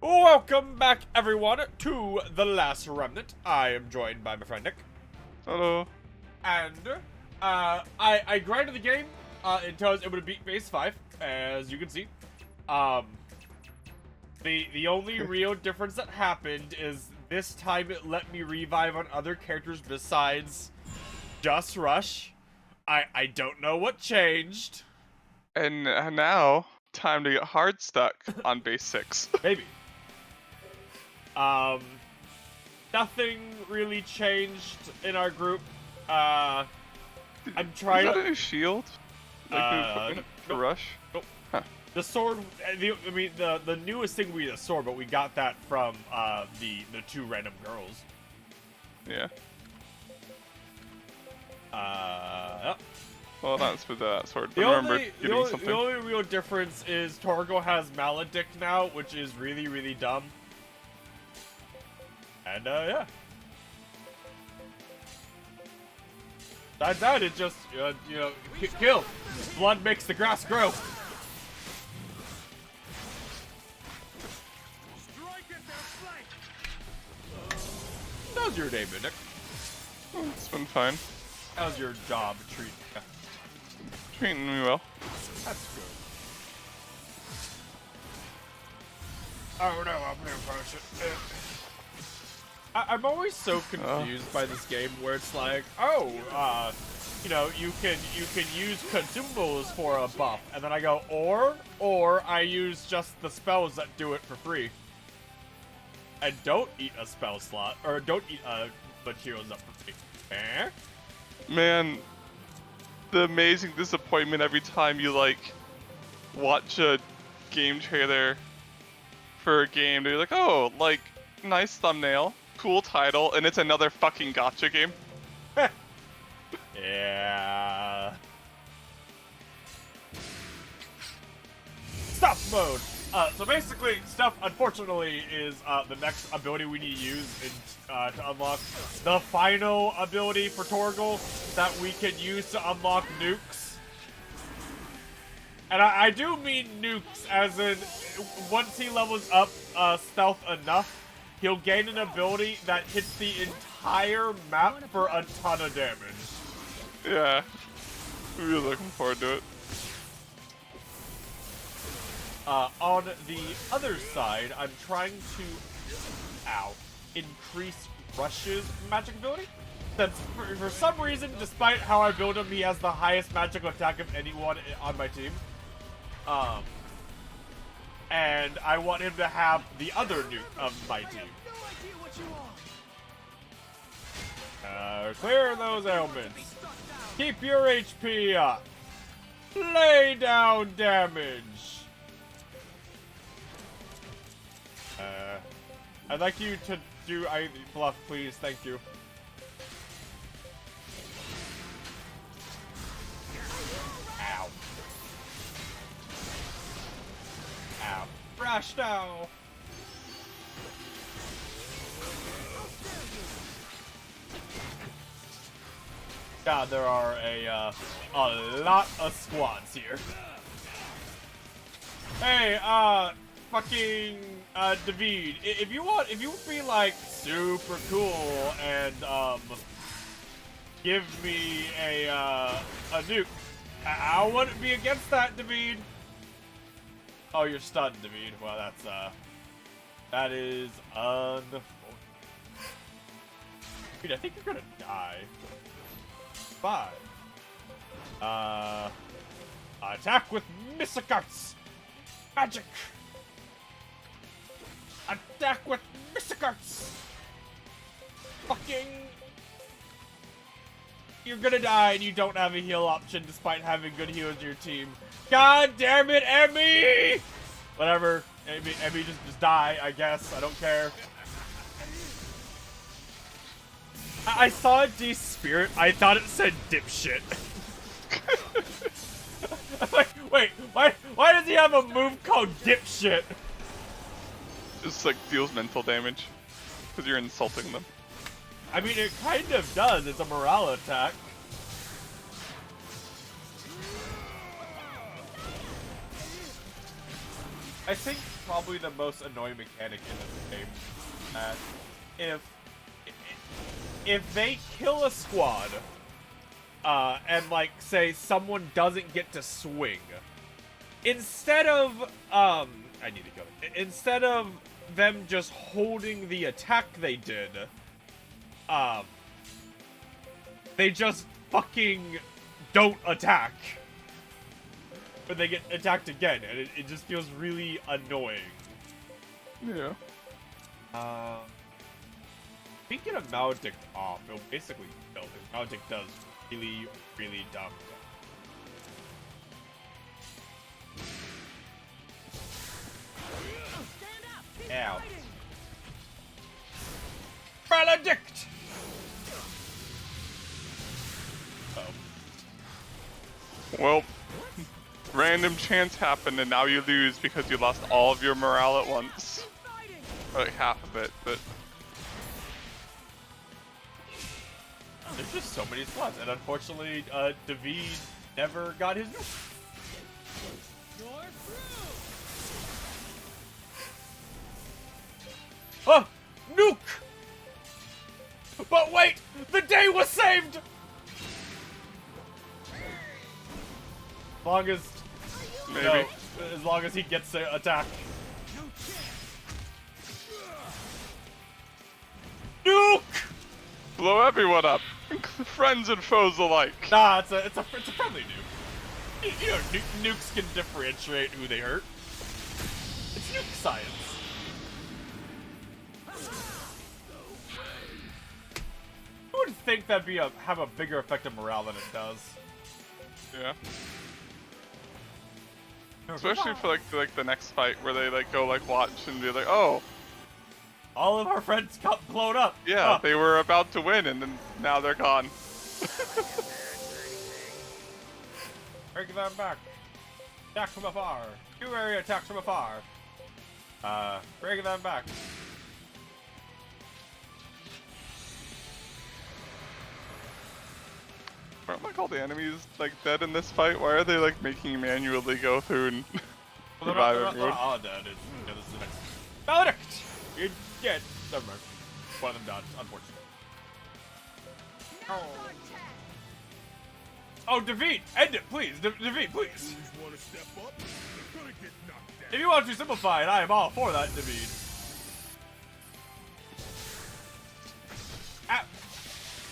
Welcome back, everyone, to The Last Remnant. I am joined by my friend Nick. Hello. And, I grinded the game, until I was able to beat Phase 5, as you can see. The only real difference that happened is this time it let me revive on other characters besides just Rush. I don't know what changed. And now, time to get hard stuck on base 6. Maybe. Nothing really changed in our group. I'm trying Is that to... a new shield? Like new equipment for nope. Rush? Nope. Huh. The sword, the newest thing would be the sword, but we got that from, the two random girls. Yeah. Yep. Well, that's with that sword. I The remember only, getting something. the only real difference is Torgo has Maledict now, which is really, really dumb. And, yeah. Besides that, it just, kill. Blood makes the grass grow. How's your day, Nick? It's been fine. How's your job treating you? Treating me well. That's good. Oh no, I'm gonna push it. I'm always so confused by this game where it's like, you can use consumables for a buff, and then I go, or I use just the spells that do it for free. And don't eat a spell slot, or don't eat materials up for free. Eh? Man, the amazing disappointment every time you, watch a game trailer for a game. They're like, oh, nice thumbnail, cool title, and it's another fucking gacha game. Yeah. Stuff mode. So basically, stuff, unfortunately, is the next ability we need to use to unlock the final ability for Torgal that we can use to unlock nukes. And I do mean nukes, as in, once he levels up stealth enough, he'll gain an ability that hits the entire map for a ton of damage. Yeah. Really looking forward to it. On the other side, I'm trying to, increase Rush's magic ability. Since for some reason, despite how I build him, he has the highest magical attack of anyone on my team. And I want him to have the other nuke of my team. Clear those ailments. Keep your HP up. Lay down damage. I'd like you to do bluff, please. Thank you. Ow. Ow. Rush now. God, there are a lot of squads here. Hey, fucking, David, if you would be, super cool and, give me a nuke, I wouldn't be against that, David. Oh, you're stunned, David. Well, that is unfortunate. Dude, I think you're gonna die. 5. Attack with Missigarts! Magic! Attack with Missigarts! Fucking... You're gonna die and you don't have a heal option despite having good healers in your team. God damn it, Emmy! Whatever. Emmy just die, I guess. I don't care. I saw D Spirit. I thought it said dipshit. I'm like, wait, why does he have a move called dipshit? It's deals mental damage. Because you're insulting them. I mean, it kind of does. It's a morale attack. I think probably the most annoying mechanic in this game. That if they kill a squad, and like say someone doesn't get to swing, instead of instead of them just holding the attack they did, they just fucking don't attack. But they get attacked again, and it just feels really annoying. Yeah. If we get a Maledict off, it'll basically kill. Maledict does really, really dumb stuff. Ow. Maledict! Oh. Well, random chance happened and now you lose because you lost all of your morale at once. Or like half of it, but... There's just so many slots, and unfortunately, David never got his nuke. Oh! Nuke! But wait! The day was saved! Longest... Maybe. No, as long as he gets to attack. Nuke! Blow everyone up. Friends and foes alike. Nah, it's a friendly nuke. You know, nukes can differentiate who they hurt. It's nuke science. I would think that'd have a bigger effect on morale than it does. Yeah. Especially for like the next fight where they like go like watch and be like, oh, all of our friends got blown up. yeah, Huh. they were about to win and then now they're gone. Break them back. Attack from afar. Two area attacks from afar. Break them back. Aren't like all the enemies like dead in this fight? Why are they like making you manually go through and revive they're everyone? not all dead. This is the next. Maledict! You're dead. Never mind. One of them died, unfortunately. Oh, David! End it, please! David, please! If you want to simplify it, I am all for that, David.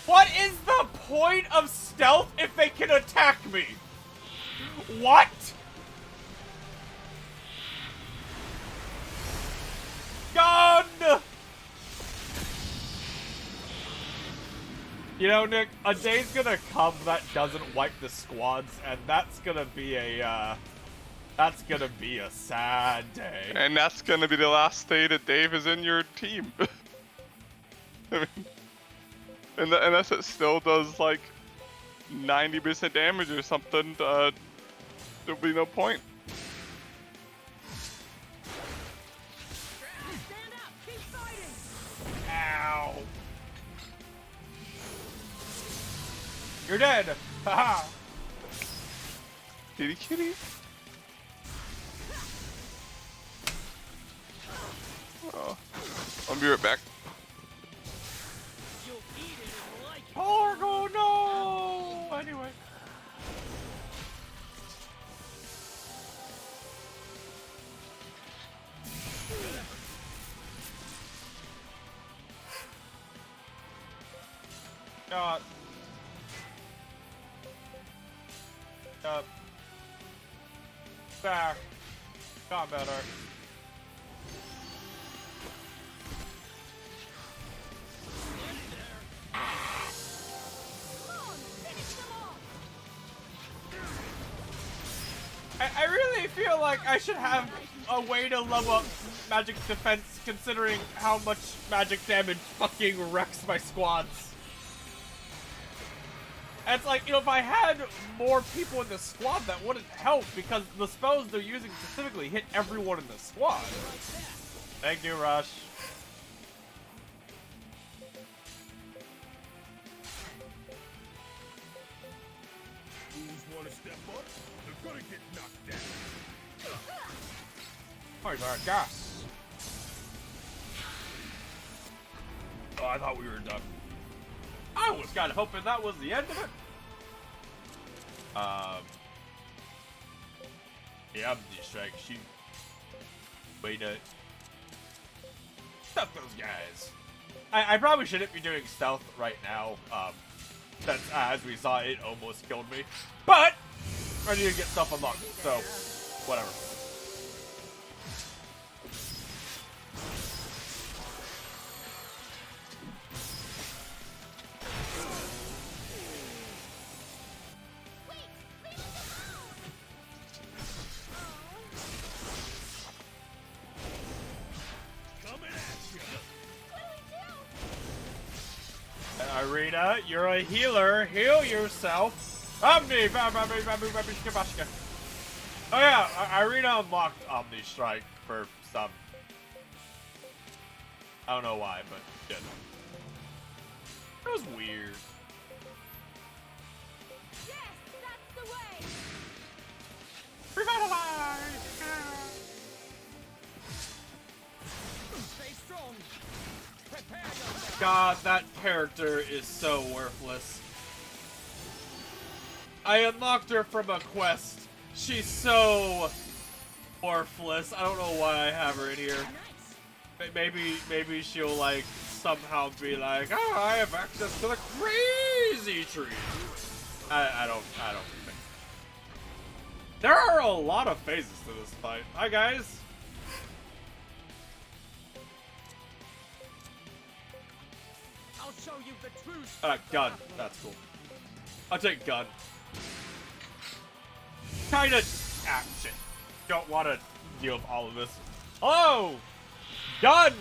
What is the point of stealth if they can attack me? What? Gun! You know, Nick, a day's gonna come that doesn't wipe the squads, and that's gonna be a sad day. And that's gonna be the last day that Dave is in your team. I mean, unless it still does like 90% damage or something, there'll be no point. Ow. You're dead! Haha! Kitty kitty. Oh, I'll be right back. Porgo, no! Anyway. God. Back. Got better. I really feel like I should have a way to level up magic defense considering how much magic damage fucking wrecks my squads. And it's like, you know, if I had more people in the squad, that wouldn't help because the spells they're using specifically hit everyone in the squad. Thank you, Rush. Fools want to step up, they're gonna get knocked down. Oh, he's out of gas. Oh, I thought we were done. I was kind of hoping that was the end of it. Yeah, Omni Strike. She. Wait a. Stuff those guys. I probably shouldn't be doing stealth right now. Since as we saw, it almost killed me. But I need to get stuff unlocked, so whatever. Irina, you're a healer. Heal yourself. Omni! Oh yeah, Irina unlocked Omni Strike for some. I don't know why, but she did. That was weird. Yes, that's the way. Revitalize! Stay strong. Prepare yourself. God, that character is so worthless. I unlocked her from a quest. She's so worthless. I don't know why I have her in here. Maybe she'll like somehow be like, oh, I have access to the crazy tree. I don't think. There are a lot of phases to this fight. Hi guys. I'll show you the truth. Gun. That's cool. I'll take gun. Kinda action. Don't want to deal with all of this. Hello! Gun!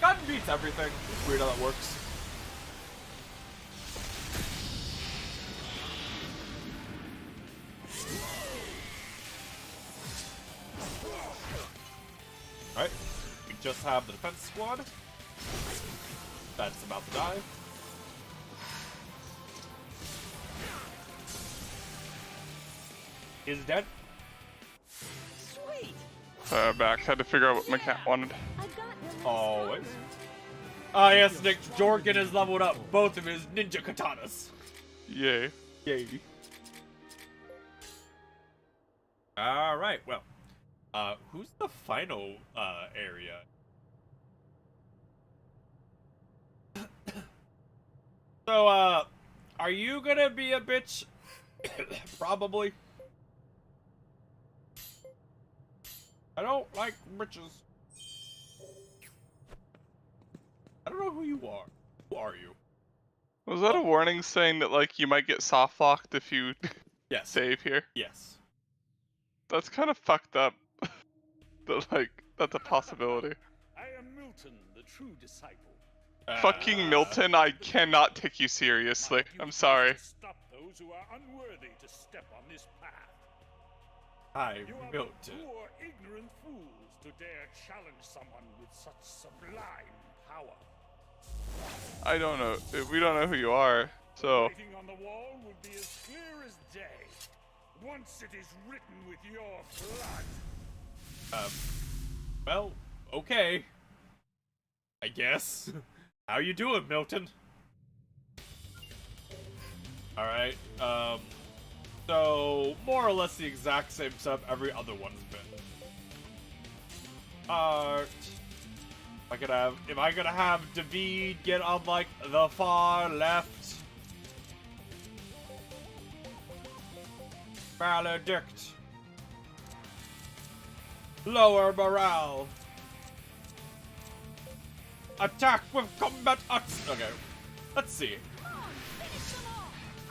Gun beats everything. It's weird how that works. Alright. We just have the defense squad. That's about to die. Is dead. Sweet. Back. Had to figure out what my cat wanted. I got your Always. Ah, yes, Nick. Jorgen has leveled up both of his ninja katanas. Yay. Yay. Alright, well. Who's the final, area? So, are you gonna be a bitch? Probably. I don't like bitches. I don't know who you are. Who are you? Was that a warning saying that like you might get soft locked if you Yes. save here? Yes. That's kind of fucked up. That like that's a possibility. I am Milton, the true disciple. Fucking Milton, I cannot take you seriously. My I'm duty sorry. is to stop those who are unworthy to step on this path. Hi, You are Milton. but poor, ignorant fools to dare challenge someone with such sublime power. I don't know. We don't know who you are. So Writing on the wall would be as clear as day. Once it is written with your blood. Well, okay. I guess. How you doing, Milton? Alright, so, more or less the exact same stuff every other one's been. If I could have David get on, like, the far left. Maledict. Lower morale. Attack with combat axe. Okay, let's see.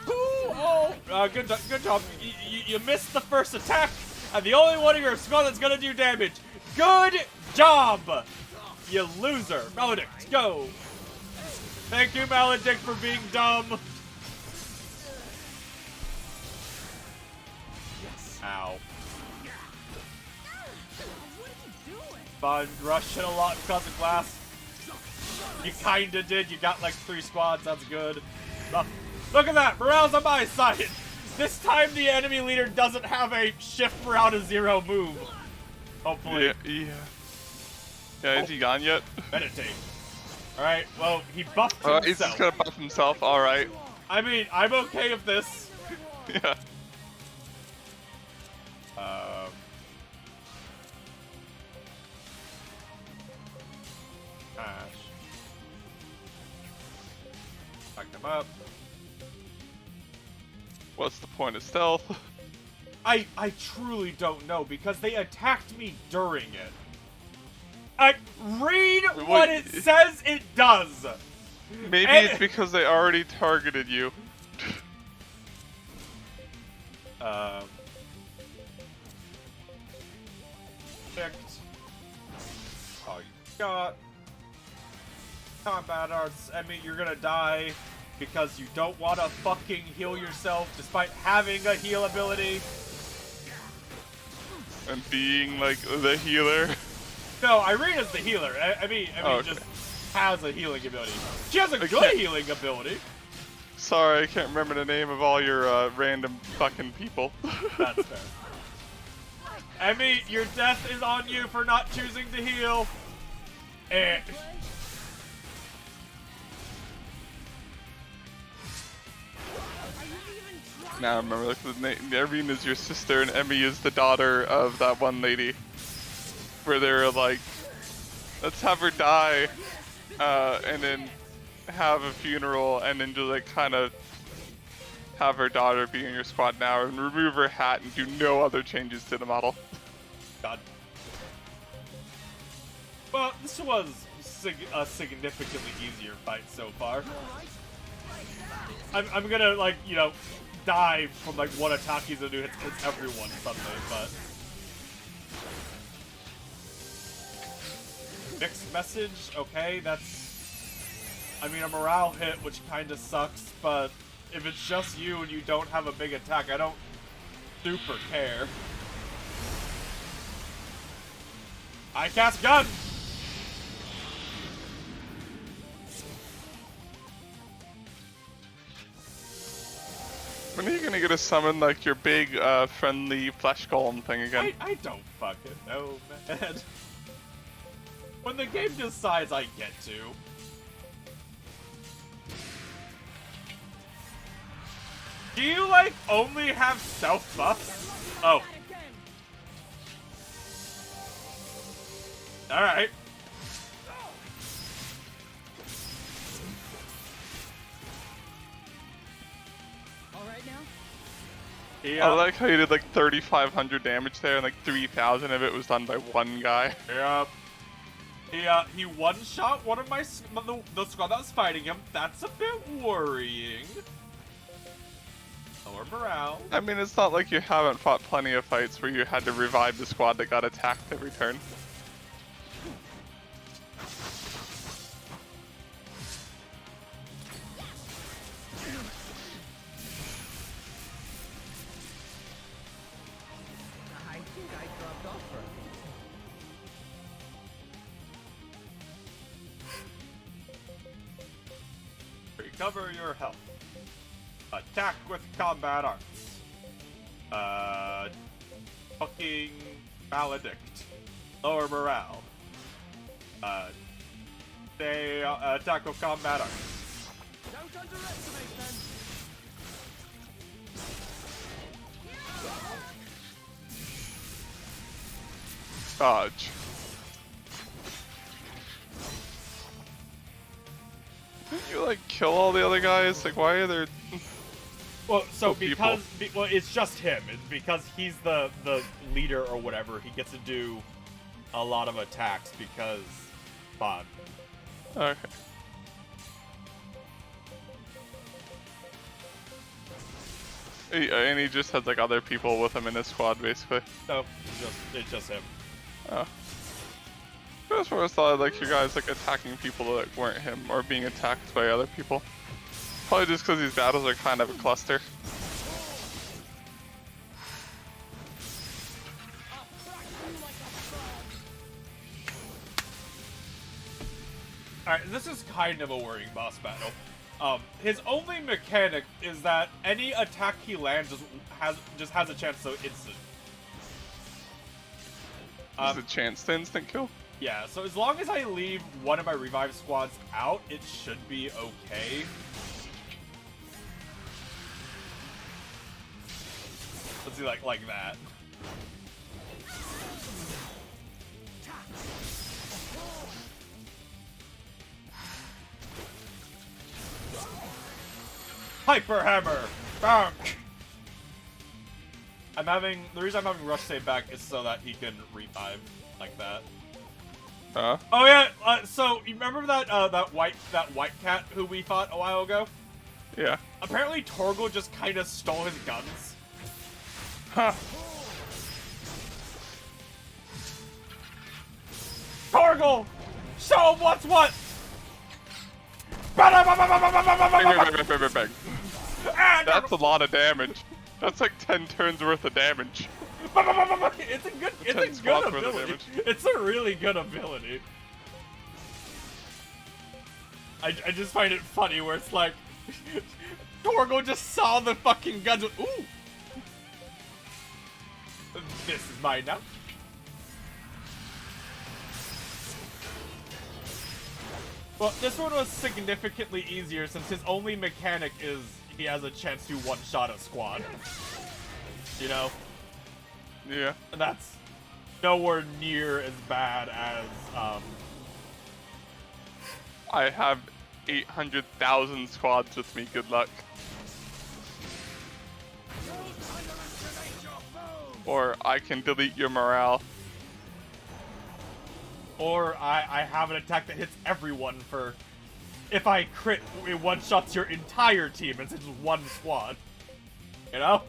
Ooh, oh, good job. You missed the first attack, and the only one of your squad that's gonna do damage. Good job, you loser. Maledict, go. Thank you, Maledict, for being dumb. Ow. What are you doing? Fun, rushing a lot because of glass. You kinda did. You got like 3 squads. That's good. Look at that. Morale's on my side. This time the enemy leader doesn't have a shift morale to 0 move. Hopefully. Yeah, is he gone yet? Meditate. Alright, well, he buffed Alright, he's himself. just gonna buff himself, alright. I mean, I'm okay with this. Yeah. Ash. Back them up. What's the point of stealth? I truly don't know because they attacked me during it. Read what it says it does. Maybe And- it's because they already targeted you. Picked. Oh, you got combat arts. I mean, you're gonna die because you don't want to fucking heal yourself despite having a heal ability. And being like the healer. No, Irina's the healer. I mean, Oh, okay. just has a healing ability. She has a good can't- healing ability. Sorry, I can't remember the name of all your random fucking people. That's fair. Emmy, your death is on you for not choosing to heal. Eh. Now I remember, like, Irene is your sister and Emmy is the daughter of that one lady. Where they were like, let's have her die, and then have a funeral, and then just like kind of have her daughter be in your squad now, and remove her hat and do no other changes to the model. God. Well, this was a significantly easier fight so far. I'm gonna, like, you know, die from, like, one attack he's gonna do hits everyone suddenly, but... Mixed message, okay, that's... I mean, a morale hit, which kinda sucks, but if it's just you and you don't have a big attack, I don't super care. I cast gun! When are you gonna get to summon like your big friendly flesh golem thing again? I don't fucking know, man. When the game decides I get to. Do you, like, only have self buffs? Oh. Alright. Alright now? Yeah. I like how you did like 3,500 damage there, and like 3,000 of it was done by one guy. Yep. He one-shot one of the squad that was fighting him. That's a bit worrying. Lower morale. I mean, it's not like you haven't fought plenty of fights where you had to revive the squad that got attacked every turn. I think I dropped off for a bit. Recover your health. Attack with combat arts. Fucking maledict. Lower morale. They attack with combat arts. Don't underestimate them! Dodge. Didn't you like kill all the other guys? Like, why are there? Well, so people. well, it's just him. It's because he's the leader or whatever. He gets to do a lot of attacks because fun. Okay. And he just has like other people with him in his squad, basically. So it's just him. Oh. That's where I thought like you guys like attacking people that weren't him or being attacked by other people. Probably just because these battles are kind of a cluster. All right, this is kind of a worrying boss battle. His only mechanic is that any attack he lands just has a chance to instant. There's a chance to instant kill. Yeah, so as long as I leave one of my revive squads out, it should be okay. Let's see, like that. Hyper Hammer! Bonk! The reason I'm having Rush Save back is so that he can revive like that. Huh? Oh yeah, so you remember that white cat who we fought a while ago? Yeah. Apparently Torgal just kind of stole his guns. Huh. Torgal! Show him what's what! Ah, That's a lot of damage. That's like 10 turns worth of damage. It's a 10 good squads worth of ability. damage. It's a really good ability. I just find it funny where it's like Torgal just saw the fucking guns. Ooh, this is mine now. Well, this one was significantly easier since his only mechanic is he has a chance to one-shot a squad. You know? Yeah. And that's nowhere near as bad as, I have 800,000 squads with me. Good luck. Or I can delete your morale. Or I have an attack that hits everyone for... If I crit, it one-shots your entire team and it's just one squad. You know?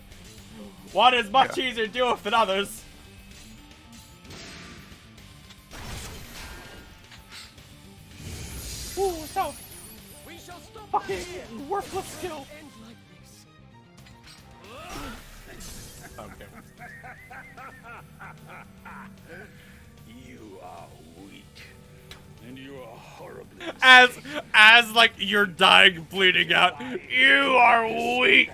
One is much easier to deal with than others. Ooh, so We shall stop fucking worthless skill. end like this. Okay. You are weak. And you are horribly As like you're dying, bleeding out. You are weak.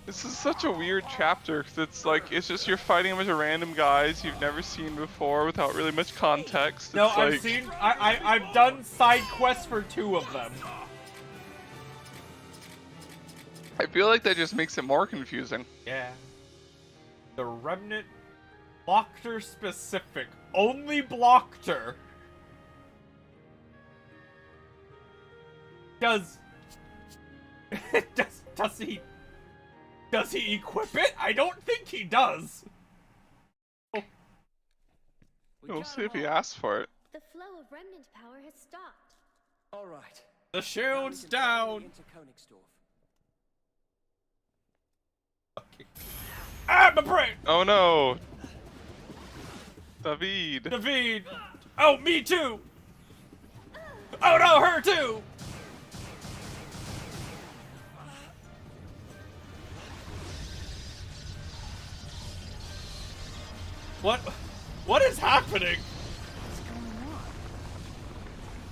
This is such a weird chapter, 'cause it's like, it's just you're fighting a bunch of random guys you've never seen before without really much context. No, It's I've like, seen. I've done side quests for 2 of them. I feel like that just makes it more confusing. Yeah. The Remnant, Blockter specific, only Blockter. Does he equip it? I don't think he does. We'll see if he asks for it. The flow of remnant power has stopped. All right. The shield's down. Into Königsdorf. Ah, my brain. Oh no! David! David. Oh, me too. Oh no, her too. What is happening?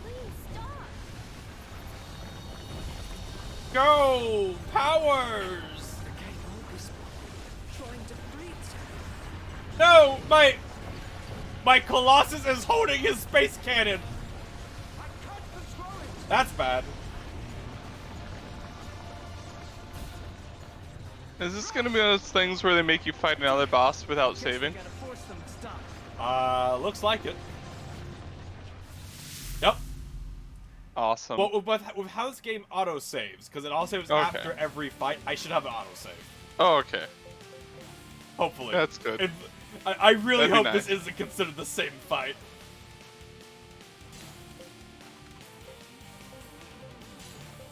Please stop. Go! Powers! Trying to freeze. No! My Colossus is holding his space cannon! I can't control it. That's bad. Is this gonna be one of those things where they make you fight another boss without saving? Gotta force them to stop. Looks like it. Yep. Awesome. Well, with how this game auto-saves, because it auto-saves Okay. after every fight, I should have an auto-save. Oh, okay. Hopefully. That's good. I really That'd be hope this nice. isn't considered the same fight.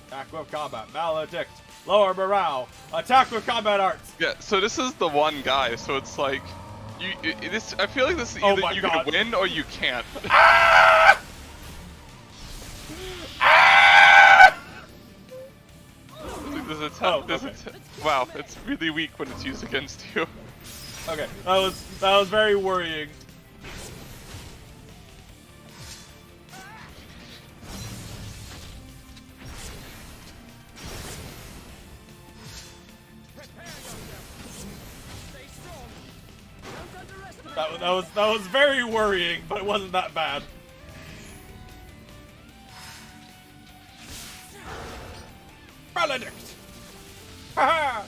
Attack with combat, maledict, lower morale, attack with combat arts. Yeah, so this is the one guy, so it's like, I feel like this is Oh either my you God. can win or you can't. Wow, it's really weak when it's used against you. Okay, that was very worrying. That was very worrying, but it wasn't that bad. Maledict! Haha!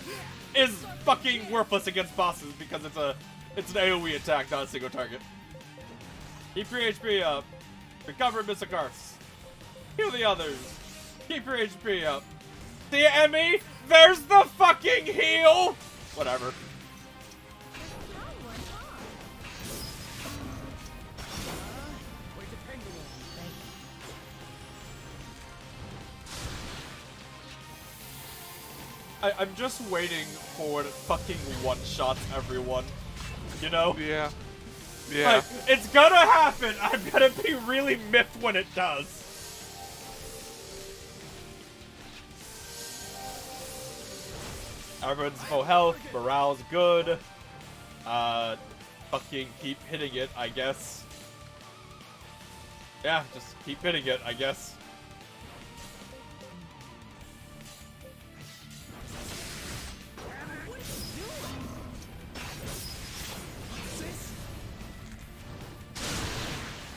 Is fucking worthless against bosses because it's an AoE attack, not a single target. Keep your HP up. Recover Missakarths. Heal the others. Keep your HP up. See ya, Emmy? There's the fucking heal! Whatever. We're depending on you. Thank you. I'm just waiting for when it fucking one-shots everyone. You know? Yeah. Yeah. Like, it's gonna happen! I'm gonna be really miffed when it does. Everyone's full health, morale's good. Fucking keep hitting it, I guess. Yeah, just keep hitting it, I guess.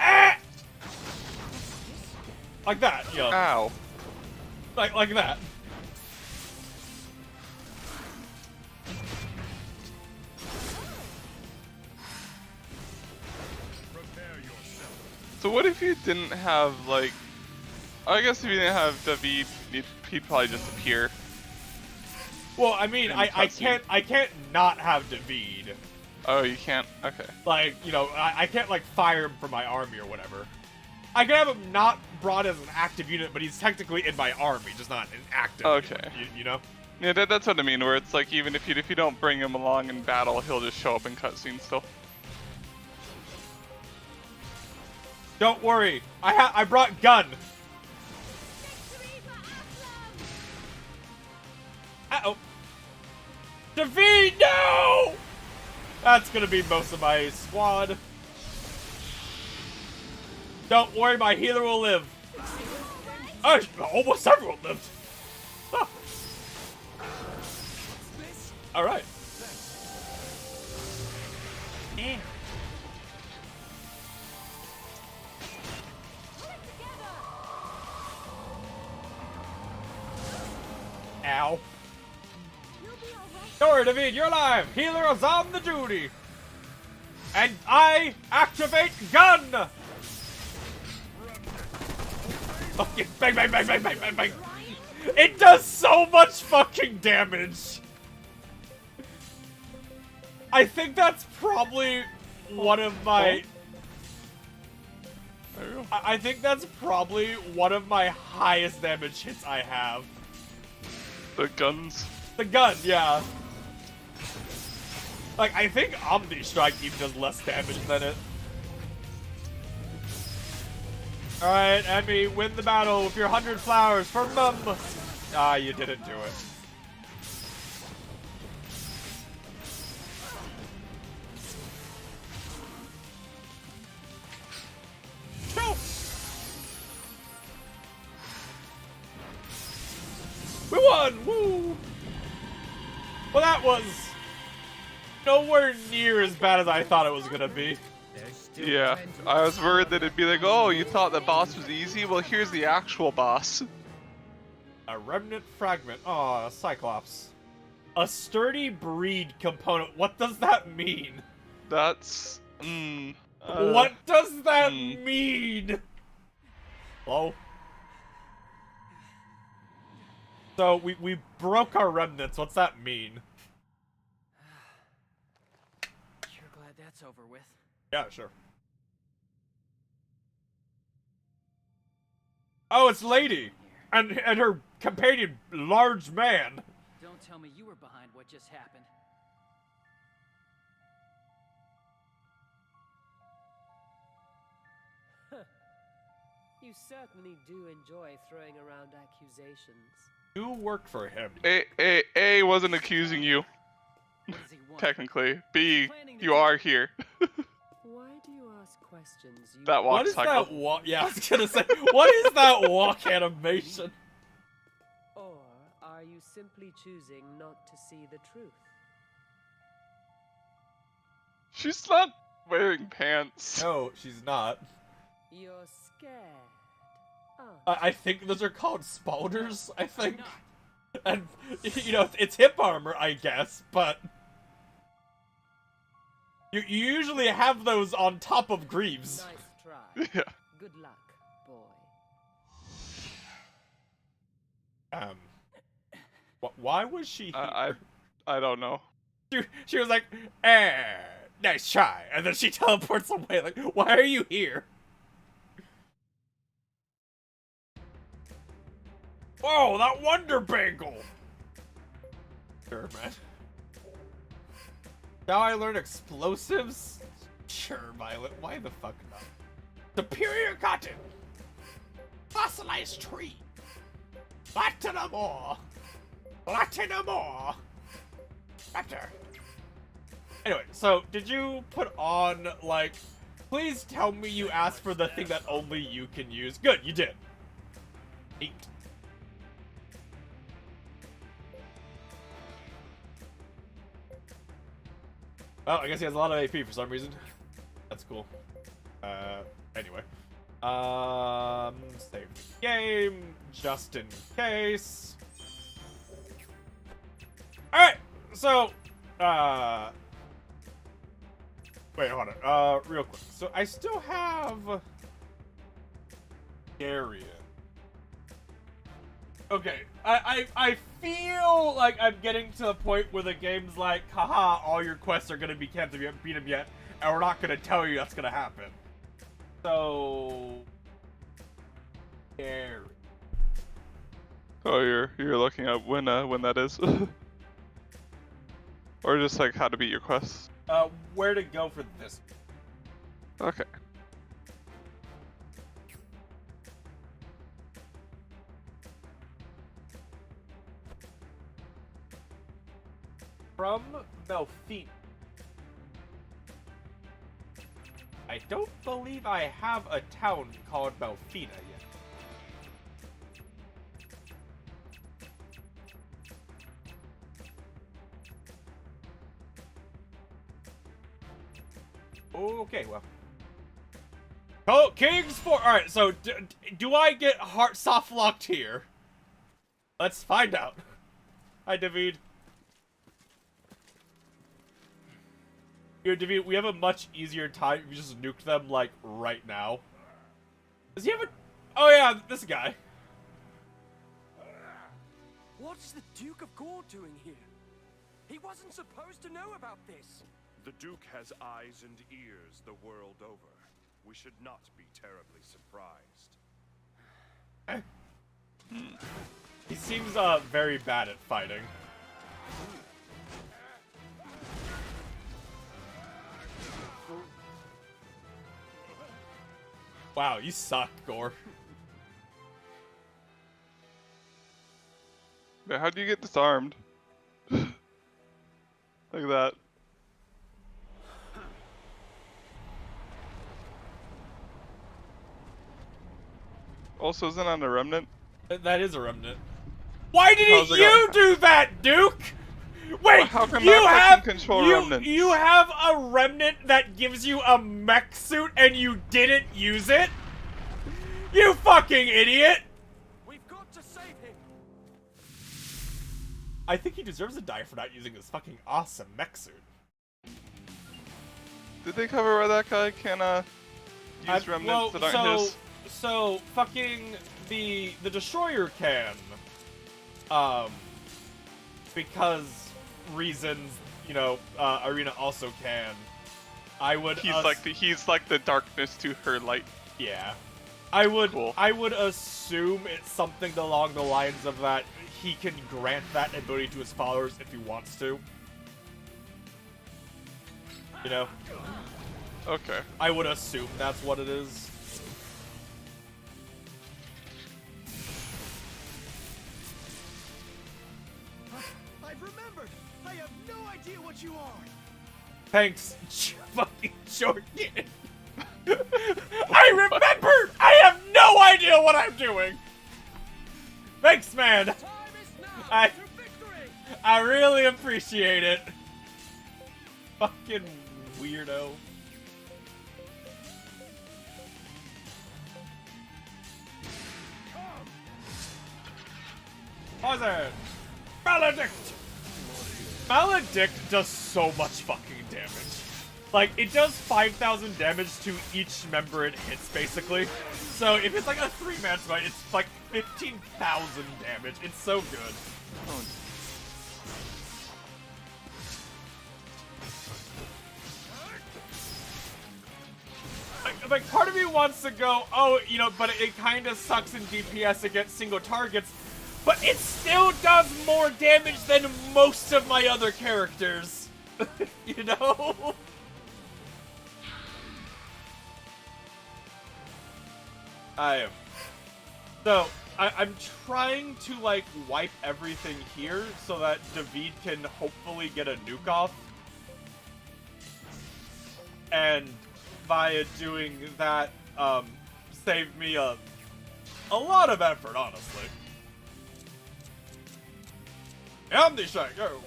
Ah! Like that, you know. Ow. Like that. Prepare yourself. So what if you didn't have, like... I guess if you didn't have David, he'd probably just appear. Well, I mean, In the cutscene. I can't not have David. Oh, you can't? Okay. Like, you know, I can't, like, fire him from my army or whatever. I can have him not brought as an active unit, but he's technically in my army, just not an active Okay. unit, you know? Yeah, that's what I mean, where it's like, even if you don't bring him along in battle, he'll just show up in cutscenes still. Don't worry, I brought gun. Uh-oh. David, no! That's gonna be most of my squad. Don't worry, my healer will live. Almost everyone lived. Huh. Alright. Eh. Ow. Don't worry, David, you're alive. Healer is on the duty. And I activate gun. Okay, bang, bang, bang, bang, bang, bang, bang. It does so much fucking damage. I think that's probably one of my... There you go. I think that's probably one of my highest damage hits I have. The guns. The gun, yeah. Like, I think Omni Strike even does less damage than it. Alright, Emmy, win the battle with your 100 flowers for Mum! Ah, you didn't do it. No! We won! Woo! Well, that was nowhere near as bad as I thought it was gonna be. Yeah, I was worried that it'd be like, oh, you thought the boss was easy? Well, here's the actual boss. A remnant fragment. Aw, Cyclops. A sturdy breed component. What does that mean? That's... What does that hmm. mean? Hello? So, we broke our remnants. What's that mean? Sure glad that's over with. Yeah, sure. Oh, it's Lady! And her companion, Large Man. Don't tell me you were behind what just happened. You certainly do enjoy throwing around accusations. You work for him. A wasn't accusing you, What does he want? technically. B, you are here. Why do you ask questions? You That walk What is cycle. that walk? Yeah, I was gonna say, what is that walk animation? Or are you simply choosing not to see the truth? She's not wearing pants. No, she's not. You're scared. Oh. I think those are called spalders, I think. And, you know, it's hip armor, I guess, but... You usually have those on top of greaves. Nice try. Yeah. Good luck, boy. Why was she here? I don't know. She was like, nice try. And then she teleports away, like, why are you here? Whoa, that Wonder Bagel! Sure, man. Now I learn explosives? Sure, Violet, why the fuck not? Superior cotton! Fossilized tree! Platinum ore! Platinum ore! Raptor! Anyway, so, did you put on, like... Please tell me you asked for the thing that only you can use. Good, you did. 8. Well, I guess he has a lot of AP for some reason. That's cool. Anyway. Save the game, just in case. Alright, so, wait, hold on, real quick. So, I still have Darian. Okay, I feel like I'm getting to the point where the game's like, haha, all your quests are gonna be canceled if you haven't beat them yet, and we're not gonna tell you that's gonna happen. So... Scary. Oh, you're looking up when that is. Or just like how to beat your quests. Where to go for this? Okay. From Melfina. I don't believe I have a town called Melfina yet. Okay, well. Oh, King's Fort! Alright, so do I get heart soft locked here? Let's find out. Hi, David. Yo, David, we have a much easier time if we just nuke them, like, right now. Does he have a... Oh, yeah, this guy. What's the Duke of Gore doing here? He wasn't supposed to know about this. The Duke has eyes and ears the world over. We should not be terribly surprised. He seems, very bad at fighting. Wow, you suck, Gore. Man, how do you get disarmed? Like that. Also, isn't that a remnant? That is a remnant. Why didn't How's it you going? do that, Duke? Wait, How come you I have fucking control remnants? you have a remnant that gives you a mech suit and you didn't use it? You fucking idiot! We've got to save him. I think he deserves to die for not using his fucking awesome mech suit. Did they cover why that guy can use remnants that aren't his? So fucking the destroyer can, because reasons, you know, Irina also can. I would. He's like the darkness to her light. Yeah, I would. Cool. I would assume it's something along the lines of that. He can grant that ability to his followers if he wants to. You know. Okay. I would assume that's what it is. I've remembered. I have no idea what you are. Thanks, fucking short kid. I remembered! I have no idea what I'm doing! Thanks, man! Time is now to victory. I really appreciate it. Fucking weirdo. Poison! Maledict! Maledict does so much fucking damage. Like, it does 5,000 damage to each member it hits, basically. So if it's like a 3-man fight, it's like 15,000 damage. It's so good. Oh, Like, part of me wants to go, oh, you know, but it kind of sucks in DPS against single targets, but it still does more damage than most of my other characters. You know? So, I'm trying to, like, wipe everything here so that David can hopefully get a nuke off. And via doing that, saved me a lot of effort, honestly. Omni Strike, go!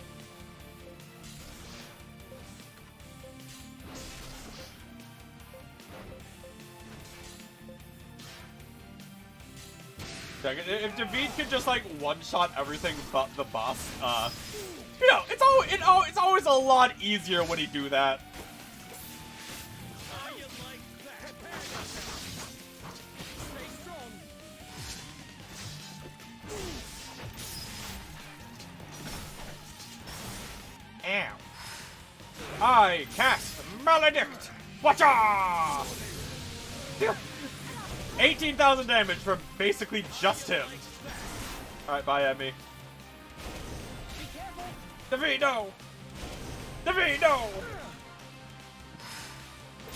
If David could just like one-shot everything but the boss, you know, it's always a lot easier when you do that. How you like that? Prepare yourself. Stay strong. Ow. I cast Maledict! Watcha! 18,000 damage for basically just him. Alright, bye, Emmy. David, no! David, no!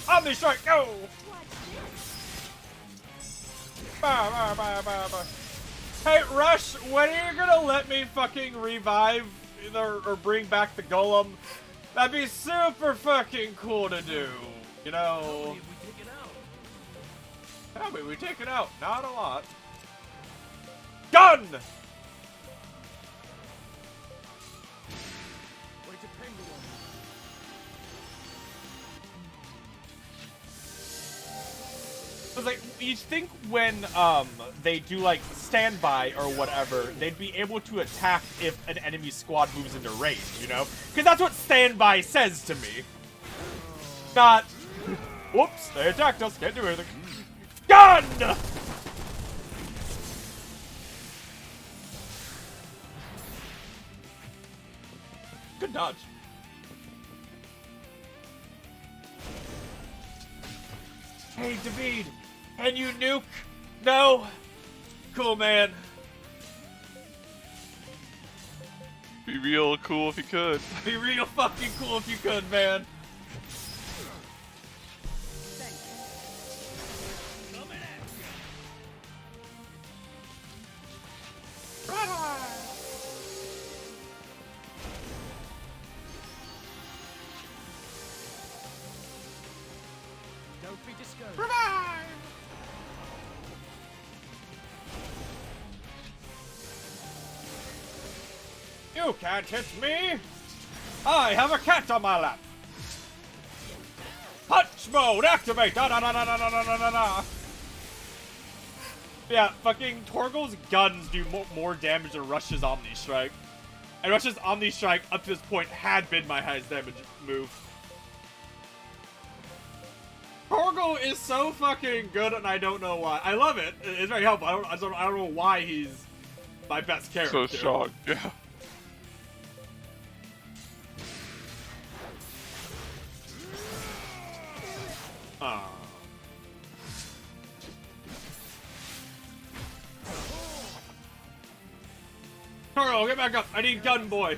Omni Strike, go! Bah, bah, bah, bah, bah. Hey, Rush, when are you gonna let me fucking revive or bring back the golem? That'd be super fucking cool to do, you know? How many we take it out? Not a lot. Gun! Way to penguin. It's like, you'd think when they do like standby or whatever, they'd be able to attack if an enemy squad moves into range, you know? Because that's what standby says to me. Not, whoops, they attacked us, can't do anything. Gun! Good dodge. Hey, David, can you nuke? No? Cool, man. be real cool if you could. Be real fucking cool if you could, man. Don't be discouraged. You can't hit me! I have a cat on my lap! Punch mode activate! Da da da da da da da da da! Yeah, fucking Torgal's guns do more damage than Rush's Omni Strike. And Rush's Omni Strike, up to this point, had been my highest damage move. Torgal is so fucking good, and I don't know why. I love it. It's very helpful. I don't know why he's my best character. So shocked, yeah. Ah. Torgal, get back up. I need gun boy.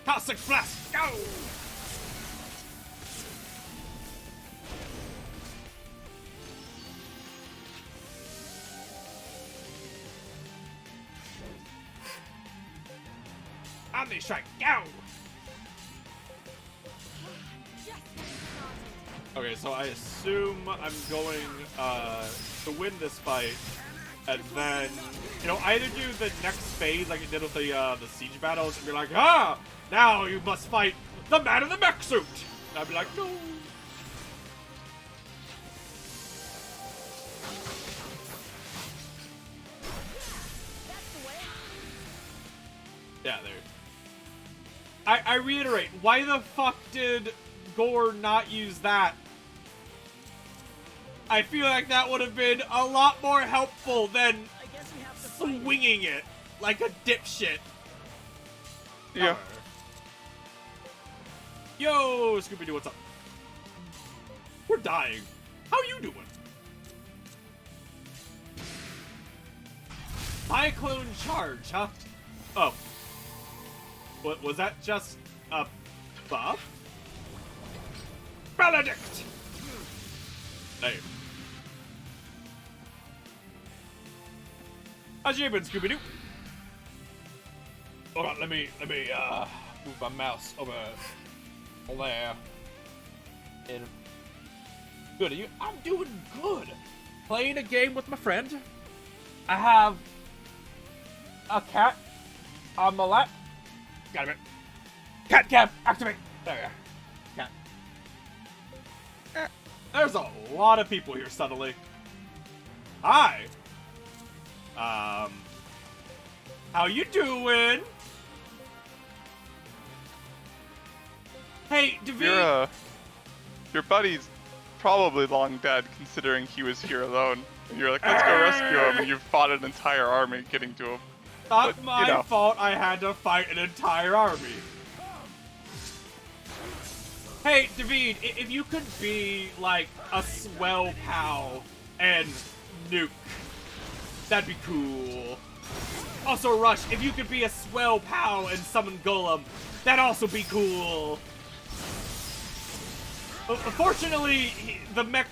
Toxic Blast, go! Omni Strike, go! Okay, so I assume I'm going to win this fight, and then, you know, either do the next phase like it did with the siege battles, and be like, ah, now you must fight the man in the mech suit. And I'd be like, no. Yeah, there. I reiterate, why the fuck did Gore not use that? I feel like that would have been a lot more helpful than swinging it like a dipshit. Yeah. Yo, Scooby-Doo, what's up? We're dying. How you doing? Cyclone charge, huh? Oh. What was that? Just a buff? Benedict! Hey. How's you been, Scooby-Doo? Hold on, let me move my mouse over there. And good, are you? I'm doing good. Playing a game with my friend. I have a cat on my lap. Got it. Cat cam, activate. There we are. Cat. There's a lot of people here suddenly. Hi. How you doing? Hey, David. Your buddy's probably long dead, considering he was here alone. And you're like, let's go rescue him, and you've fought an entire army getting to him. Not But, my you know. fault I had to fight an entire army. Hey, David, if you could be, like, a swell pal and nuke, that'd be cool. Also, Rush, if you could be a swell pal and summon Golem, that'd also be cool. Unfortunately, the mech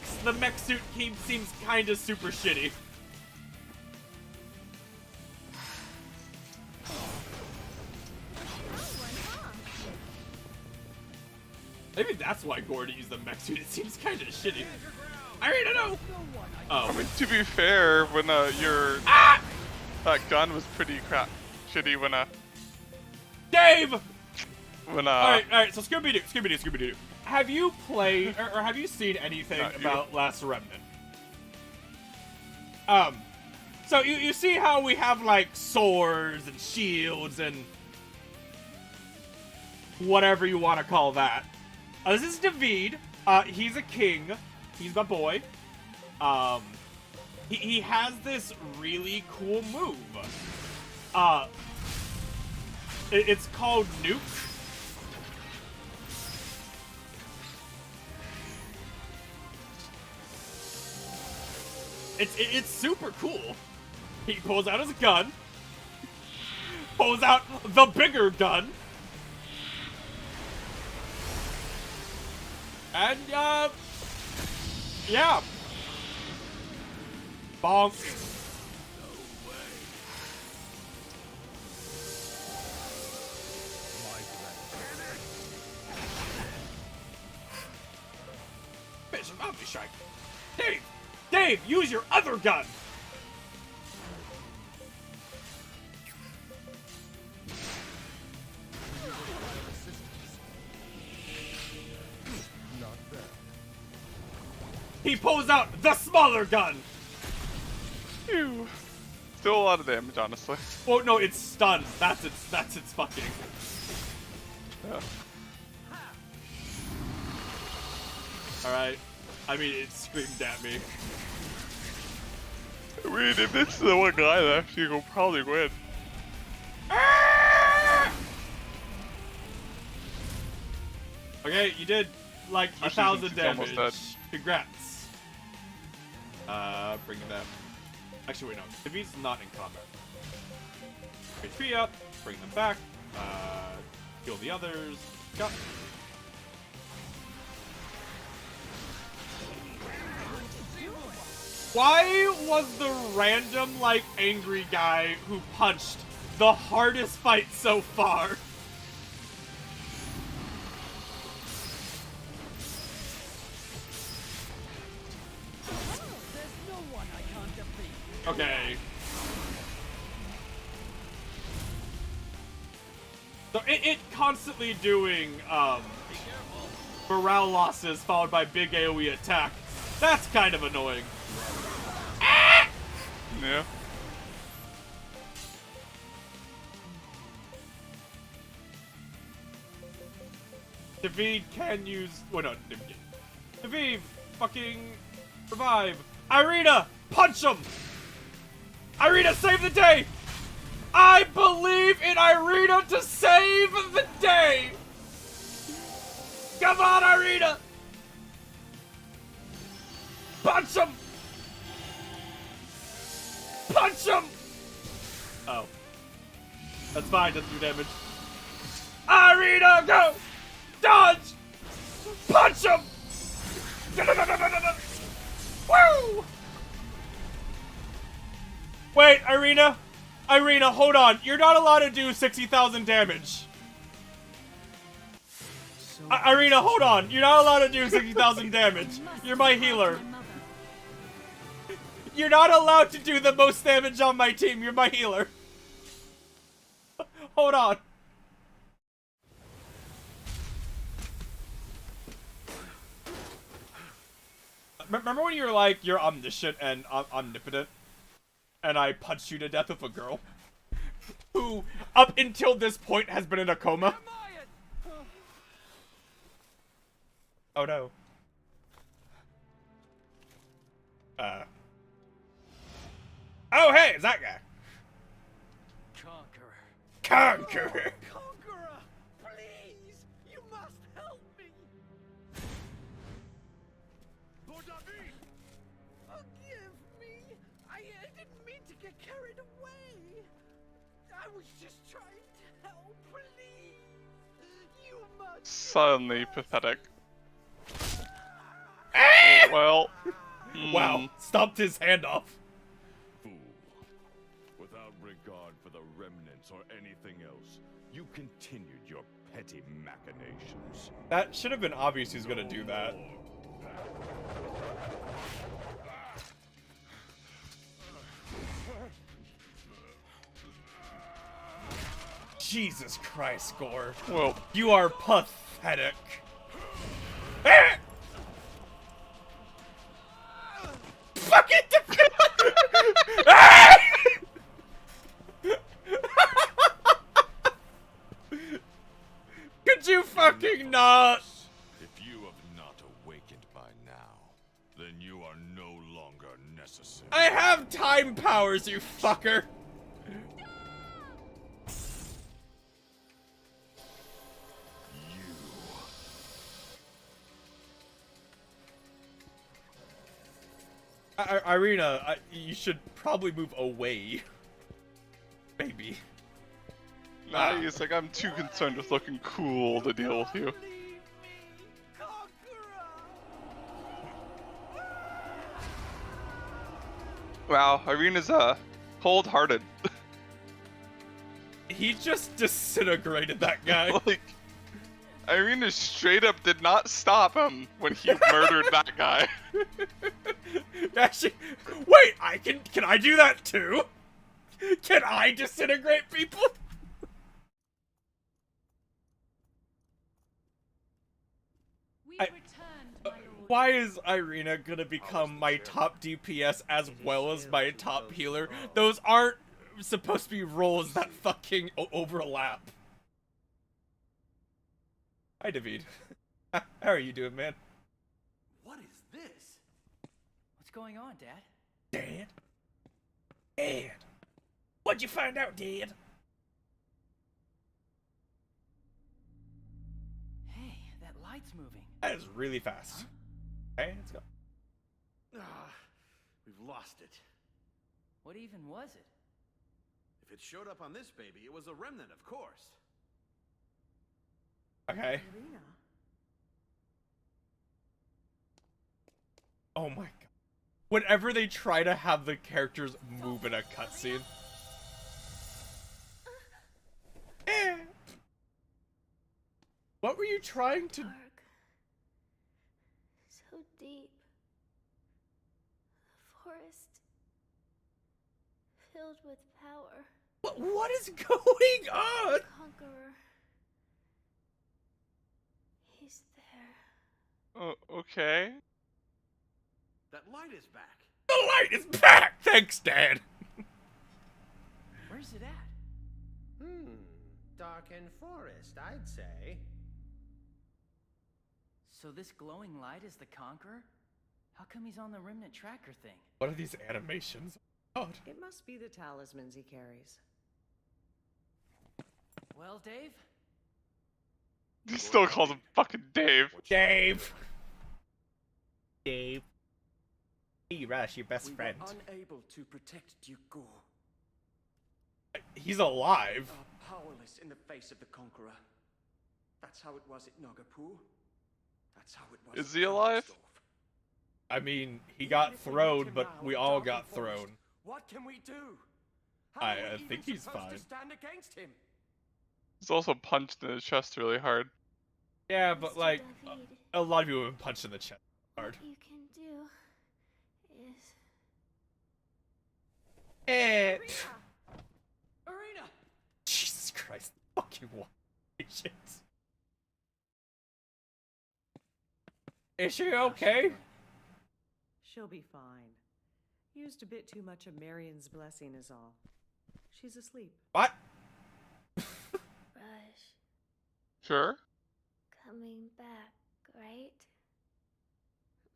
suit seems kinda super shitty. Maybe that's why Gordon used the mech suit. It seems kind of shitty. I don't know. I Oh, mean, to be fair, when your that gun was pretty shitty Dave! when All right. So Scooby-Doo. Have you played or have you seen anything Not you. about Last Remnant? So you see how we have like swords and shields and whatever you want to call that. This is David. He's a king. He's my boy. He has this really cool move. It's called Nuke. It's super cool. He pulls out his gun. Pulls out the bigger gun. And, yeah. Bonk. Bitch, I'm be shy. Dave, use your other gun. He pulls out the smaller gun. Phew. Still a lot of damage, honestly. Oh no, it's stunned. That's its fucking. Yeah. All right. I mean, it screamed at me. I mean, if it's the one guy left, you will probably win. Okay, you did like Especially 1,000 since he's almost damage. dead. Congrats. Bring them. Actually, wait, no. David's not in combat. HP up. Bring them back. Kill the others. Go. Why was the random, like, angry guy who punched the hardest fight so far? Okay. So it constantly doing morale losses followed by big AoE attack. That's kind of annoying. Yeah. David can use. Well, no, David, fucking revive. Irina, punch him! Irina, save the day! I believe in Irina to save the day! Come on, Irina! Punch him! Punch him! Oh. That's fine, doesn't do damage. Irina, go! Dodge! Punch him! Woo! Wait, Irina! Irina, hold on. You're not allowed to do 60,000 damage. Irina, hold on. You're not allowed to do 60,000 damage. You're my healer. You're not allowed to do the most damage on my team. You're my healer. Hold on. Remember when you were like, you're omniscient and omnipotent? And I punched you to death with a girl? Who, up until this point, has been in a coma? Oh no. Oh hey, it's that guy. Conqueror! Conqueror! Please! You must help me! Lord David! Forgive me! I didn't mean to get carried away! I was just trying to help, please! You must... Suddenly pathetic. Ah! Well. Wow, stomped his hand off. Fool. Without regard for the remnants or anything else, you continued your petty machinations. That should have been obvious who's gonna do that. Jesus Christ, Gore. Well, You are pathetic. Ah! Fucking ah! Could you fucking not? If you have not awakened by now, then you are no longer necessary. I have time powers, you fucker. Irina, you should probably move away. Baby. nah, he's like, I'm too concerned with looking cool to deal with you. Leave me! Conqueror! Wow, Irina's cold-hearted. He just disintegrated that guy. Like, Irina straight up did not stop him when he murdered that guy. Actually, wait, can I do that too? Can I disintegrate people? We've returned, my lord. Why is Irina gonna become my top DPS as well as my top healer? Those aren't supposed to be roles that fucking overlap. Hi, David. How are you doing, man? What is this? What's going on, Dad? Dad? Dad? What'd you find out, Dad? Hey, that light's moving. That is really fast. Okay, let's go. We've lost it. What even was it? If it showed up on this baby, it was a remnant, of course. Okay. Oh my god. Whenever they try to have the characters move in a cutscene. What were you trying to... Dark. So deep. The forest. Filled with power. What is going on? Conqueror. He's there. Okay. That light is back. The light is back! Thanks, Dad. Where's it at? Darkened forest, I'd say. So this glowing light is the Conqueror? How come he's on the Remnant tracker thing? What are these animations? Oh, It must be the talismans he carries. Well, Dave? He still calls him fucking Dave. Dave. Dave. Hey, Rush, your best friend. Unable to protect Duke Gore. He's alive. Are powerless in the face of the Conqueror. That's how it was at Nagapur. That's how it was. Is he alive? I mean, he got thrown, but we all got thrown. What can we do? How I are we think even he's supposed fine. to stand against him? He's also punched in his chest really hard. Yeah, but Mr. like, David, a lot of people have been punched in the chest hard. what you can do is Arena! Jesus Christ, fucking what? Shit. Is she okay? She'll be fine. Used a bit too much of Marion's blessing is all. She's asleep. What? Rush Sure. coming back, right?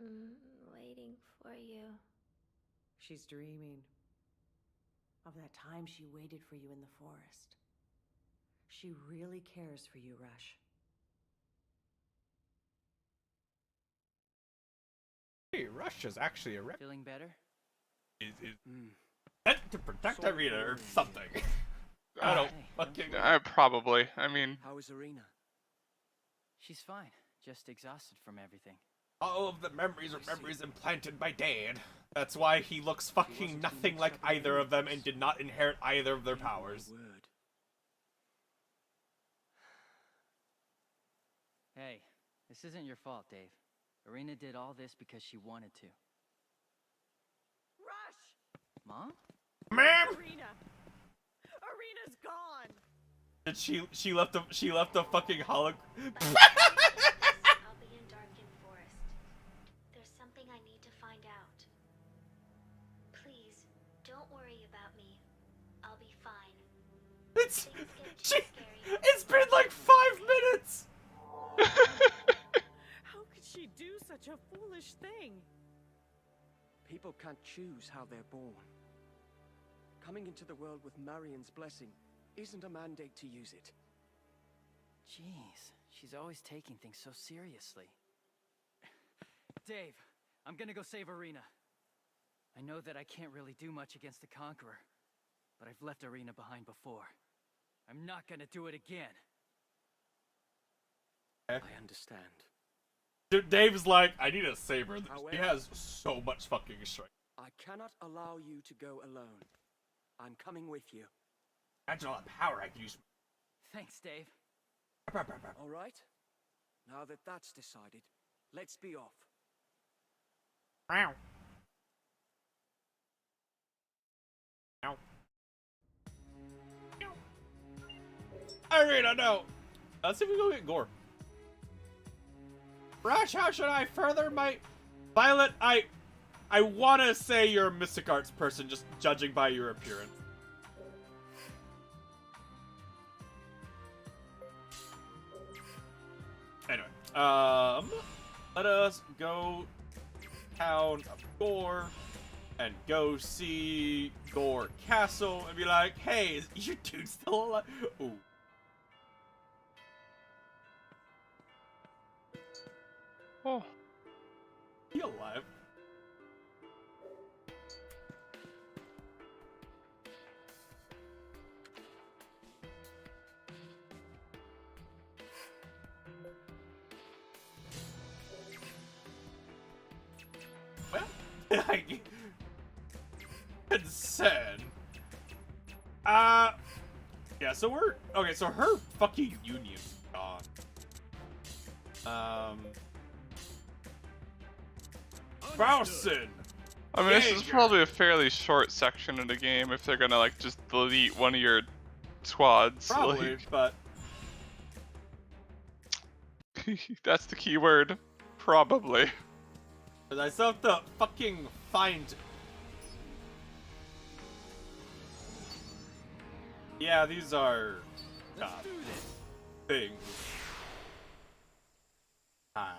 Waiting for you. She's dreaming of that time she waited for you in the forest. She really cares for you, Rush. Hey, Rush is actually a rep. Feeling better? Is meant to protect Arena or something. I don't Hey, fucking. Probably. I mean, How is Arena? She's fine. Just exhausted from everything. All of the memories are memories implanted by Dad. That's why he looks fucking nothing like either of them and did not inherit either of their powers. Word. Hey, this isn't your fault, Dave. Arena did all this because she wanted to. Rush! Mom? Ma'am! Arena! Arena's gone! Did she left a fucking I'll be in Darken Forest. There's something I need to find out. Please, don't worry about me. I'll be fine. It's Things get too she. scary. It's been like 5 minutes. How could she do such a foolish thing? People can't choose how they're born. Coming into the world with Marion's blessing isn't a mandate to use it. Jeez, she's always taking things so seriously. Dave, I'm gonna go save Arena. I know that I can't really do much against the Conqueror, but I've left Arena behind before. I'm not gonna do it again. I understand. Dude, Dave's like, I need to save her. She However- has so much fucking strength. I cannot allow you to go alone. I'm coming with you. Imagine all the power I could use. Thanks, Dave. All right? Now that that's decided, let's be off. Ow. Ow. Arena, no. Let's see if we go get Gore. Rush, how should I further my... Violet, I want to say you're a Mystic Arts person, just judging by your appearance. Anyway, let us go town of Gore and go see Gore Castle and be like, hey, is your dude still alive? Ooh. oh, He alive? Well, concern. Yeah, so we're okay. So her fucking union's gone. Bowson. I mean, this is Jaeger. probably a fairly short section of the game if they're gonna like just delete one of your squads. Probably, Like, but that's the key word. Probably. I still have to fucking find. Yeah, these are things. Hi.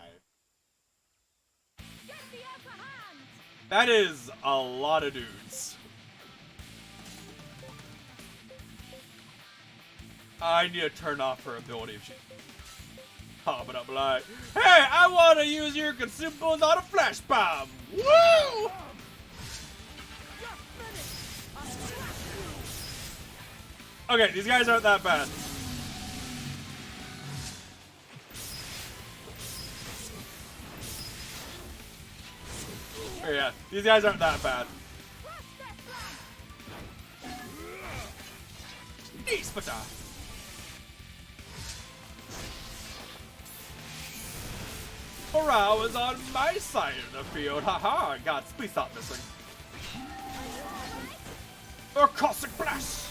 That is a lot of dudes. I need to turn off her ability if she... Popping up like, hey, I want to use your consumables on a flash bomb. Woo! Okay, these guys aren't that bad. Yeah, these guys aren't that bad. Ispata. Morale is on my side of the field. Haha, gods, please stop missing. Or caustic blast.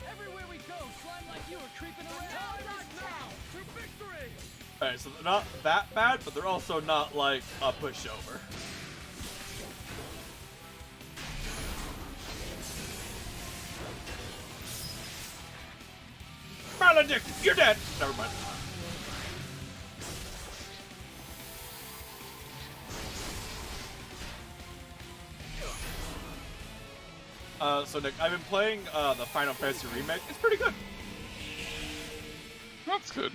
Everywhere we go, slime like you are creeping around. Now to victory. Alright, so they're not that bad, but they're also not like a pushover. Maledict, you're dead! Never mind. So Nick, I've been playing the Final Fantasy Remake. It's pretty good. That's good.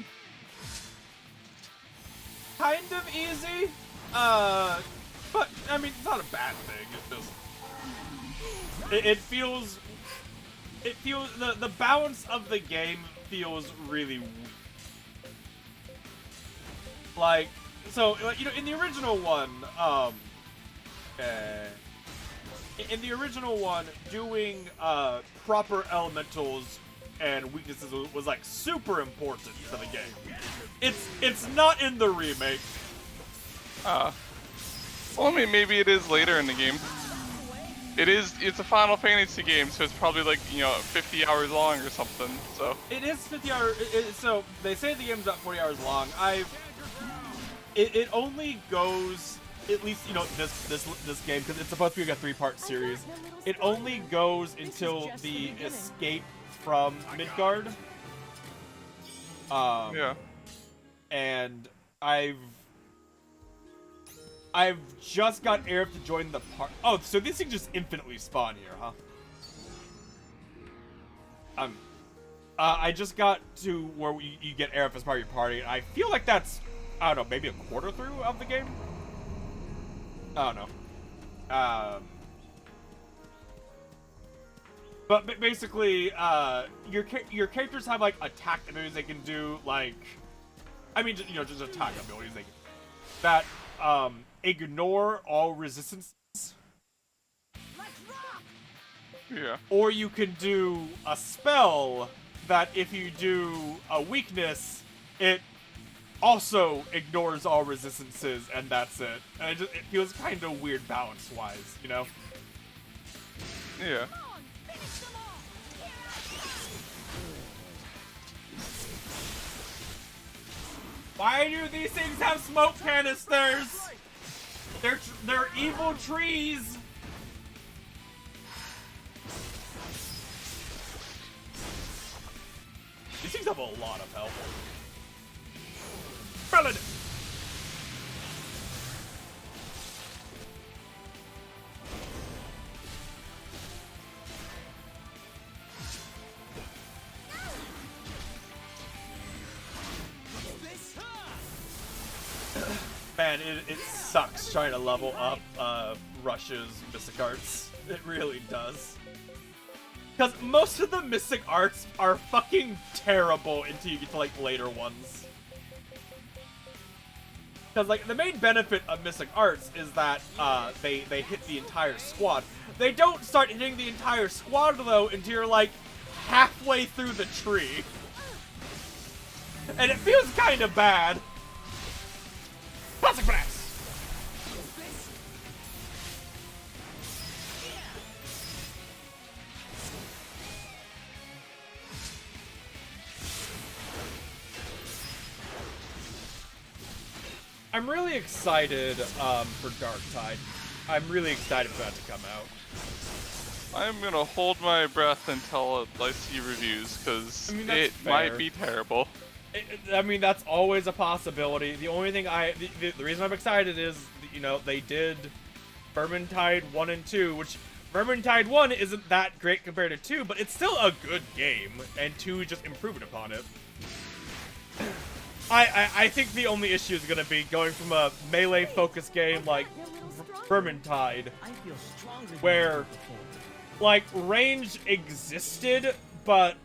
Kind of easy, but I mean, it's not a bad thing. It feels the balance of the game feels really weak. Like, so you know, in the original one, doing proper elementals and weaknesses was like super important to the game. It's not in the remake. Well, I mean, maybe it is later in the game. It's a Final Fantasy game, so it's probably like, you know, 50 hours long or something, so. It is 50 hours, so they say the game's about 40 hours long. It only goes, at least, you know, this game, because it's supposed to be like a 3-part series. It only goes until the escape from Midgard. Yeah. And I've just got Aerith to join the part. Oh, so these things just infinitely spawn here, huh? I just got to where you get Aerith as part of your party, and I feel like that's, I don't know, maybe a quarter through of the game? I don't know. But basically, your characters have, like, attack abilities they can do, like, I mean, you know, just attack abilities they can, that, ignore all resistances. Yeah. Or you can do a spell that if you do a weakness, it also ignores all resistances, and that's it. And it feels kind of weird balance-wise, you know? Yeah. Why do these things have smoke canisters? They're evil trees. These things have a lot of health. Paladin. Man, it sucks trying to level up Rush's Mystic Arts. It really does. Because most of the Mystic Arts are fucking terrible until you get to, like, later ones. Because, like, the main benefit of Mystic Arts is that they hit the entire squad. They don't start hitting the entire squad, though, until you're, like, halfway through the tree. And it feels kind of bad. Plastic Blast! I'm really excited for Darktide. I'm really excited for that to come out. I'm gonna hold my breath until I see reviews, because I mean, that's it fair. might be terrible. I mean, that's always a possibility. The only thing the reason I'm excited is, you know, they did Vermintide 1 and 2, which Vermintide 1 isn't that great compared to 2, but it's still a good game, and 2 is just improving upon it. I think the only issue is going to be going from a melee-focused game like Vermintide, where, like, range existed, but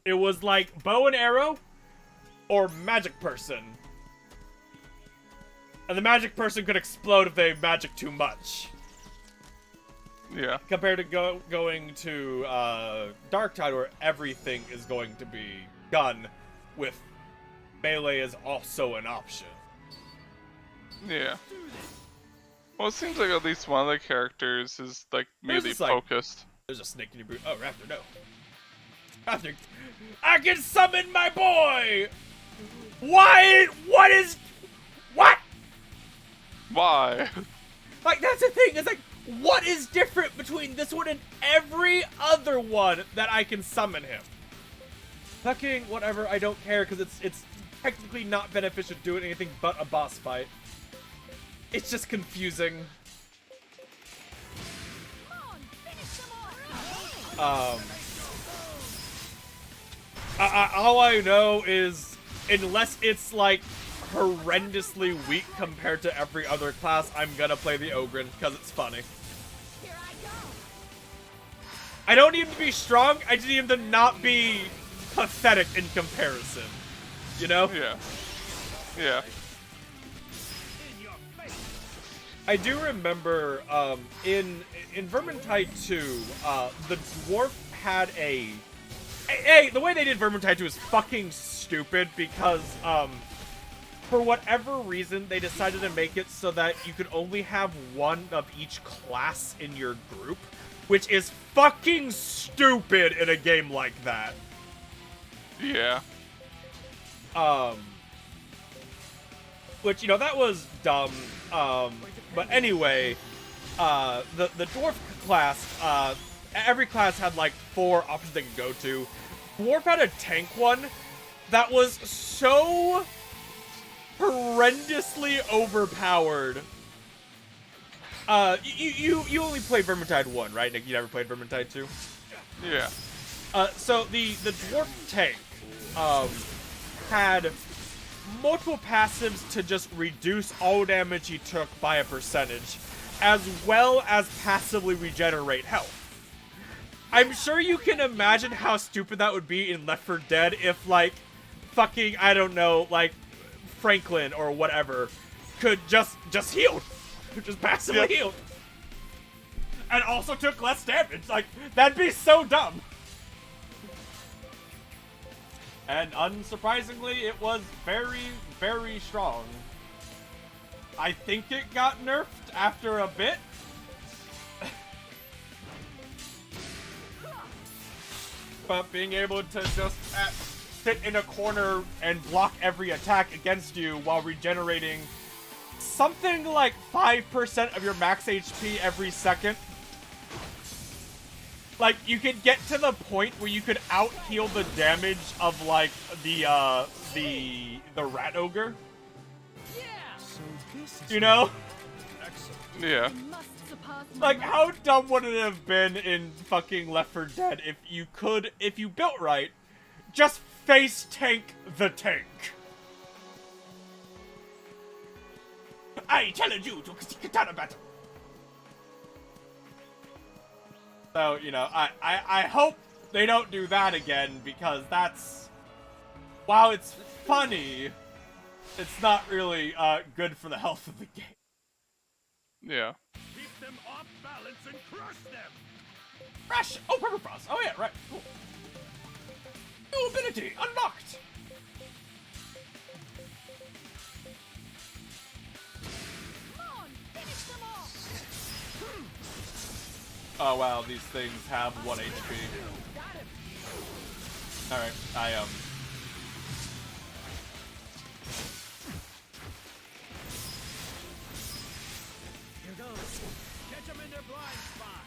it was like bow and arrow or magic person. And the magic person could explode if they magic too much. Yeah. Compared to going to Darktide, where everything is going to be done with melee as also an option. Yeah. Well, it seems like at least one of the characters is like There's melee this, like- focused. There's a snake in your boot. Oh, Raptor, no. Raptor, I can summon my boy! Why? What is... What? Why? Like, that's the thing. It's like, what is different between this one and every other one that I can summon him? Fucking whatever, I don't care, because it's technically not beneficial to do anything but a boss fight. It's just confusing. All I know is, unless it's like horrendously weak compared to every other class, I'm gonna play the Ogryn because it's funny. I don't need him to be strong, I just need him to not be pathetic in comparison. You know? Yeah. Yeah. I do remember in Vermintide 2, the dwarf had a... Hey, the way they did Vermintide 2 is fucking stupid because, for whatever reason, they decided to make it so that you could only have one of each class in your group, which is fucking stupid in a game like that. Yeah. Which, you know, that was dumb. But anyway, the dwarf class, every class had like 4 options they could go to. Dwarf had a tank one that was so horrendously overpowered. You only played Vermintide 1, right, Nick? You never played Vermintide 2? Yeah. So the dwarf tank, had multiple passives to just reduce all damage he took by a percentage, as well as passively regenerate health. I'm sure you can imagine how stupid that would be in Left 4 Dead if, like, fucking, I don't know, like, Franklin or whatever could just heal. Just passively heal. And also took less damage. Like, that'd be so dumb. And unsurprisingly, it was very, very strong. I think it got nerfed after a bit. But being able to just sit in a corner and block every attack against you while regenerating something like 5% of your max HP every second. Like, you could get to the point where you could out-heal the damage of, like, the Rat Ogre. You know? Yeah. Like, how dumb would it have been in fucking Left 4 Dead if you built right, just face tank the tank? I challenge you to katana battle. So, you know, I hope they don't do that again, because that's, while it's funny, it's not really good for the health of the game. Yeah. Keep them off balance and crush them! Crush! Oh, Permafrost! Oh yeah, right, cool. New ability unlocked! Oh wow, these things have 1 HP. Alright, Here goes. Catch them in their blind spot.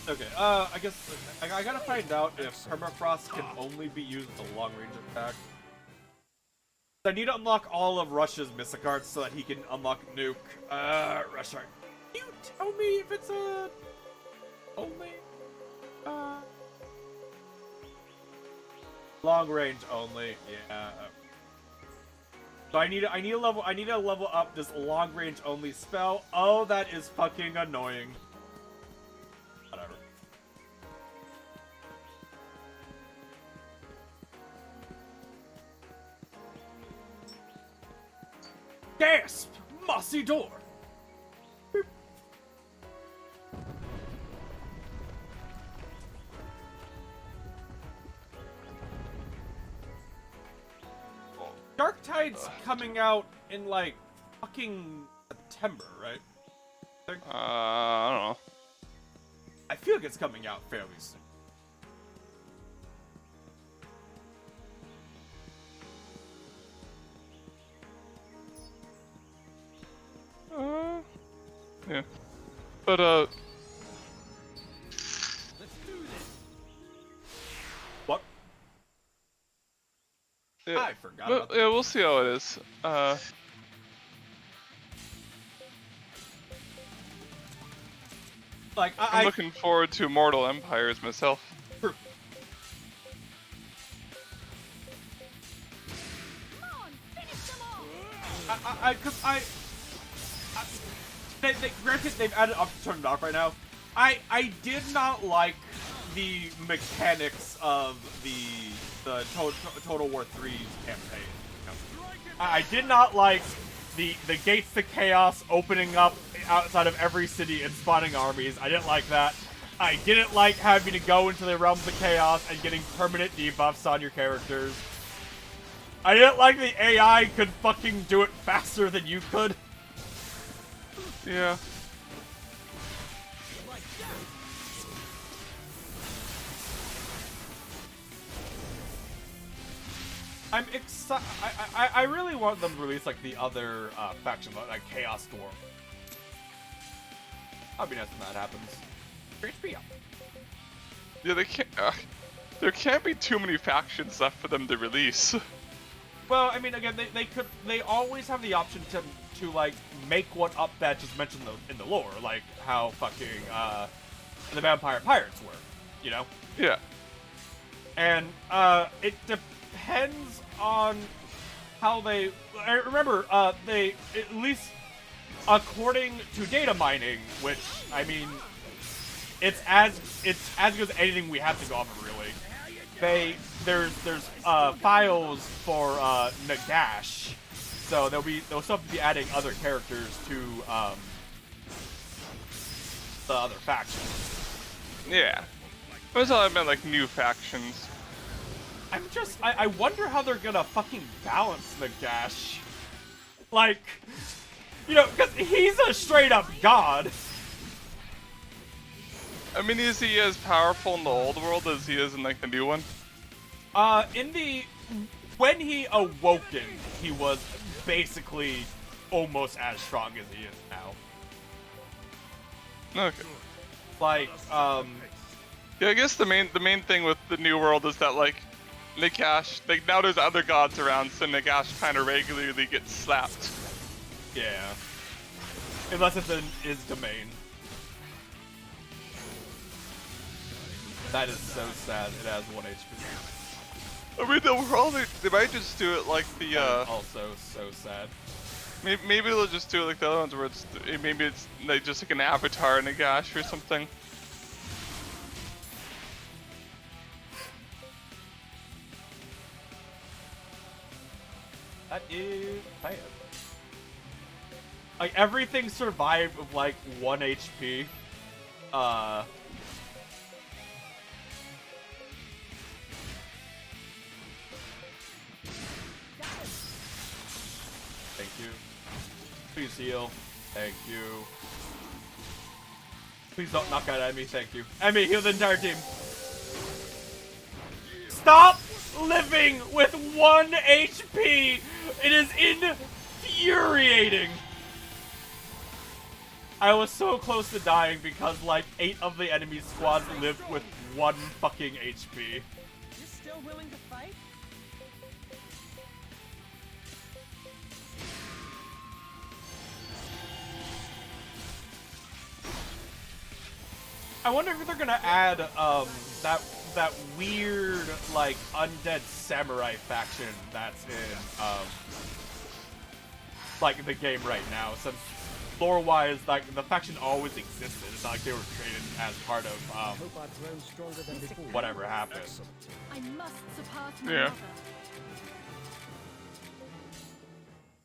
Okay, I guess I gotta find out if Permafrost can only be used as a long-range attack. I need to unlock all of Rush's Mysticards so that he can unlock Nuke. Rush Art. Can you tell me if it's a... only? Long range only, yeah. So I need to level up this long range only spell. Oh, that is fucking annoying. Whatever. Gasp! Mossy door! Boop. Dark Tide's coming out in, like, fucking September, right? I don't know. I feel like it's coming out fairly soon. Yeah. But, What? yeah. I forgot about that. Yeah, we'll see how it is. Like, I'm looking forward to Mortal Empires myself. Granted, they've added up to turn dark right now. I did not like the mechanics of the Total War 3 campaign. I did not like the gates to chaos opening up outside of every city and spawning armies. I didn't like that. I didn't like having to go into the realms of chaos and getting permanent debuffs on your characters. I didn't like the AI could fucking do it faster than you could. Yeah. I'm excited. I really want them to release like the other faction, like Chaos Storm. That'd be nice when that happens. HP up. Yeah, they can't. There can't be too many factions left for them to release. Well, I mean, again, they always have the option to like make one up that just mentioned in the lore, like how fucking the Vampire Pirates were, you know? Yeah. And it depends on how they. Remember, they at least according to data mining, which I mean, it's as good as anything we have to go off of, really. There's files for Nagash, so they'll still have to be adding other characters to the other factions. Yeah. That's all I meant, like new factions. I wonder how they're gonna fucking balance Nagash. Like, you know, because he's a straight up god. I mean, is he as powerful in the old world as he is in like the new one? When he awoken, he was basically almost as strong as he is now. Okay. Like, yeah, I guess the main thing with the new world is that like Nagash, like now there's other gods around, so Nagash kind of regularly gets slapped. Yeah. Unless it's in his domain. That is so sad. It has 1 HP. I mean, they might just do it like the. Also so sad. Maybe they'll just do it like the other ones, where maybe it's like just like an avatar Nagash or something. That is bad. Like everything survived with like 1 HP. Thank you. Please heal. Thank you. Please don't knock out Emmy. Thank you. Emmy, heal the entire team. Stop living with 1 HP! It is infuriating! I was so close to dying because like 8 of the enemy squads lived with 1 fucking HP. You're still willing to fight? I wonder if they're gonna add that weird like undead samurai faction that's in like the game right now, since lore-wise like the faction always existed. It's not like they were created as part of Hope I've grown stronger than before. whatever happened. I must surpass my Yeah.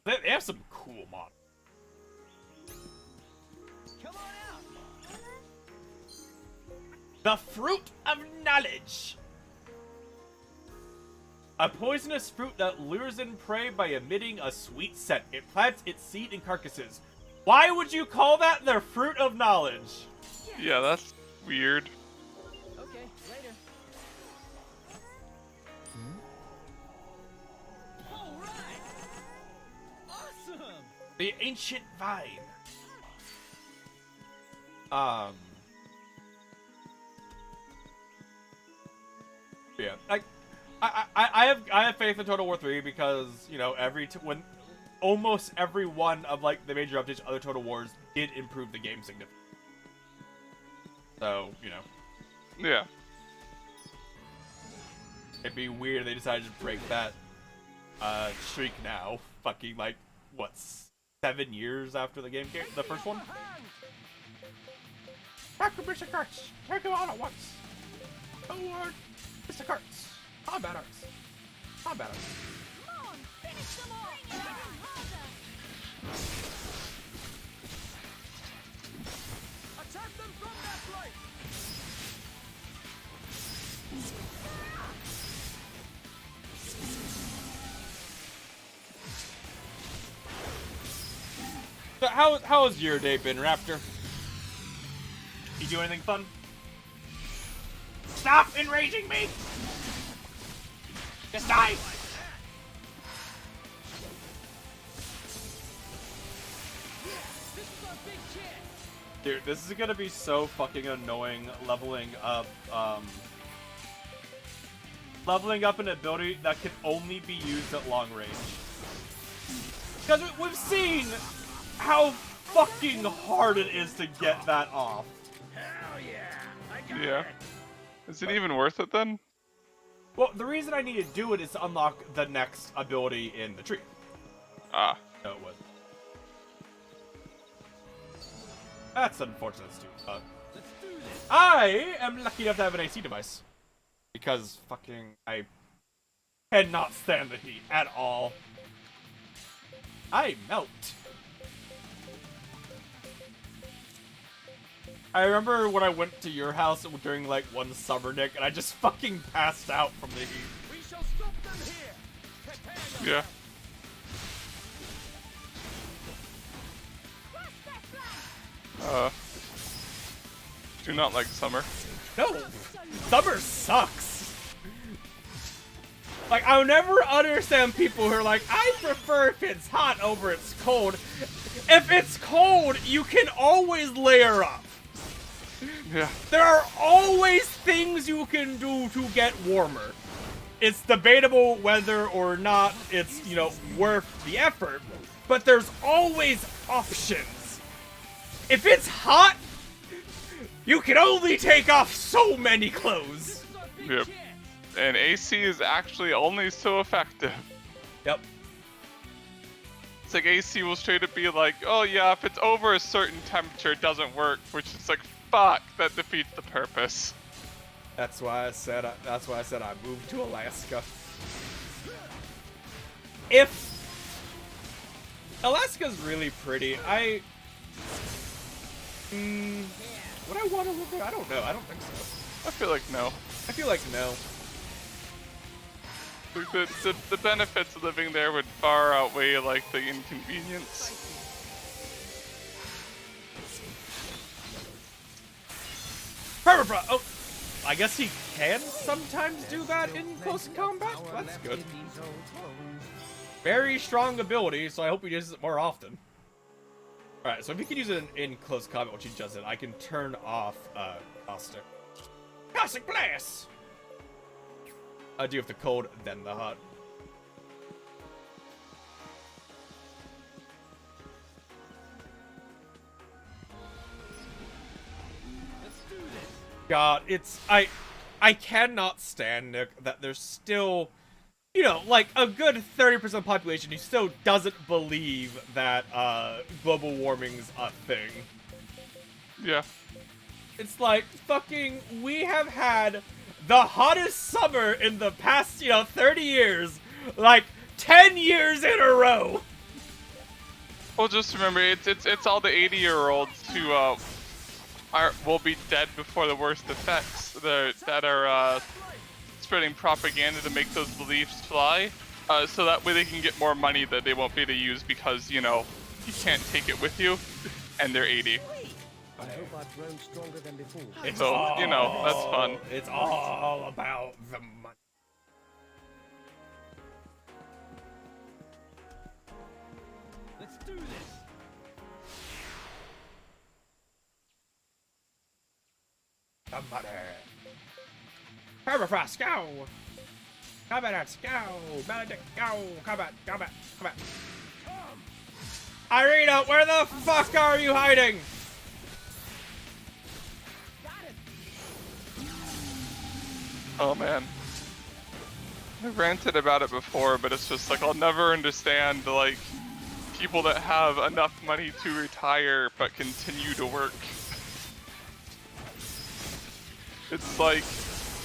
mother. They have some cool mods. Come on out. The Fruit of Knowledge! A poisonous fruit that lures in prey by emitting a sweet scent. It plants its seed in carcasses. Why would you call that the Fruit of Knowledge? Yeah, that's weird. Okay, later. All right. Awesome. The Ancient Vine. Yeah, I have faith in Total War 3 because, you know, when almost every one of like the major updates, other Total Wars did improve the game significantly. So, you know, Yeah. it'd be weird if they decided to break that streak now. Fucking like what, 7 years after the game came, the first one. Back to Mr. Kurtz. Take them all at once. Toward Mr. Kurtz. Combat arts. Combat arts. Come on, finish them all. Even harder. Attack them from that flank. So how has your day been, Raptor? You do anything fun? Stop enraging me! Just die! This is our big chance. Dude, this is gonna be so fucking annoying leveling up an ability that can only be used at long range. Because we've seen how fucking hard it is to get that off. Hell yeah! I got Yeah. it. Is it even worth it then? Well, the reason I need to do it is to unlock the next ability in the tree. Ah. No, it wasn't. That's unfortunate, too. Let's do this. I am lucky enough to have an AC device. Because fucking I cannot stand the heat at all. I melt. I remember when I went to your house during like one summer, Nick, and I just fucking passed out from the heat. We shall stop them here. Prepare them. Yeah. Do not like summer. No! Summer sucks! Like, I'll never understand people who are like, I prefer if it's hot over it's cold. If it's cold, you can always layer up. Yeah. There are always things you can do to get warmer. It's debatable whether or not it's, you know, worth the effort, but there's always options. If it's hot, you can only take off so many clothes. Yep. And AC is actually only so effective. Yep. It's like AC will straight up be like, oh yeah, if it's over a certain temperature, it doesn't work. Which is like, fuck, that defeats the purpose. That's why I said I moved to Alaska. If Alaska's really pretty, would I want to live there? I don't know. I don't think so. I feel like no. I feel like no. Like the benefits of living there would far outweigh like the inconvenience. Permafrost! Oh, I guess he can sometimes do that in close combat? That's good. Very strong ability, so I hope he uses it more often. Alright, so if you can use it in close combat, which he does it, I can turn off Caustic. Caustic Blast! I do have the cold, then the hot. God, it's I cannot stand, Nick, that there's still, you know, like a good 30% of the population who still doesn't believe that global warming's a thing. Yeah. It's like fucking we have had the hottest summer in the past, 30 years, like 10 years in a row. Well, just remember, it's all the 80-year-olds who will be dead before the worst effects that are spreading propaganda to make those beliefs fly, so that way they can get more money that they won't be able to use because, you can't take it with you, and they're 80. I hope I've grown stronger than before. So, that's fun. It's all about the money. Let's do this. The money. Permafrost, go! Combat, go! Benedict, go! Combat. Irina, where the fuck are you hiding? Oh man. I ranted about it before, but it's just like I'll never understand like people that have enough money to retire but continue to work. It's like,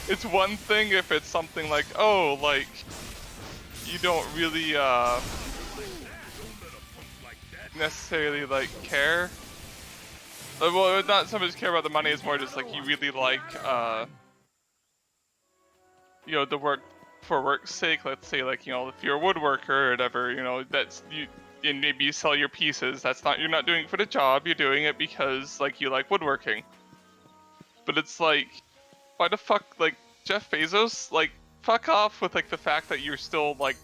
it's one thing if it's something like, oh, like you don't really necessarily like care. Well, not so much care about the money, it's more just like you really like the work for work's sake. Let's say like, if you're a woodworker or whatever, that's you, and maybe you sell your pieces. You're not doing it for the job, you're doing it because like you like woodworking. But it's like, why the fuck, like, Jeff Bezos, like, fuck off with like the fact that you're still like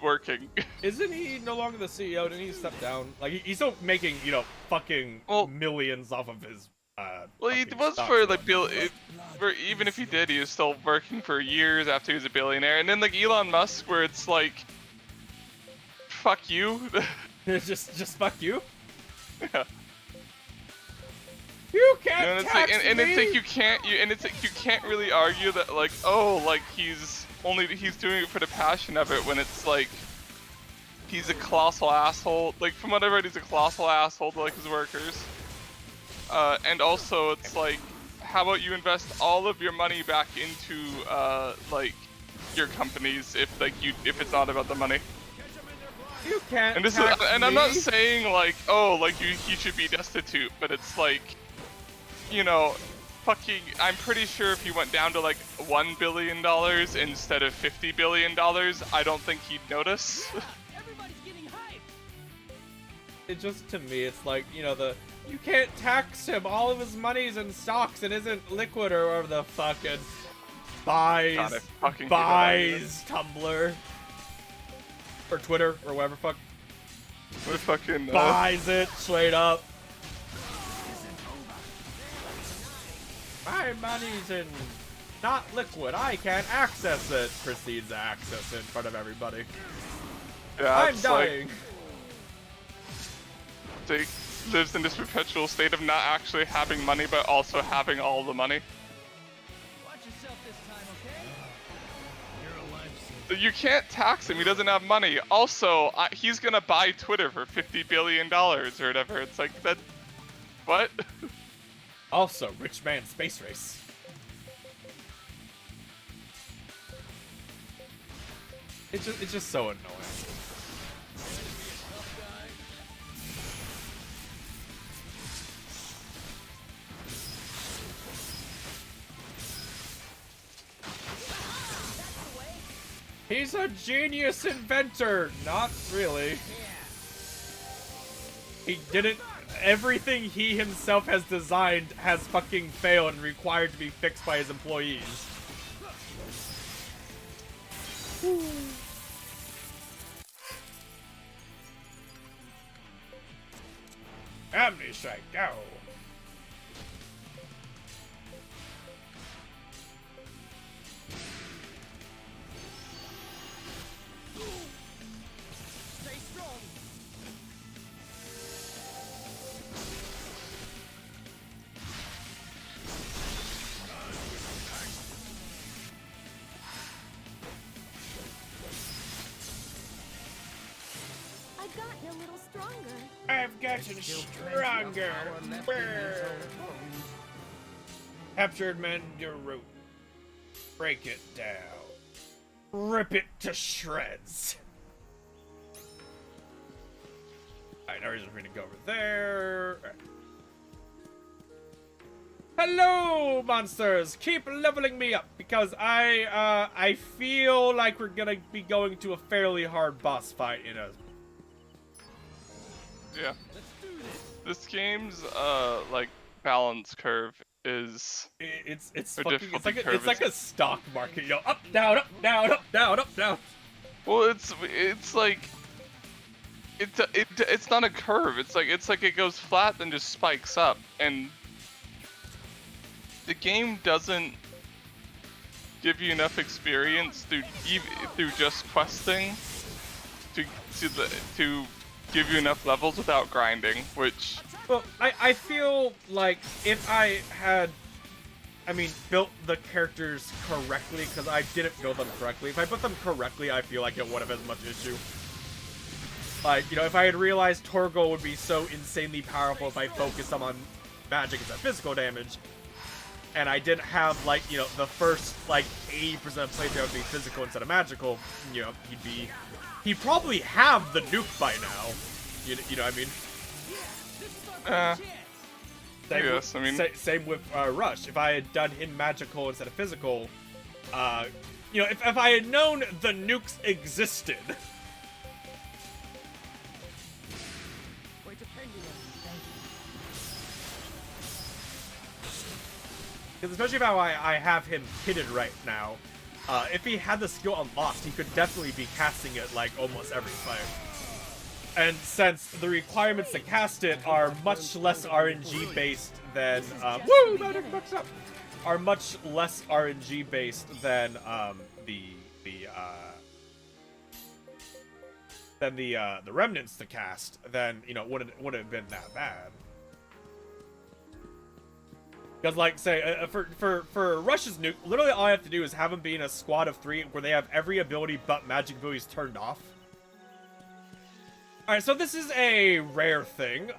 working. Isn't he no longer the CEO? Didn't he step down? Like he's still making, fucking millions off of his well, he was for like even if he did, he was still working for years after he was a billionaire. And then like Elon Musk, where it's like, fuck you. just fuck you. Yeah. You can't it's tax like, and me. it's like you can't really argue that like, oh, like he's doing it for the passion of it when it's like he's a colossal asshole. Like from what I've heard, he's a colossal asshole to like his workers. And also, it's like, how about you invest all of your money back into like your companies if it's not about the money. You can't. And I'm not saying like, oh, like he should be destitute, but it's like, fucking, I'm pretty sure if he went down to like $1 billion instead of $50 billion, I don't think he'd notice. Everybody's getting hyped. It just, to me, it's like, you can't tax him. All of his money's in stocks and isn't liquid or whatever the fuck, and buys Tumblr. Or Twitter, or whatever fuck. What fucking buys it straight up. My money's in not liquid. I can't access it. Proceeds to access it in front of everybody. Yeah, I'm dying. Like, lives in this perpetual state of not actually having money, but also having all the money. Watch yourself this time, okay? You're a lifesaver. You can't tax him. He doesn't have money. Also, he's gonna buy Twitter for $50 billion or whatever. It's like that. What? Also, rich man space race. It's just so annoying. He's a genius inventor! Not really. He didn't... Everything he himself has designed has fucking failed and required to be fixed by his employees. Amnesia, go! Stay strong. I've gotten a little stronger. I've gotten stronger. Captured mend your root. Break it down. Rip it to shreds. Alright, now we're just gonna go over there. Alright. Hello, monsters! Keep leveling me up because I feel like we're gonna be going to a fairly hard boss fight in a. Yeah. This game's like balance curve is It's Or fucking, difficulty it's curve like is- a stock market, yo. Up, down, up, down, up, down, up, down. well, it's like it's not a curve. It's like it goes flat then just spikes up, and the game doesn't give you enough experience through just questing to give you enough levels without grinding, which Well, I feel like if I had, built the characters correctly, because I didn't build them correctly. If I built them correctly, I feel like it wouldn't have as much issue. Like, if I had realized Torgal would be so insanely powerful if I focused them on magic instead of physical damage, and I didn't have, the first, 80% of playthrough would be physical instead of magical, he'd probably have the nuke by now. You know what I mean? Same with Rush. If I had done him magical instead of physical, if I had known the nukes existed. Because especially how I have him pitted right now, if he had the skill unlocked, he could definitely be casting it almost every fight. And since the requirements to cast it are much less RNG based than woo, magic bucks up, are much less RNG based than the remnants to cast, then wouldn't have been that bad. Because, say, for Rush's nuke, literally all I have to do is have him be in a squad of 3 where they have every ability but magic abilities turned off. Alright, so this is a rare thing.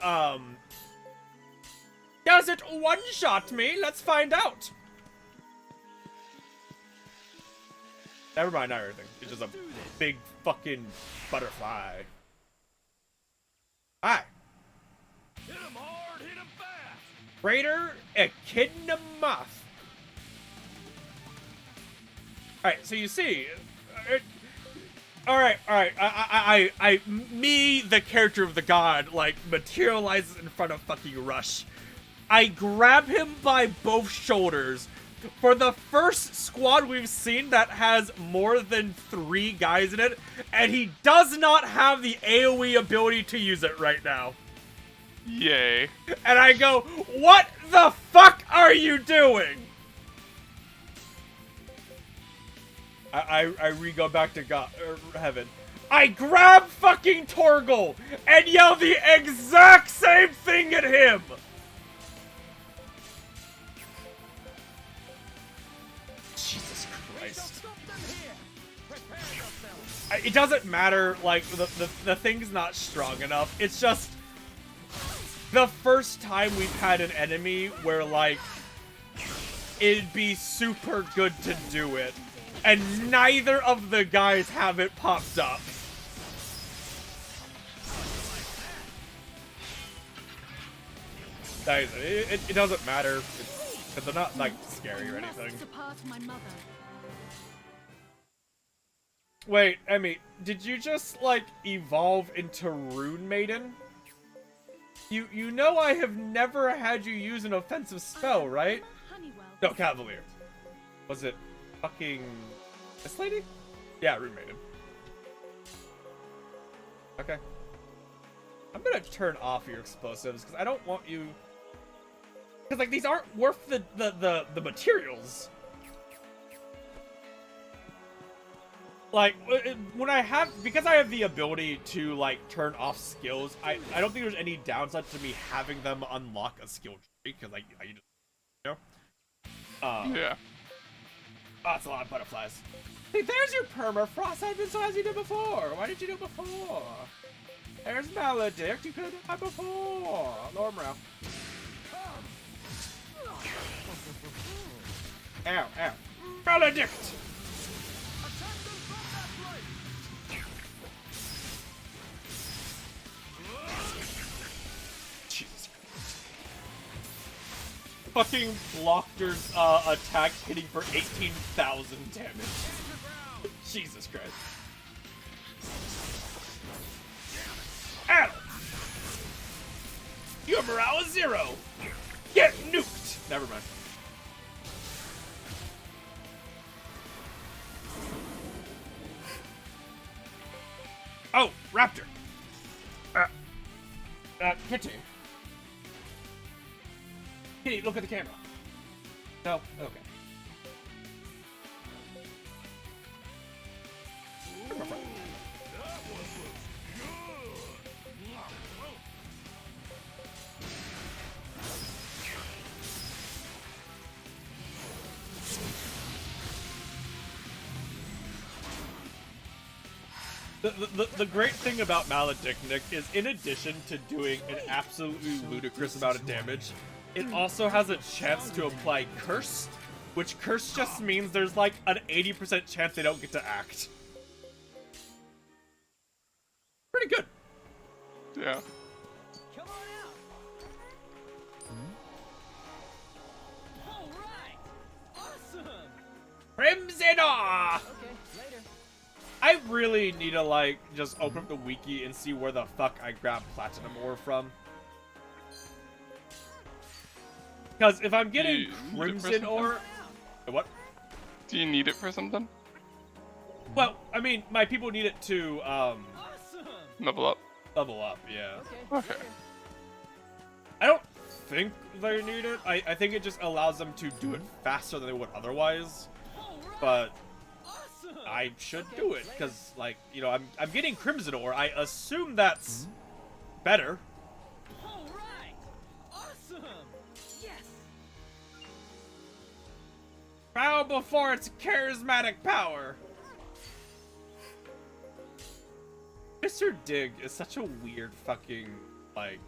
Does it one-shot me? Let's find out. Never mind, not everything. It's just a big fucking butterfly. Hi. Hit him hard, hit him fast. Raider Echidna Moth. Alright, so you see... Alright. Me, the character of the god, materializes in front of fucking Rush. I grab him by both shoulders. For the first squad we've seen that has more than 3 guys in it, and he does not have the AoE ability to use it right now. yay. And I go, what the fuck are you doing? I re-go back to God, heaven. I grab fucking Torgal and yell the exact same thing at him! Jesus Christ. It doesn't matter, the thing's not strong enough. It's just the first time we've had an enemy where, it'd be super good to do it. And neither of the guys have it popped up. It doesn't matter. Because they're not, scary or anything. Wait, Emmy, did you just, evolve into Rune Maiden? You know I have never had you use an offensive spell, right? No, Cavalier. Was it fucking this lady? Yeah, Rune Maiden. Okay. I'm gonna turn off your explosives because I don't want you. Because like these aren't worth the materials. Like when I have, because I have the ability to like turn off skills, I don't think there's any downside to me having them unlock a skill tree because I just, you know. Yeah. Oh, it's a lot of butterflies. Hey, there's your permafrost. I've been so as you did before. Why did you do it before? There's Maledict. You could have done that before. Lower morale. Ow, ow. Maledict! Jesus Christ. Fucking Blockter's attack hitting for 18,000 damage. Jesus Christ. Ow! Your morale is 0! Get nuked! Never mind. Oh, Raptor! Kitty. Kitty, look at the camera. No? Okay. The great thing about Maledict, Nick, is in addition to doing an absolutely ludicrous amount of damage, it also has a chance to apply Curse, which Curse just means there's like an 80% chance they don't get to act. Pretty good. Yeah. Come on out. All right. Awesome. Crimsonaw! Okay, later. I really need to, like, just open up the wiki and see where the fuck I grabbed Platinum Ore from. Because if I'm getting Crimson Ore... What? Do you need it for something? Well, I mean, my people need it to, Level up. level up, yeah. Okay. I don't think they need it. I think it just allows them to do it faster than they would otherwise. But... I should do it, because, like, you know, I'm getting Crimson Ore. I assume that's better. Alright! Awesome! Yes! Bow before its charismatic power! Mr. Dig is such a weird fucking, like,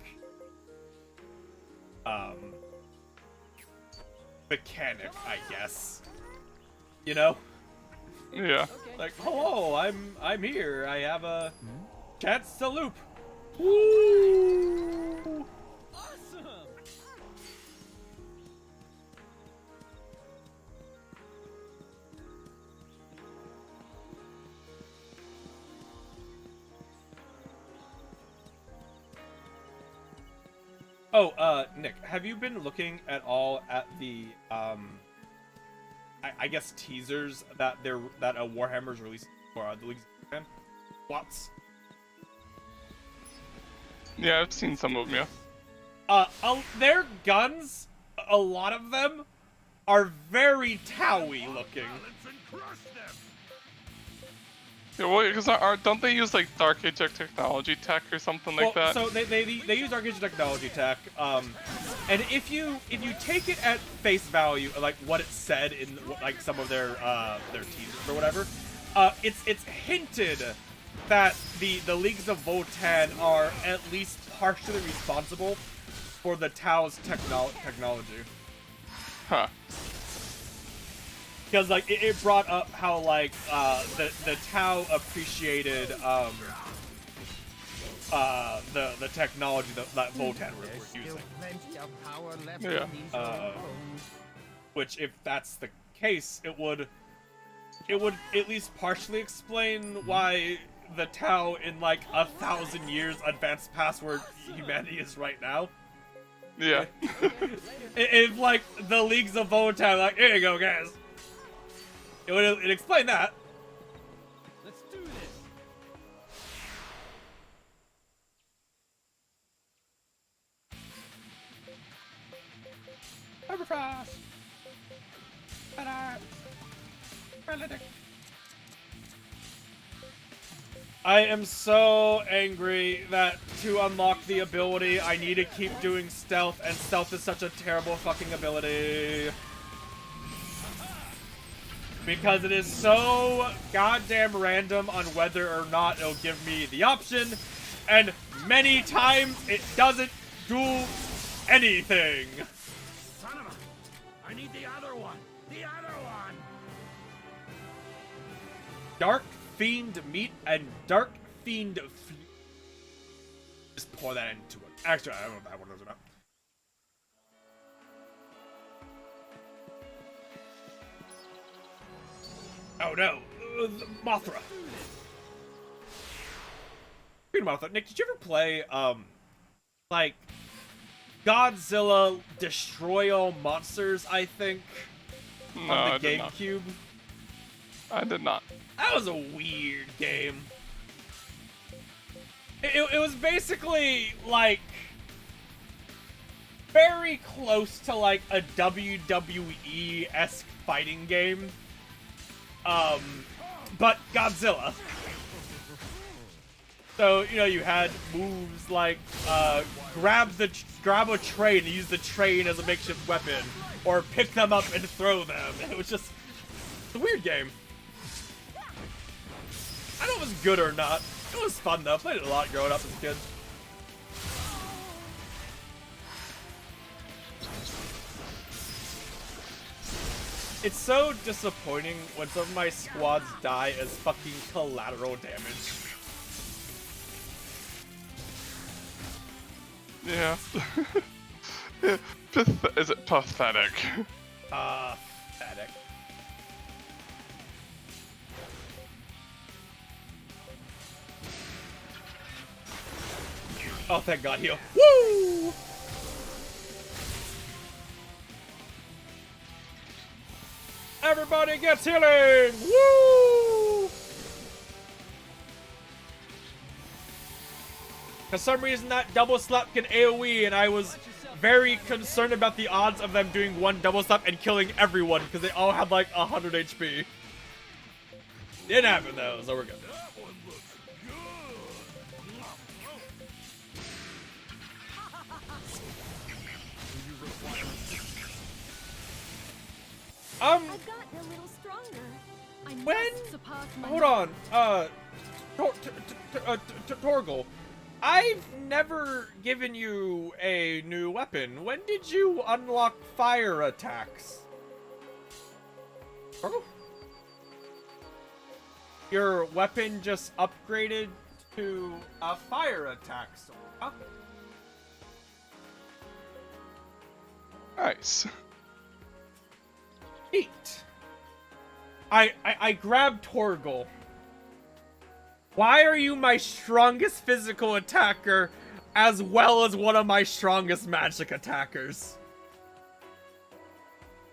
mechanic, I guess. You know? Yeah. Like, hello, I'm here. I have a chance to loop. Woo! Awesome! Oh, Nick, have you been looking at all at the I guess teasers that Warhammer's released for the League's Warhammer? Lots. Yeah, I've seen some of them, yeah. Their guns, a lot of them, are very Towy looking. Yeah, well, because don't they use like Dark Age technology tech or something like that? So they use Dark Age technology tech, and if you take it at face value, like what it said in like some of their teasers or whatever, it's hinted that the Leagues of Votann are at least partially responsible for the Tau's technology. Huh. Because like it brought up how like the Tau appreciated the technology that Votann were using. Yeah. Which, if that's the case, it would at least partially explain why the Tau in like 1,000 years advanced past where humanity is right now. Yeah. If like the Leagues of Votann, like, here you go, guys. It explain that. Let's do this. Butterfrost! Benedict. I am so angry that to unlock the ability, I need to keep doing stealth, and stealth is such a terrible fucking ability. Because it is so goddamn random on whether or not it'll give me the option, and many times it doesn't do anything. Son of a... I need the other one! The other one! Dark Fiend Meat and Dark Fiend... Just pour that into it. Actually, I don't know if that one is or not. Oh no, Mothra. Speaking of Mothra, Nick, did you ever play, like, Godzilla Destroy All Monsters, I think? No, on I the did not. GameCube? I did not. That was a weird game. It was basically, like, very close to, like, a WWE-esque fighting game. But Godzilla. So, you know, you had moves like, grab a train and use the train as a makeshift weapon, or pick them up and throw them. It was just, it's a weird game. I don't know if it was good or not. It was fun though. I played it a lot growing up as a kid. It's so disappointing when some of my squads die as fucking collateral damage. Yeah. Is it pathetic? Pathetic. Oh, thank God, heal. Woo! Everybody gets healing! Woo! For some reason, that double slap can AoE, and I was very concerned about the odds of them doing one double slap and killing everyone, because they all had like 100 HP. Didn't happen though, so we're good. I've gotten a little stronger. I When? must surpass my Hold on, Torgal. I've never given you a new weapon. When did you unlock fire attacks? Torgal? Your weapon just upgraded to a fire attack, so, huh? Nice. Neat. I grabbed Torgal. Why are you my strongest physical attacker as well as one of my strongest magic attackers?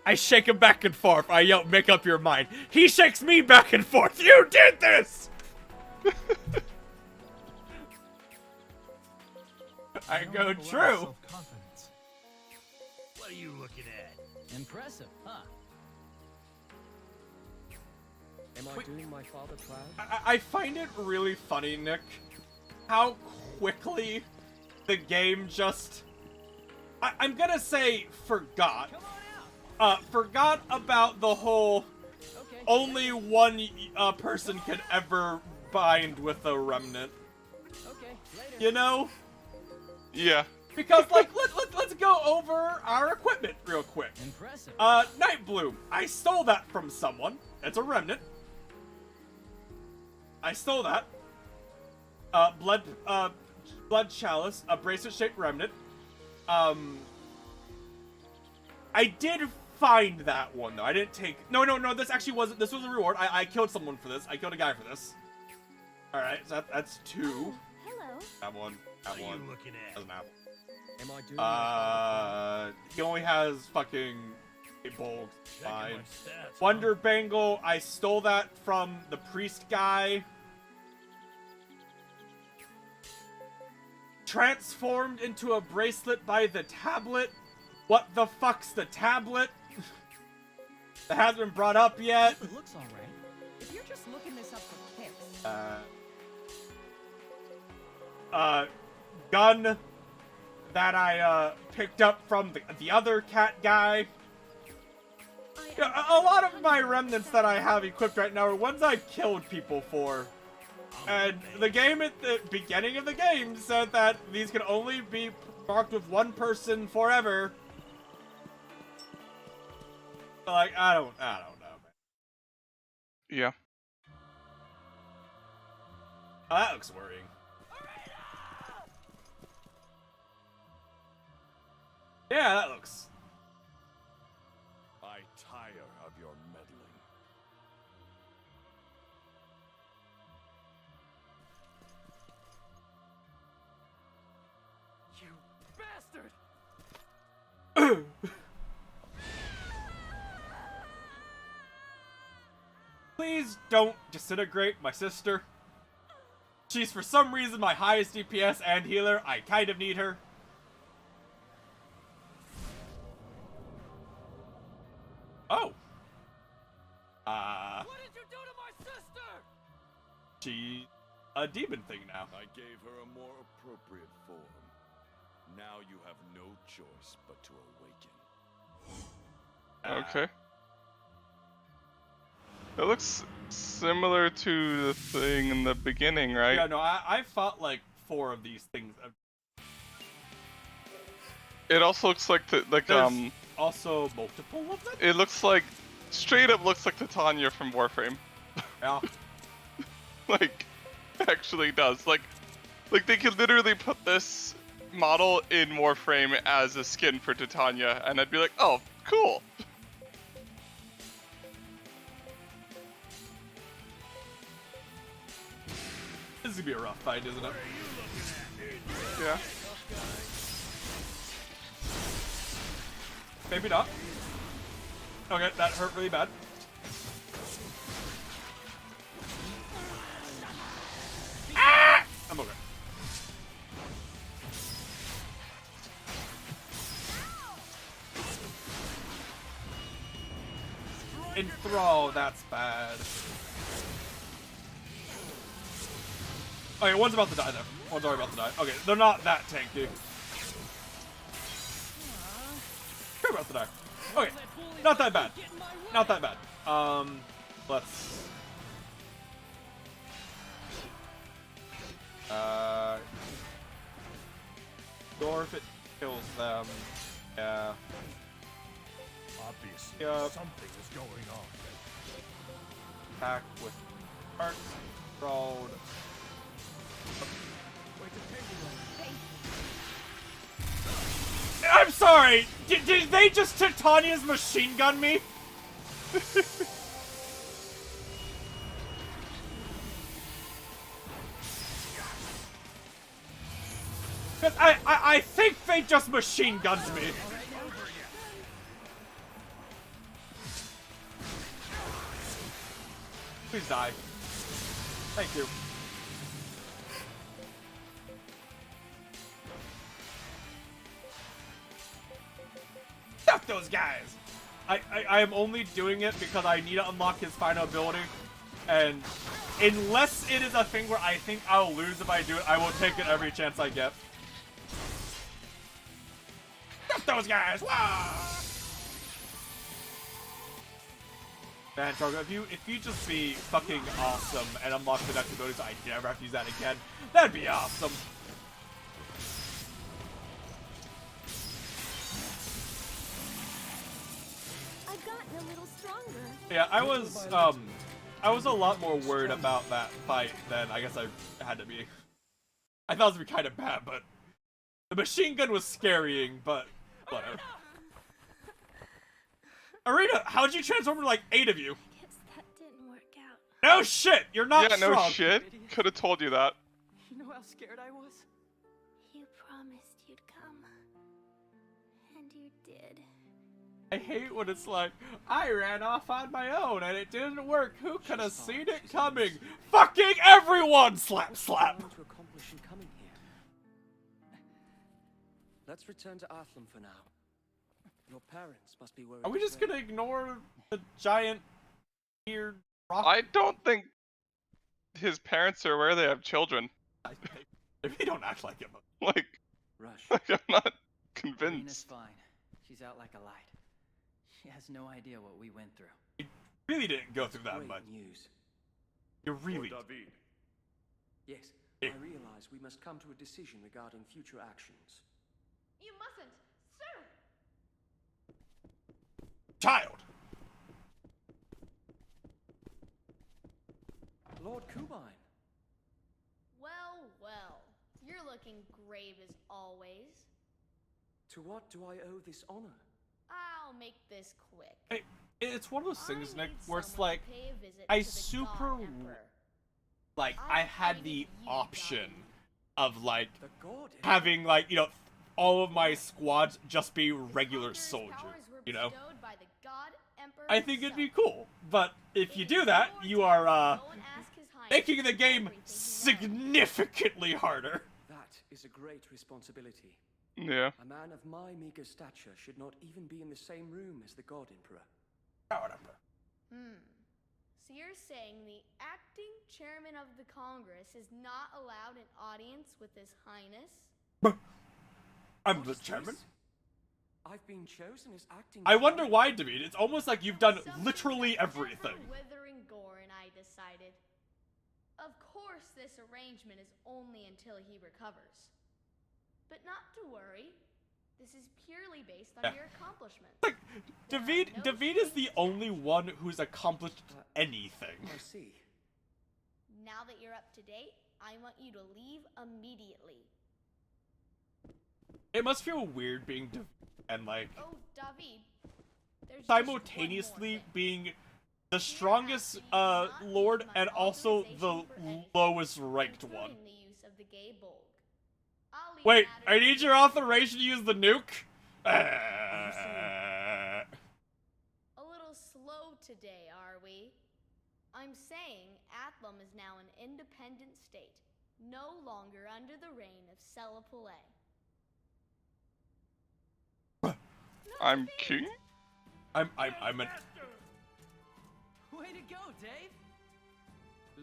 I shake him back and forth. I yell, make up your mind. He shakes me back and forth. You did this! I go, true. What are you looking at? Impressive, huh? Am I doing my father proud? I find it really funny, Nick, how quickly the game just, I'm gonna say forgot. Forgot about the whole only one person can ever bind with a remnant. You know? Yeah. Because, like, let's go over our equipment real quick. Impressive. Night Bloom. I stole that from someone. It's a remnant. I stole that. Blood Chalice, a bracelet-shaped remnant. I did find that one, though. I didn't take... No, this actually wasn't... This was a reward. I killed someone for this. I killed a guy for this. Alright, so that's two. Hello. That one. That one. looking at? Doesn't matter. Am I doing my father He only has fucking a bolt. Fine. my stats, Wonder Bangle, I stole that from the priest guy. Transformed into a bracelet by the tablet. What the fuck's the tablet? That hasn't been brought up yet. It looks alright. If you're just looking this up for kicks. Gun that I picked up from the other cat guy. Yeah, a lot of my remnants that I have equipped right now are ones I've killed people for. And the game at the beginning of the game said that these can only be marked with one person forever. But like, I don't know, man. Yeah. Oh, that looks worrying. Yeah, that looks. I tire of your meddling. You bastard! Please don't disintegrate my sister. She's for some reason my highest DPS and healer. I kind of need her. Oh. What did you do to my sister? She's a demon thing now. I gave her a more appropriate form. Now you have no choice but to awaken. Okay. It looks similar to the thing in the beginning, right? Yeah, no, I fought like 4 of these things. It also looks like There's also multiple of them? It looks like, straight up looks like Titania from Warframe. Yeah. Like, actually does. Like they could literally put this model in Warframe as a skin for Titania, and I'd be like, oh, cool. This is gonna be a rough fight, isn't it? Yeah. Maybe not. Okay, that hurt really bad. Ah! I'm okay. Enthrall, that's bad. Okay, one's about to die though. One's already about to die. Okay, they're not that tanky. They're about to die. Okay, not that bad. Not that bad. Let's... Or if it kills them. Yeah. Obviously, Yup. something is going on. Attack with arc rolled. I'm sorry! Did they just Titania's machine gun me? Cause I think they just machine gunned me. Please die. Thank you. Fuck those guys! I am only doing it because I need to unlock his final ability. And unless it is a thing where I think I'll lose if I do it, I will take it every chance I get. Fuck those guys! Wow! Man, Targo, if you just be fucking awesome and unlock the next ability so I never have to use that again, that'd be awesome. I've gotten a little stronger. Yeah, I was a lot more worried about that fight than I guess I had to be. I thought it was gonna be kind of bad, but the machine gun was scarying, but whatever. Arena, how'd you transform to like 8 of you? Guess that didn't work out. No shit, you're not Yeah, strong. no shit. Could have told you that. You know how scared I was? You promised you'd come. And you did. I hate when it's like, I ran off on my own and it didn't work. Who could have seen it coming? Fucking everyone! Slap, slap. What to accomplish in coming here? Let's return to Arthlum for now. Your parents must be worried. Are we as just well. gonna ignore the giant weird rock? I don't think his parents are aware they have children. They don't act like it. Like, Rush. I'm not Irina's convinced. fine. She's out like a light. She has no idea what we went through. You really didn't go through that Great much. news. You really. For David. Yes, Eh. I realize we must come to a decision regarding future actions. You mustn't, sir! Child. Lord Kubine. Well, well. You're looking grave as always. To what do I owe this honor? I'll make this quick. Hey, it's one of those things, I Nick, need where it's someone like, to pay a visit I to the super God Emperor. like I had the option of like The god. having like, you know, all of my squads just be regular Conqueror's soldiers, powers were you know. bestowed by the God Emperor I think it'd be himself. cool, but if you It do is that, your you turn are to go and ask His Highness making the game everything he knows. significantly harder. That is a great responsibility. Yeah. A man of my meager stature should not even be in the same room as the God Emperor. So you're saying the acting chairman of the Congress is not allowed an audience with His Highness? I'm What the is chairman. this? I've been chosen as acting. I wonder chairman. why, David. It's almost like you've done Something literally that everything. Emperor Withering Gore and I decided. Of course, this arrangement is only until he recovers. But not to worry. This is purely based on Yeah. your accomplishments. Like, There are David, no David is the strings only one who's accomplished anything. I see. Now that you're up to date, I want you to leave immediately. It must feel weird being and like Oh, David. There's just simultaneously one more thing. being the strongest lord and also the lowest ranked one. Including the use of the gay bulg. I'll leave Wait, matters I need to your you. authorization to use the nuke? A little slow today, are we? I'm saying Athlum is now an independent state, no longer under the reign of Selipule. I'm king? I'm an Way to go, Dave!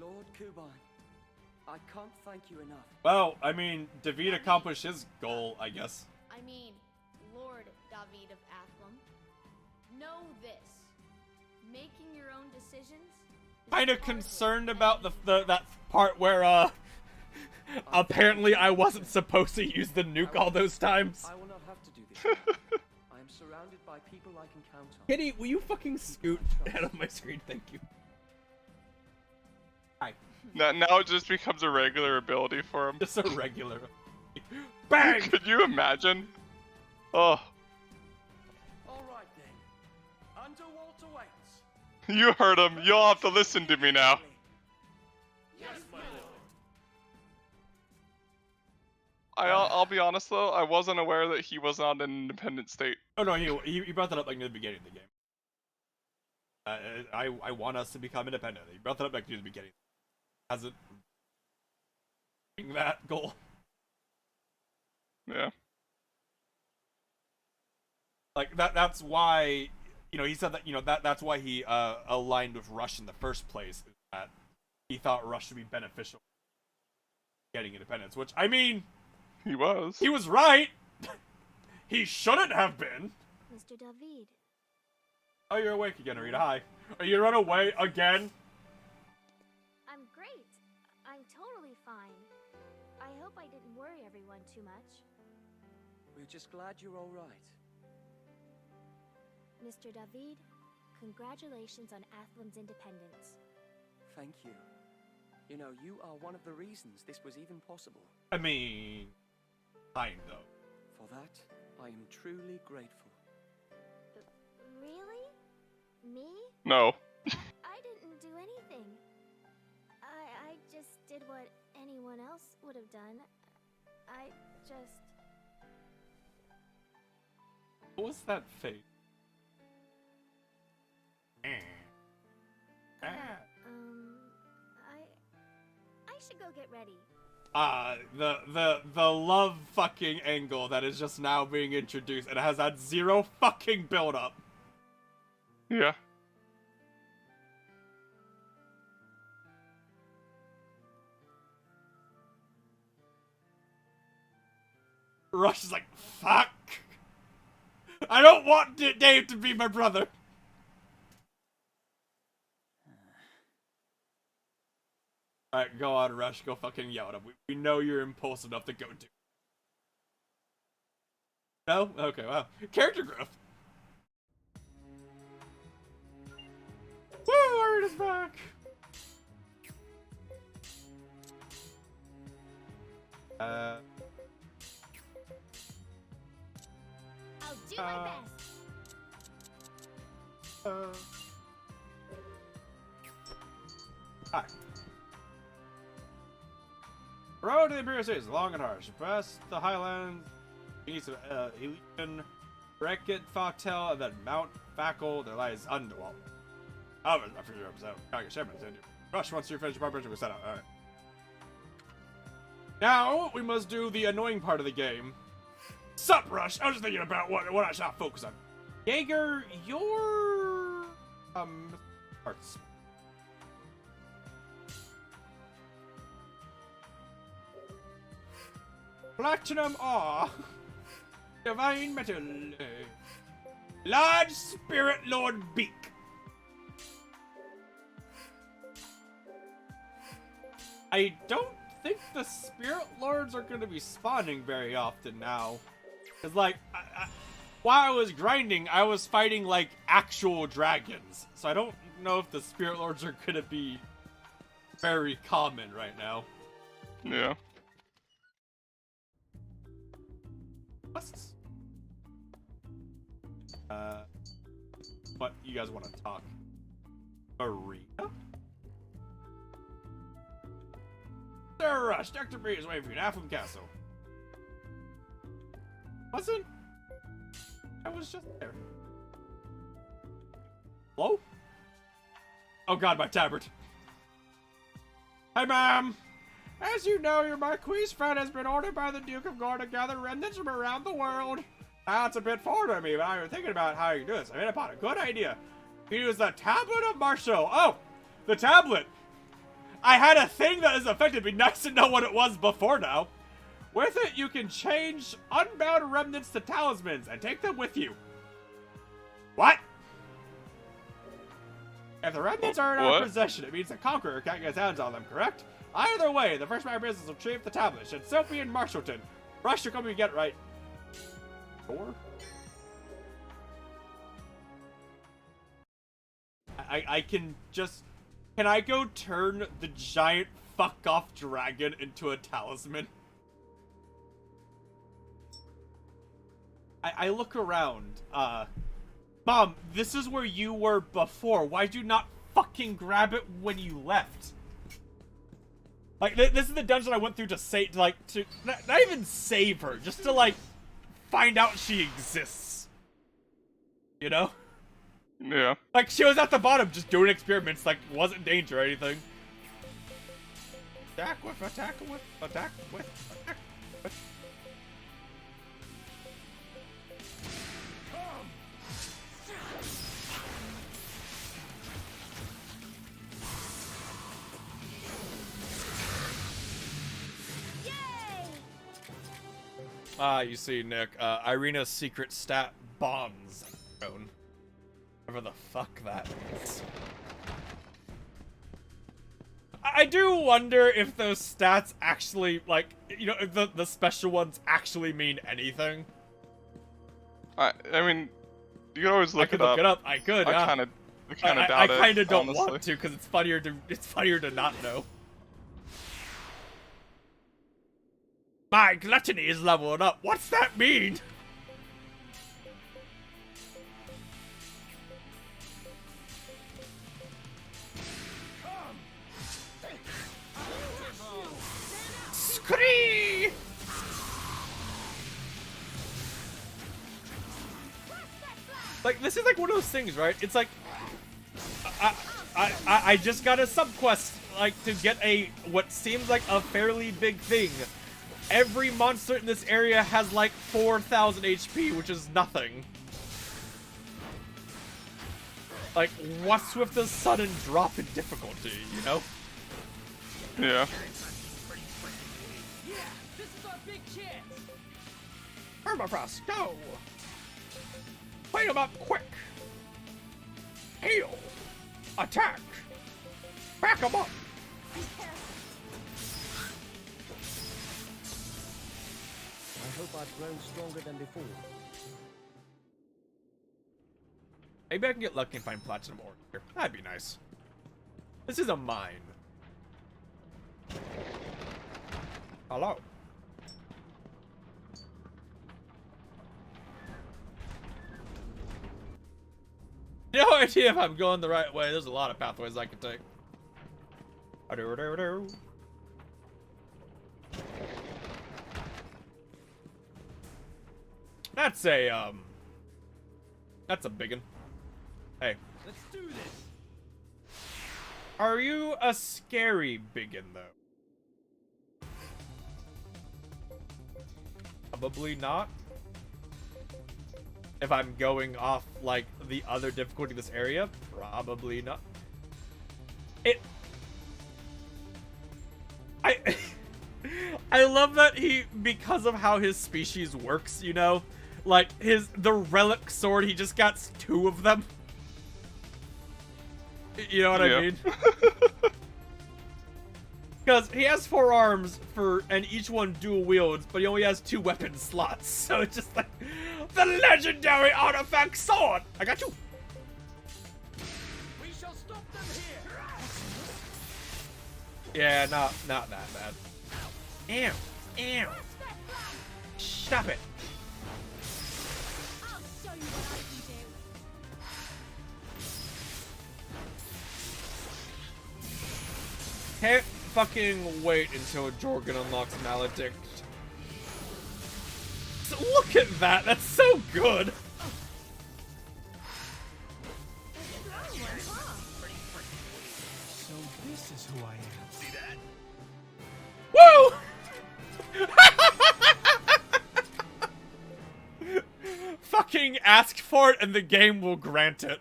Lord Kubine, I can't thank you enough. well, I mean, David accomplished his goal, I guess. I mean, Lord David of Athlum. Know this. Making your own decisions is Kind of part concerned of about the that part where apparently I wasn't supposed to use the nuke all those times. I will not have to do this. I am surrounded by people I can count on. Kitty, will you fucking scoot out of my screen? Thank you. Hi. Now it just becomes a regular ability for him. Just a regular. Bang! Could you imagine? Oh, All right then. Underwater waits. you heard him. You'll have to listen to me now. Yes, my lord. I'll be honest though, I wasn't aware that he was not an independent state. Oh no, he brought that up like near the beginning of the game. I want us to become independent. He brought that up like near the beginning. Hasn't that goal. Yeah. Like that's why, you know, he said that, you know, that's why he aligned with Rush in the first place. Is that he thought Rush would be beneficial getting independence, which I mean, He was. he was right. He shouldn't have been. Mr. David. Oh, you're awake again, Rita. Hi. Are you run away again? I'm great. I'm totally fine. I hope I didn't worry everyone too much. We're just glad you're all right. Mr. David, congratulations on Athlum's independence. Thank you. You know, you are one of the reasons this was even possible. I mean, kind of. For that, I am truly grateful. Really? Me? No. I didn't do anything. I just did what anyone else would have done. I just... What was that face? I should go get ready. the love fucking angle that is just now being introduced, and it has had zero fucking build up. Yeah. Rush is like, fuck. I don't want Dave to be my brother. Alright, go on, Rush. Go fucking yell at him. We know you're impulsive enough to go do. No? Okay, wow. Character growth. Woo, Irina's back. I'll do my best. Hi. Road to the Imperial City is long and harsh. Past the Highlands, east of Elysian, Brekket, Fautel, and then Mount Fackle, there lies Underwall. Oh, I forget your episode. Can't get shipments into. Rush, once you finish your preparation, we set out. Alright. Now, we must do the annoying part of the game. Sup, Rush? I was just thinking about what I should focus on. Jaeger, your... parts. Platinum ore. Divine metal. Large Spirit Lord Beak. I don't think the Spirit Lords are going to be spawning very often now. Because, like, while I was grinding, I was fighting, like, actual dragons. So I don't know if the Spirit Lords are going to be very common right now. Yeah. Quests? What you guys want to talk? Arena? Sir Rush, Dr. Bree is waiting for you at Athum Castle. Wasn't? I was just there. Hello? Oh god, my tabard. Hi, ma'am. As you know, your Marquis friend has been ordered by the Duke of Gore to gather remnants from around the world. That's a bit foreign to me, but I was thinking about how you do this. I made upon a good idea. You use the Tablet of Marshall. Oh, the tablet. I had a thing that is affected. It'd be nice to know what it was before now. With it, you can change unbound remnants to talismans and take them with you. What? If the remnants are in our possession, it means the Conqueror can't get his hands on them, correct? Either way, the first man of business will retrieve the tablet. Should still be in Marshallton. Rush to come and get it right. Sure. I can just... Can I go turn the giant fuck-off dragon into a talisman? I look around. Mom, this is where you were before. Why'd you not fucking grab it when you left? Like, this is the dungeon I went through to save, to not even save her, just to, like, find out she exists. You know? Yeah. Like, she was at the bottom just doing experiments, like, wasn't in danger or anything. Attack with, attack with, attack with, attack with. Ah, you see, Nick, Irina's secret stat bonds. Whatever the fuck that means. I do wonder if those stats actually, like, you know, if the special ones actually mean anything. I mean, you can always look it up. I could look it up. I could. I kind of doubt it. I kind of don't honestly. want to because it's funnier to not know. My gluttony is leveled up. What's that mean? Scree! Like, this is like one of those things, right? It's like I just got a subquest like to get what seems like a fairly big thing. Every monster in this area has like 4,000 HP, which is nothing. Like, what's with the sudden drop in difficulty, you know? Yeah. Yeah, this is our big chance. Permafrost, go! Clean him up quick! Heal! Attack! Back him up! I hope I've grown stronger than before. Maybe I can get lucky and find platinum ore here. That'd be nice. This is a mine. Hello. No idea if I'm going the right way. There's a lot of pathways I can take. That's a biggin. Hey. Let's do this. Are you a scary biggin though? Probably not. If I'm going off like the other difficulty in this area, probably not. I love that because of how his species works, you know? Like the relic sword, he just got 2 of them. You know what I mean? Because he has 4 arms and each one dual wields, but he only has 2 weapon slots. So it's just like the legendary artifact sword. I got you. We shall stop them here. Yeah, not that bad. Ew, ew. Stop it. I'll show you what I can do. Can't fucking wait until Jorgen unlocks Maledict. So look at that, that's so good. So this is who I am. See that? Woo! Fucking ask for it and the game will grant it.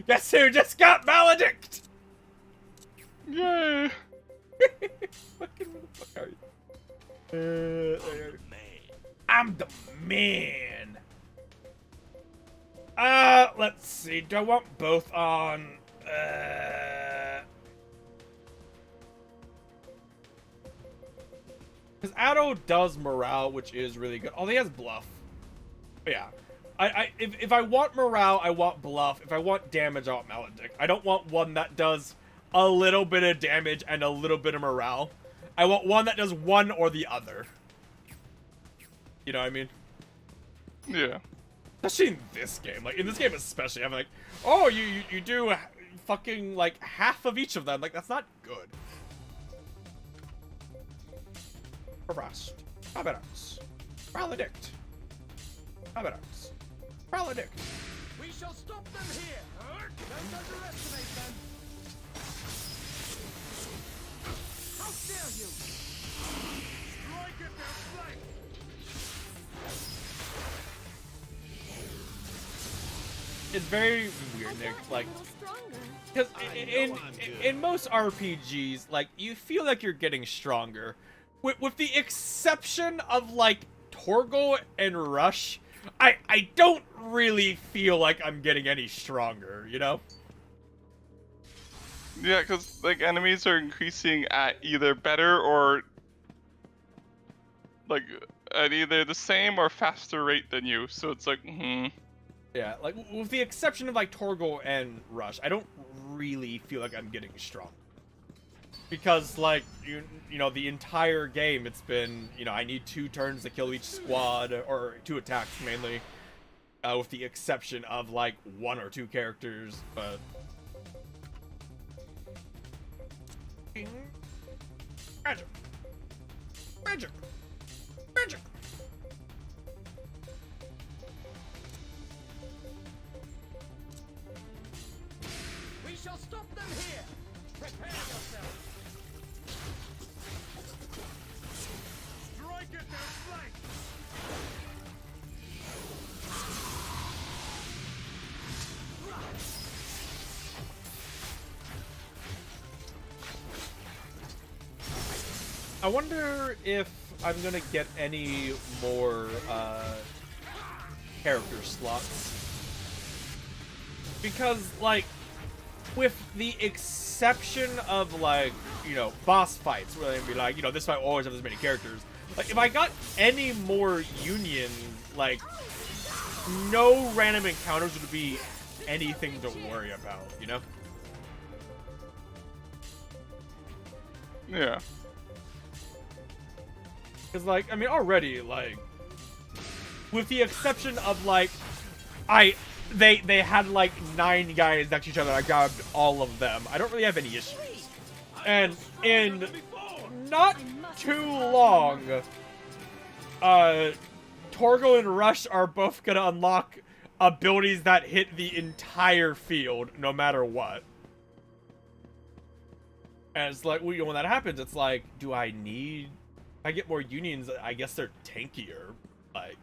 Guess who just got Maledict? Yay! Fucking where the fuck are you? I'm the man. Let's see. Do I want both on? Because Addo does morale, which is really good. Oh, he has bluff. But yeah. If I want morale, I want bluff. If I want damage, I want Maledict. I don't want one that does a little bit of damage and a little bit of morale. I want one that does one or the other. You know what I mean? Yeah. Especially in this game. Like, in this game especially, I'm like, oh, you do fucking, like, half of each of them. Like, that's not good. Permafrost. Aberax. Maledict. Aberax. Maledict. We shall stop them here. Don't underestimate them. How dare you? Strike at their flank. It's very weird, Nick. Like, because in most RPGs, like, you feel like you're getting stronger. With the exception of, like, Torgal and Rush, I don't really feel like I'm getting any stronger, you know? Yeah, because, like, enemies are increasing at either better or, like, at either the same or faster rate than you, so it's like, Yeah, like, with the exception of, like, Torgal and Rush, I don't really feel like I'm getting strong. Because, like, you know, the entire game, it's been, you know, I need 2 turns to kill each squad, or 2 attacks, mainly. With the exception of, like, 1 or 2 characters, but... Magic! Magic! Magic! We shall stop them here. Prepare yourself. Strike at their flank. I wonder if I'm gonna get any more character slots. Because, like, with the exception of, like, you know, boss fights, where they'd be like, you know, this fight will always have this many characters. Like, if I got any more Union, like, no random encounters would be anything to worry about, you know? Yeah. Because, like, I mean, already, like, with the exception of, like, they had, like, 9 guys next to each other, I grabbed all of them. I don't really have any issues. And in not too long, Torgal and Rush are both gonna unlock abilities that hit the entire field, no matter what. And it's like, when that happens, it's like, do I need... If I get more Unions, I guess they're tankier. Like,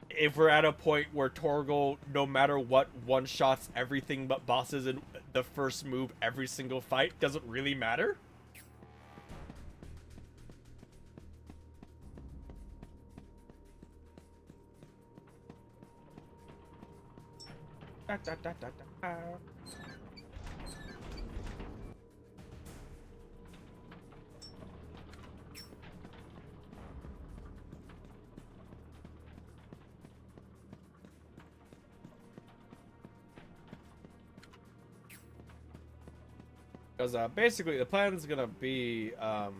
if we're at a point where Torgal, no matter what, one-shots everything but bosses in the first move every single fight, doesn't really matter. Da, da, da, da, da. Because basically the plan is gonna be the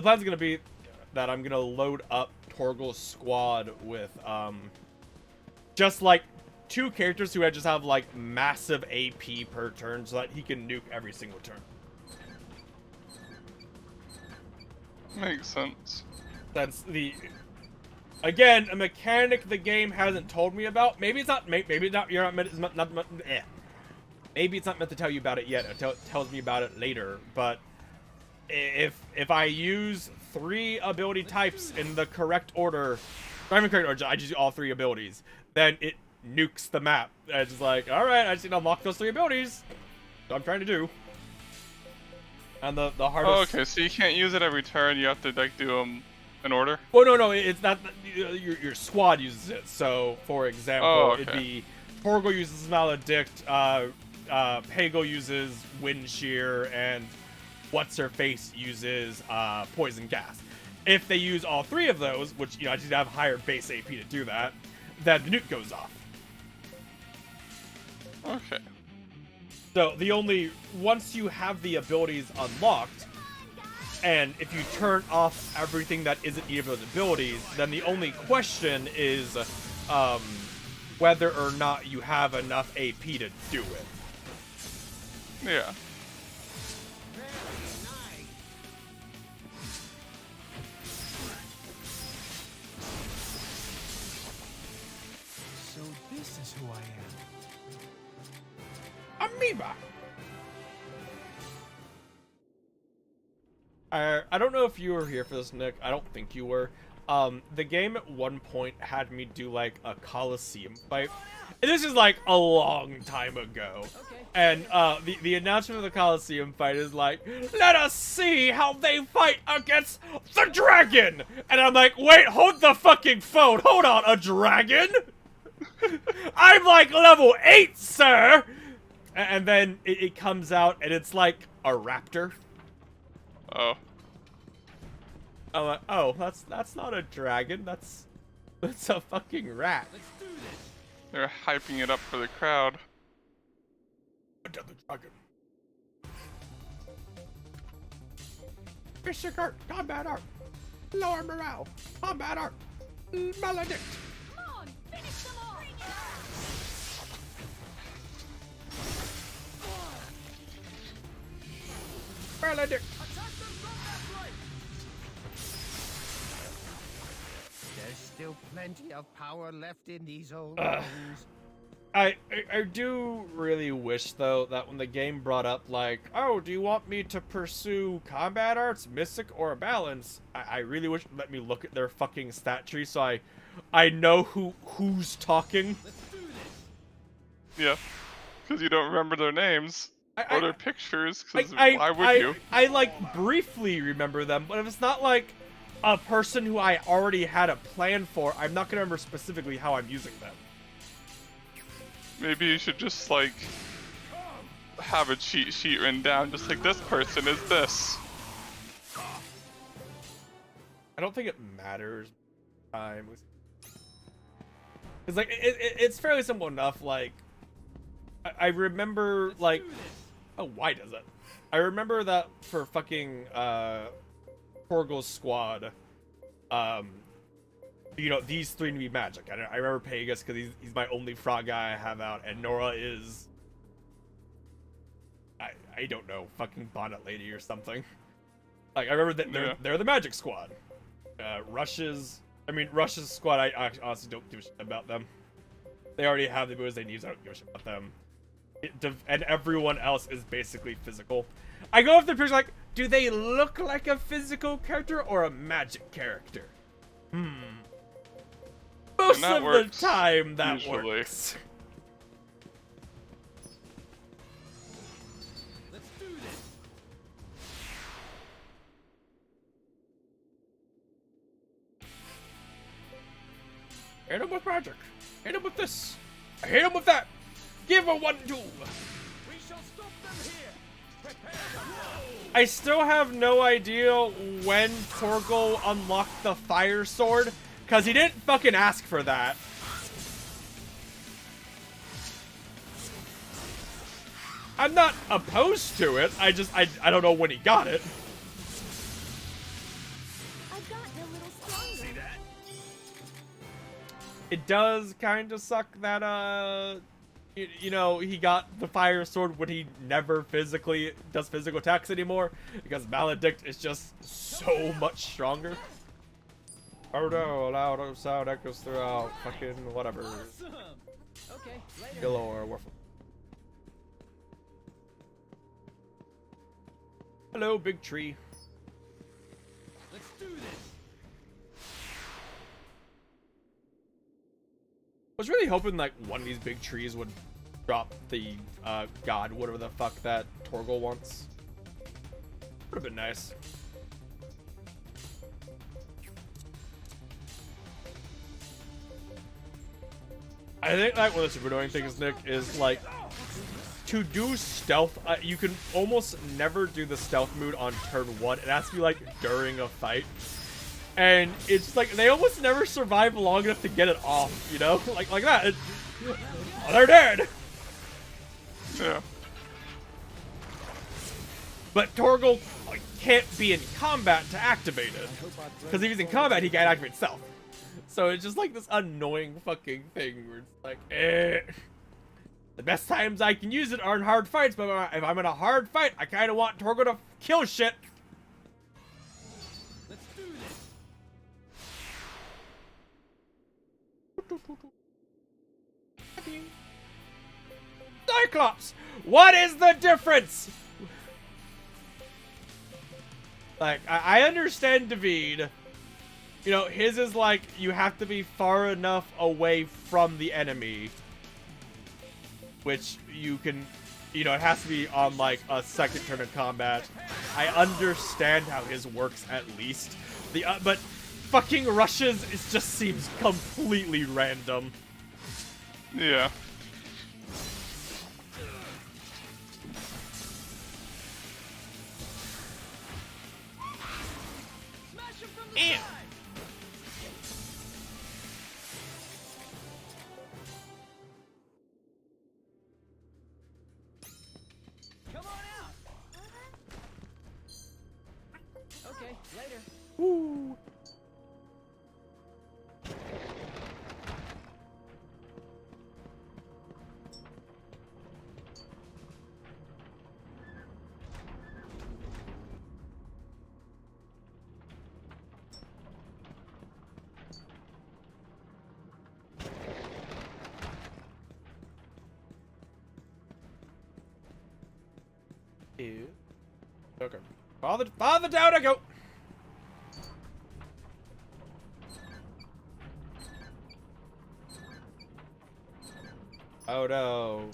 plan's gonna be that I'm gonna load up Torgal's squad with just like 2 characters who just have like massive AP per turn, so that he can nuke every single turn. Makes sense. That's the... Again, a mechanic the game hasn't told me about. Maybe it's not. Maybe it's not. You're not meant. It's not maybe it's not meant to tell you about it yet. It tells me about it later. But if I use 3 ability types in the correct order, not even correct order, I just use all 3 abilities, then it nukes the map. And it's just like, all right, I just need to unlock those 3 abilities. That's what I'm trying to do. And the hardest. Oh, okay, so you can't use it every turn. You have to like do them in order? Well, no, it's not. Your squad uses it. So, for example, it'd be Torgal uses Maledict, Pago uses Wind Shear, and What's Her Face uses Poison Gas. If they use all 3 of those, which I just have higher base AP to do that, then the nuke goes off. Okay. So once you have the abilities unlocked, and if you turn off everything that isn't either of those abilities, then the only question is whether or not you have enough AP to do it. Yeah. So this is who I am. Amoeba! I don't know if you were here for this, Nick. I don't think you were. The game at one point had me do like a Coliseum fight. And this is like a long time ago. Okay. And the announcement of the Coliseum fight is like, let us see how they fight against the dragon! And I'm like, wait, hold the fucking phone. Hold on, a dragon? I'm like level 8, sir! And then it comes out and it's like a raptor. Oh. I'm like, oh, that's not a dragon. That's a fucking rat. Let's do this. They're hyping it up for the crowd. The dragon. Fisher Kurt, combat art. Lower morale, combat art. Maledict. Come on, finish them all! Maledict. Attack them from that flank. still plenty of power left in these old bones. I do really wish, though, that when the game brought up, like, oh, do you want me to pursue combat arts, mystic, or balance? I really wish it let me look at their fucking stat tree so I know who's talking. Yeah, because you don't remember their names or their pictures, because I, why would you? I, like, briefly remember them, but if it's not, like, a person who I already had a plan for, I'm not gonna remember specifically how I'm using them. Maybe you should just, like, have a cheat sheet written down, just like, this person is this. I don't think it matters. It's like, it's fairly simple enough, like, I remember, like, oh, why does it? I remember that for fucking, Torgal's squad, you know, these three to be magic. I remember Pegasus because he's my only frog guy I have out, and Nora is, I don't know, fucking bonnet lady or something. Like, I remember that they're the magic squad. Rush's squad, I honestly don't give a shit about them. They already have the abilities they need, so I don't give a shit about them. And everyone else is basically physical. I go off the picture like, do they look like a physical character or a magic character? Most of the time, that works. Let's do this. Hit him with magic. Hit him with this. Hit him with that. Give a 1-2. We shall stop them here. Prepare to I still have no idea when Torgal unlocked the fire sword, because he didn't fucking ask for that. I'm not opposed to it, I don't know when he got it. I've gotten a little stronger. see that? It does kind of suck that, you know, he got the fire sword when he never does physical attacks anymore, because Maledict is just so much stronger. Oh no, loud sound echoes throughout fucking whatever. Awesome. Okay, later. Galore, Warful. Hello, big tree. Let's do this. I was really hoping like one of these big trees would drop the god, whatever the fuck that Torgal wants. Would have been nice. I think like one of the super annoying things, Nick, is like to do stealth. You can almost never do the stealth mode on turn 1. It has to be like during a fight, and it's like they almost never survive long enough to get it off. You know, like that. Oh, they're dead. Yeah. But Torgal like, can't be in combat to activate it, because if he's in combat, he can't activate itself. So it's just like this annoying fucking thing where it's like, the best times I can use it are in hard fights, but if I'm in a hard fight, I kind of want Torgal to kill shit. Let's do this. Cyclops, what is the difference? Like, I understand David. You know, his is like, you have to be far enough away from the enemy. Which you can, you know, it has to be on like a second turn of combat. I understand how his works at least. But fucking Rush's, it just seems completely random. Yeah. And Come on out. Okay, later. woo. is... Okay. Father down I go! Oh no.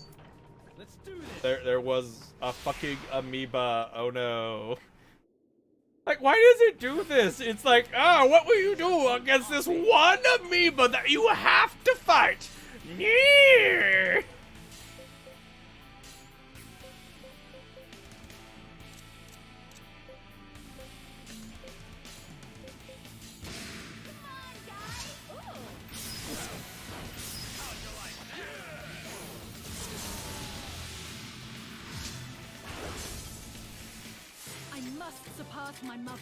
Let's do this. There was a fucking amoeba. Oh no. Like, why does it do this? It's like, what will you do against this one amoeba that you have to fight? Yeah. I must surpass my mother.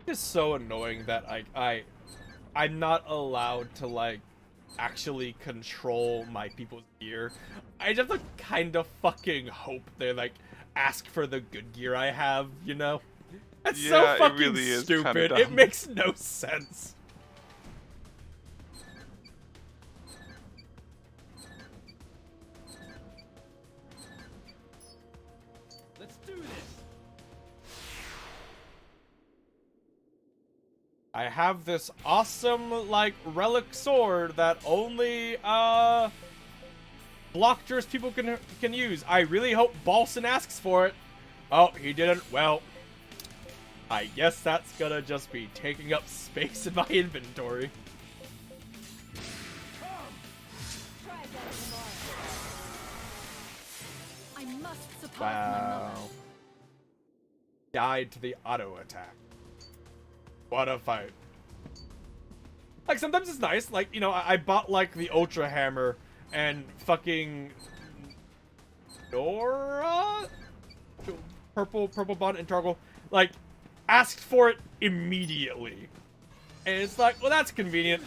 It's so annoying that I'm not allowed to like actually control my people's gear. I just like kind of fucking hope they like ask for the good gear I have, you know? That's so Yeah, it fucking really is kinda stupid. It dumb. makes no sense. Let's do this. I have this awesome, like, relic sword that only, Blockers people can use. I really hope Balson asks for it. Oh, he didn't. Well, I guess that's gonna just be taking up space in my inventory. I must surpass my mother. Wow. Died to the auto attack. What a fight. Like, sometimes it's nice. Like, you know, I bought, like, the Ultra Hammer and fucking Nora? Purple Bond and Targle, like, asked for it immediately. And it's like, well, that's convenient.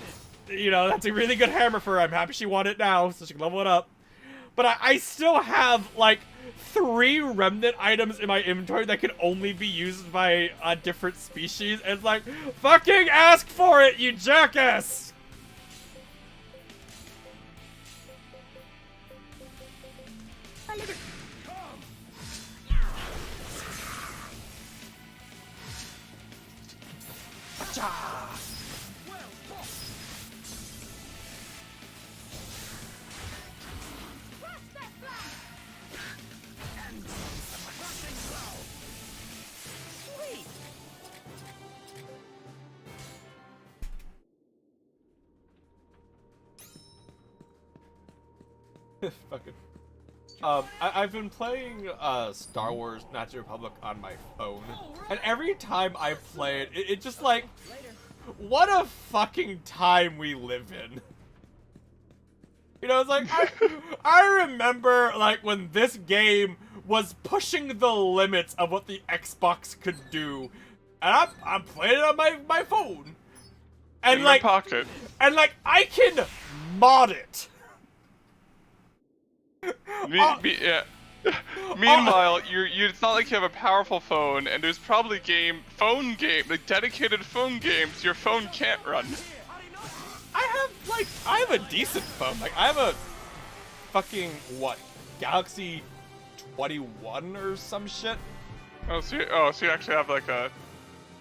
You know, that's a really good hammer for her. I'm happy she won it now, so she can level it up. But I still have, like, 3 remnant items in my inventory that can only be used by a different species. And it's like, fucking ask for it, you jackass! Fucking. I've been playing Star Wars Knights of the Republic on my phone, and every time I play it, it just like, what a fucking time we live in. You know, it's like, I remember, like, when this game was pushing the limits of what the Xbox could do, and I'm playing it on my phone. And in like, my pocket. And like, I can mod it. Yeah. Meanwhile, it's not like you have a powerful phone, and there's probably like dedicated phone games your phone can't run. I have a decent phone. Like, I have a fucking, what, Galaxy 21 or some shit? So you actually have like a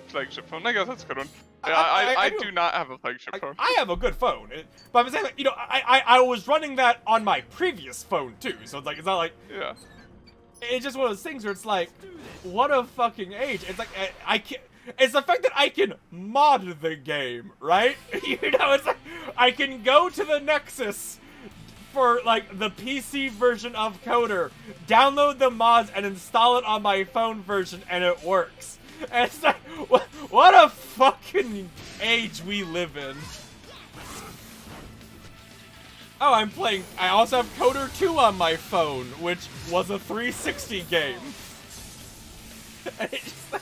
flagship phone. I guess that's a good one. Yeah, I do not have a flagship phone. I have a good phone, but I'm saying, like, you know, I was running that on my previous phone too, so it's like, it's not like, yeah. It's just one of those things where it's like, what a fucking age. It's like, I can't, it's the fact that I can mod the game, right? You know, it's like, I can go to the Nexus for, like, the PC version of Coder, download the mods, and install it on my phone version, and it works. And it's like, what a fucking age we live in. Oh, I also have Coder 2 on my phone, which was a 360 game. And it's just like,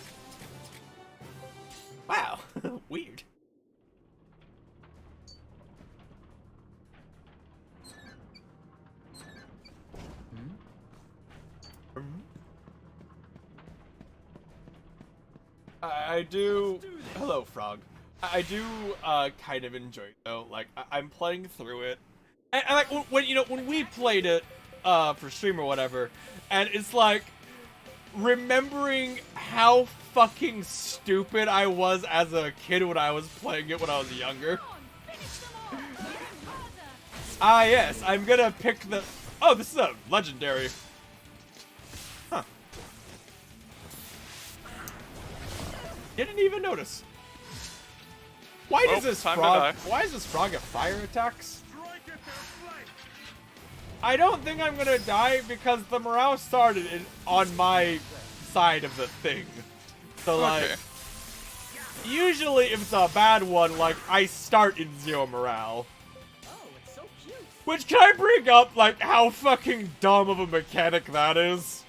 wow, weird. I do. Hello, Frog. I do kind of enjoy it, though. Like, I'm playing through it, And like when you know when we played it for stream or whatever, and it's like remembering how fucking stupid I was as a kid when I was playing it when I was younger. Ah yes, I'm gonna pick the. Oh, this is a legendary. Huh. Didn't even notice. Why does this frog? Why is this frog have fire attacks? I don't think I'm gonna die because the morale started on my side of the thing. So like, usually if it's a bad one, like I start in 0 morale. Which, can I bring up, like, how fucking dumb of a mechanic that is?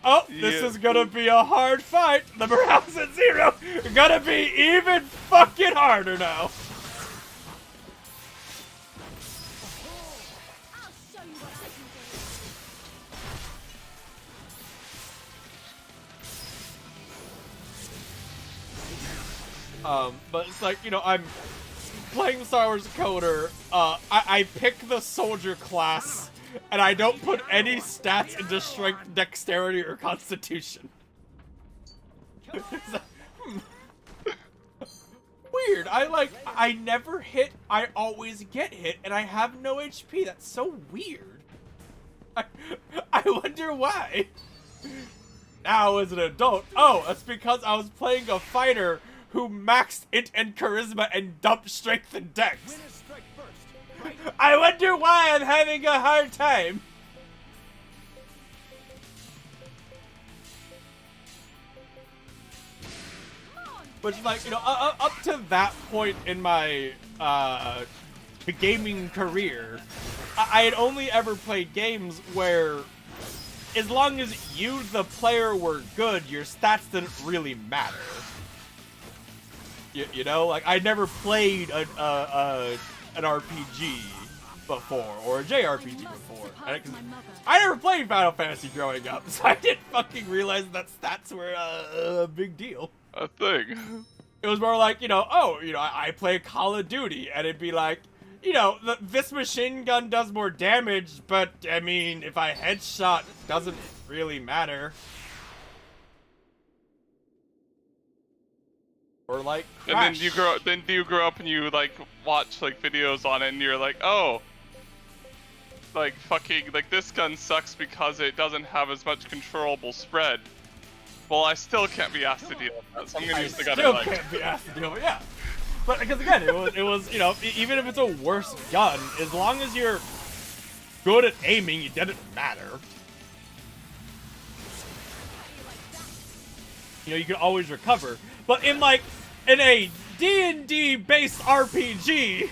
Oh, this is gonna be a hard fight. The morale's at 0. Gonna be even fucking harder now. But it's like, you know, I'm playing Star Wars Coder, I pick the soldier class, and I don't put any stats into strength, dexterity, or constitution. Weird. I never hit, I always get hit, and I have no HP. That's so weird. I wonder why. Now as an adult, oh, that's because I was playing a fighter who maxed int and charisma and dumped strength and dex. I wonder why I'm having a hard time. Which, like, you know, up to that point in my gaming career, I had only ever played games where, as long as you, the player, were good, your stats didn't really matter. You know, like I never played an RPG before or a JRPG before. I never played Final Fantasy growing up, so I didn't fucking realize that stats were a big deal. A thing. It was more like, you know, oh, you know, I play Call of Duty, and it'd be like, you know, this machine gun does more damage, but I mean, if I headshot, it doesn't really matter. Or like Crash. And then you grow up and you like watch like videos on it and you're like, oh, like fucking like this gun sucks because it doesn't have as much controllable spread. Well, I still can't be asked to deal with that, so I'm gonna use the gun I like. Can't be asked to deal with, yeah. But because again, it was you know, even if it's a worse gun, as long as you're good at aiming, it doesn't matter. You know, you can always recover. But in like in a D&D based RPG,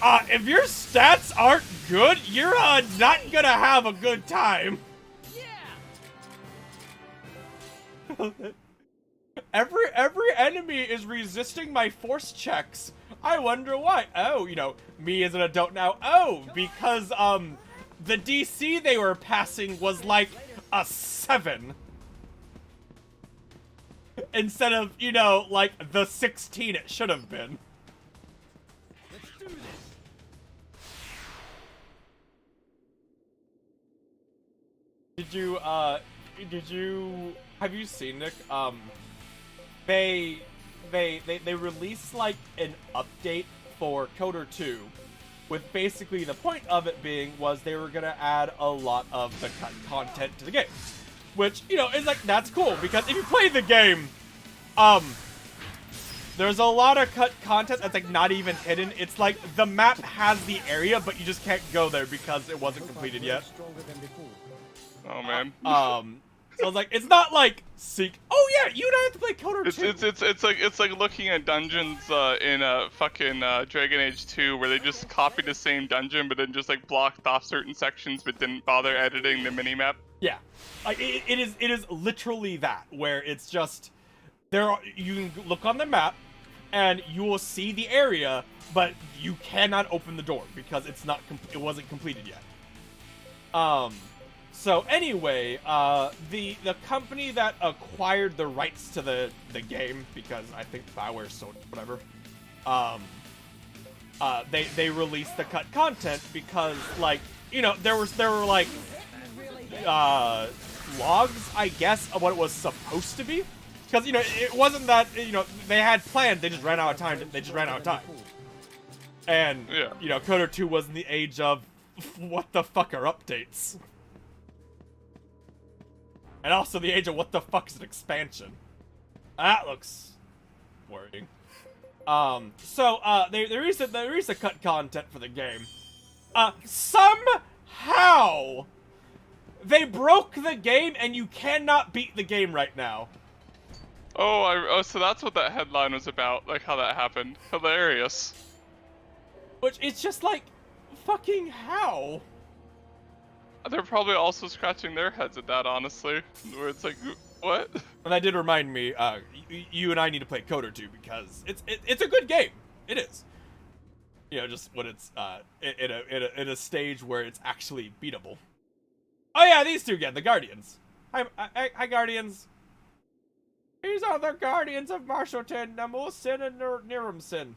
if your stats aren't good, you're not gonna have a good time. Yeah. Every enemy is resisting my force checks. I wonder why. Oh, you know, me as an adult now. Oh, because the DC they were passing was like a 7. Instead of, you know, like the 16 it should have been. Let's do this. Have you seen, Nick? They released like an update for Coder 2 with basically the point of it being was they were gonna add a lot of the content to the game. Which, you know, is like, that's cool, because if you play the game, there's a lot of cut content that's like not even hidden. It's like the map has the area, but you just can't go there because it wasn't completed yet. Oh man. So it's like, it's not like oh yeah, you don't have to play Coder 2. It's like looking at dungeons in fucking Dragon Age 2 where they just copied the same dungeon but then just like blocked off certain sections but didn't bother editing the minimap. Yeah, like it is literally that, where it's just you can look on the map and you will see the area, but you cannot open the door because it wasn't completed yet. So anyway, the company that acquired the rights to the game, because I think BioWare sold whatever, they released the cut content because, like, you know, there were like logs, I guess, of what it was supposed to be. Because, you know, it wasn't that, you know, they had planned, they just ran out of time. And, Yeah. you know, KOTOR 2 was in the age of, what the fuck are updates? And also the age of, what the fuck is an expansion? That looks worrying. There is a cut content for the game. Somehow, they broke the game and you cannot beat the game right now. Oh, so that's what that headline was about, like how that happened. Hilarious. Which, it's just like, fucking how? They're probably also scratching their heads at that, honestly. Where it's like, what? And that did remind me, you and I need to play KOTOR 2 because it's a good game. It is. You know, just when it's in a stage where it's actually beatable. Oh yeah, these two again, the Guardians. Hi Guardians. These are the Guardians of Marshalton, Namusin and Niramsin.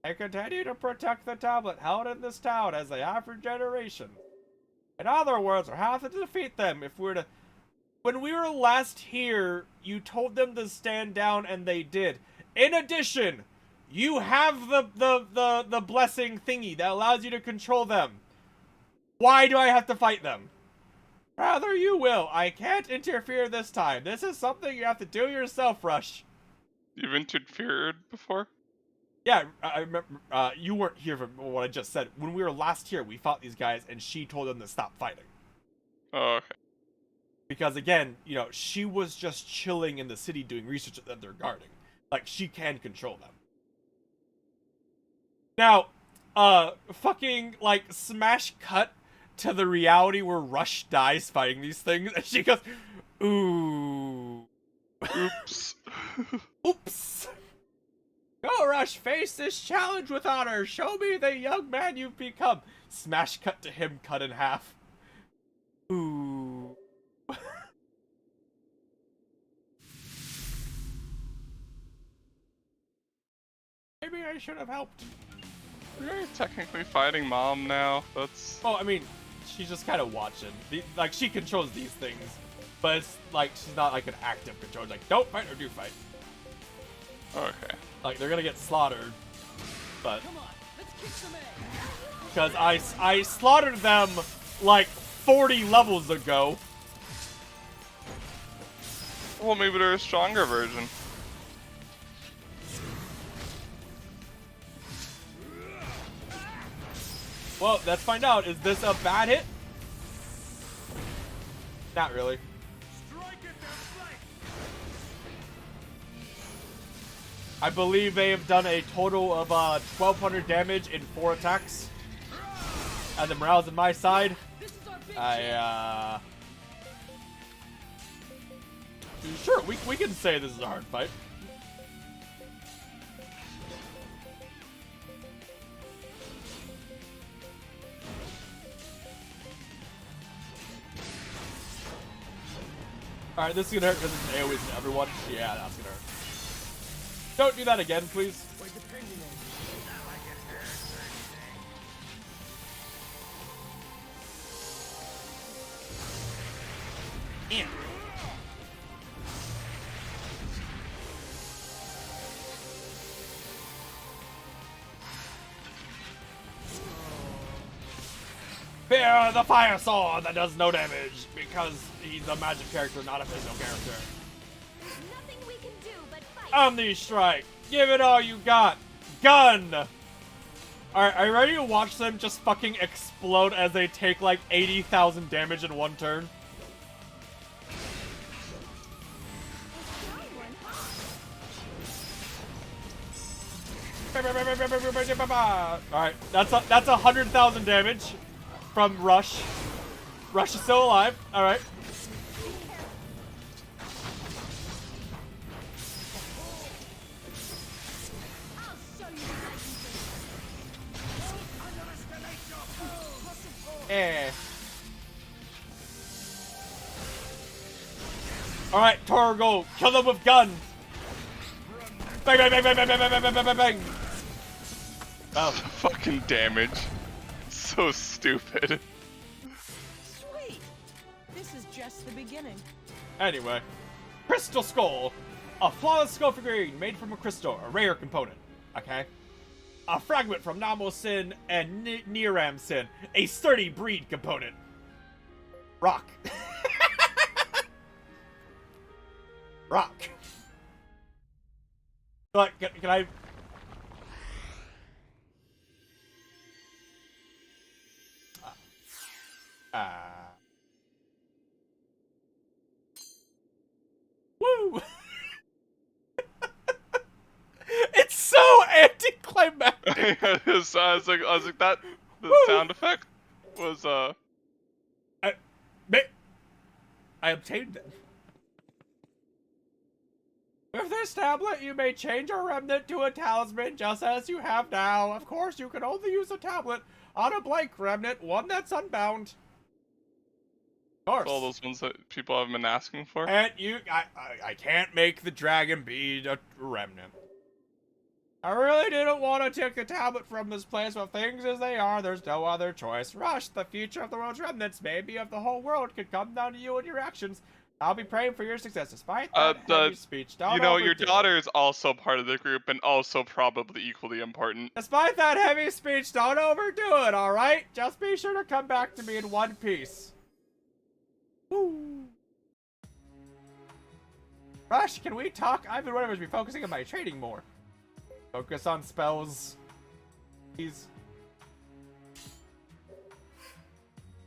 They continue to protect the tablet held in this town as they have for generations. In other words, we'll have to defeat them if we're to... When we were last here, you told them to stand down and they did. In addition, you have the blessing thingy that allows you to control them. Why do I have to fight them? Rather you will. I can't interfere this time. This is something you have to do yourself, Rush. You've interfered before? Yeah, I remember, you weren't here for what I just said. When we were last here, we fought these guys, and she told them to stop fighting. Oh, okay. Because, again, you know, she was just chilling in the city doing research that they're guarding. Like, she can control them. Now, fucking, like, smash cut to the reality where Rush dies fighting these things, and she goes, ooh. Oops. Oops. Go, Rush, face this challenge with honor. Show me the young man you've become. Smash cut to him cut in half. Ooh. Maybe I should have helped. You're technically fighting Mom now. That's... Oh, I mean, she's just kind of watching. Like, she controls these things. But it's like, she's not like an active control. Like, don't fight or do fight. Okay. Like, they're gonna get slaughtered. But... Because I slaughtered them, like, 40 levels ago. Well, maybe they're a stronger version. Well, let's find out. Is this a bad hit? Not really. I believe they have done a total of 1,200 damage in 4 attacks. And the morale's on my side. Sure, we can say this is a hard fight. Alright, this is gonna hurt because it's an AoE to everyone. Yeah, that's gonna hurt. Don't do that again, please. Yeah. Fear the fire sword that does no damage because he's a magic character, not a physical character. Nothing we can do but fight. Omni Strike! Give it all you got! Gun! Alright, are you ready to watch them just fucking explode as they take like 80,000 damage in one turn? Alright, that's 100,000 damage from Rush. Rush is still alive. Alright. Eh. Alright, Torgo, kill them with gun. Bang, bang, bang, bang, bang, bang, bang, bang, bang, bang, bang. Oh. Fucking damage. So stupid. Sweet. This is just the beginning. Anyway, Crystal Skull. A flawless skull figurine made from a crystal, a rare component. Okay? A fragment from Namosin and Niramsin, a sturdy breed component. Rock. Rock. Like, can I... Woo! It's so anticlimactic. I was like that. The sound effect was I obtained them. With this tablet, you may change a remnant to a talisman just as you have now. Of course, you can only use a tablet on a blank remnant, one that's unbound. Of course. all those ones that people have been asking for. And I can't make the dragon be a remnant. I really didn't want to take the tablet from this place, but things as they are, there's no other choice. Rush, the future of the world's remnants, maybe of the whole world, could come down to you and your actions. I'll be praying for your success, despite that heavy speech. Don't you know, your overdo it. daughter is also part of the group and also probably equally important. Despite that heavy speech, don't overdo it, alright? Just be sure to come back to me in one piece. Woo. Rush, can we talk? I've been wanting to be focusing on my training more. Focus on spells. Please.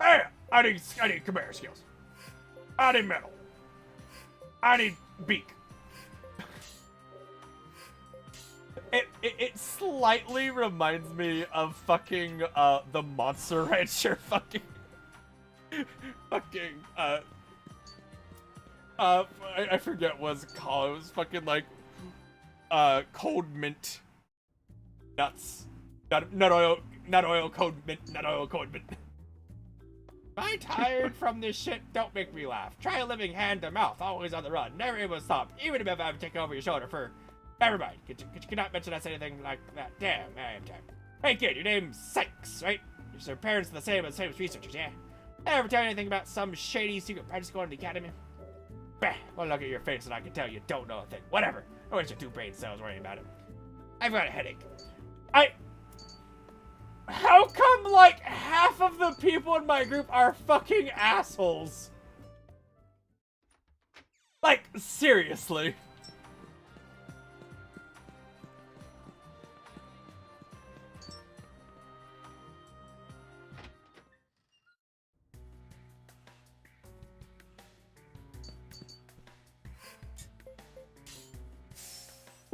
Hey! I need command skills. I need metal. I need beak. It slightly reminds me of fucking the Monster Rancher fucking I forget what it's called. It was fucking like cold mint nuts. Nut oil, cold mint, nut oil, cold mint. Am I tired from this shit? Don't make me laugh. Try living hand to mouth, always on the run, never able to stop, even if I'm taking over your shoulder for... Never mind, you cannot mention us anything like that. Damn, I am tired. Hey kid, your name's Sykes, right? Your parents are the same as researchers, yeah? Ever tell you anything about some shady secret practice going to the academy? Bah, one look at your face and I can tell you don't know a thing. Whatever. Don't waste your 2 brain cells worrying about it. I've got a headache. How come, like, half of the people in my group are fucking assholes? Like, seriously.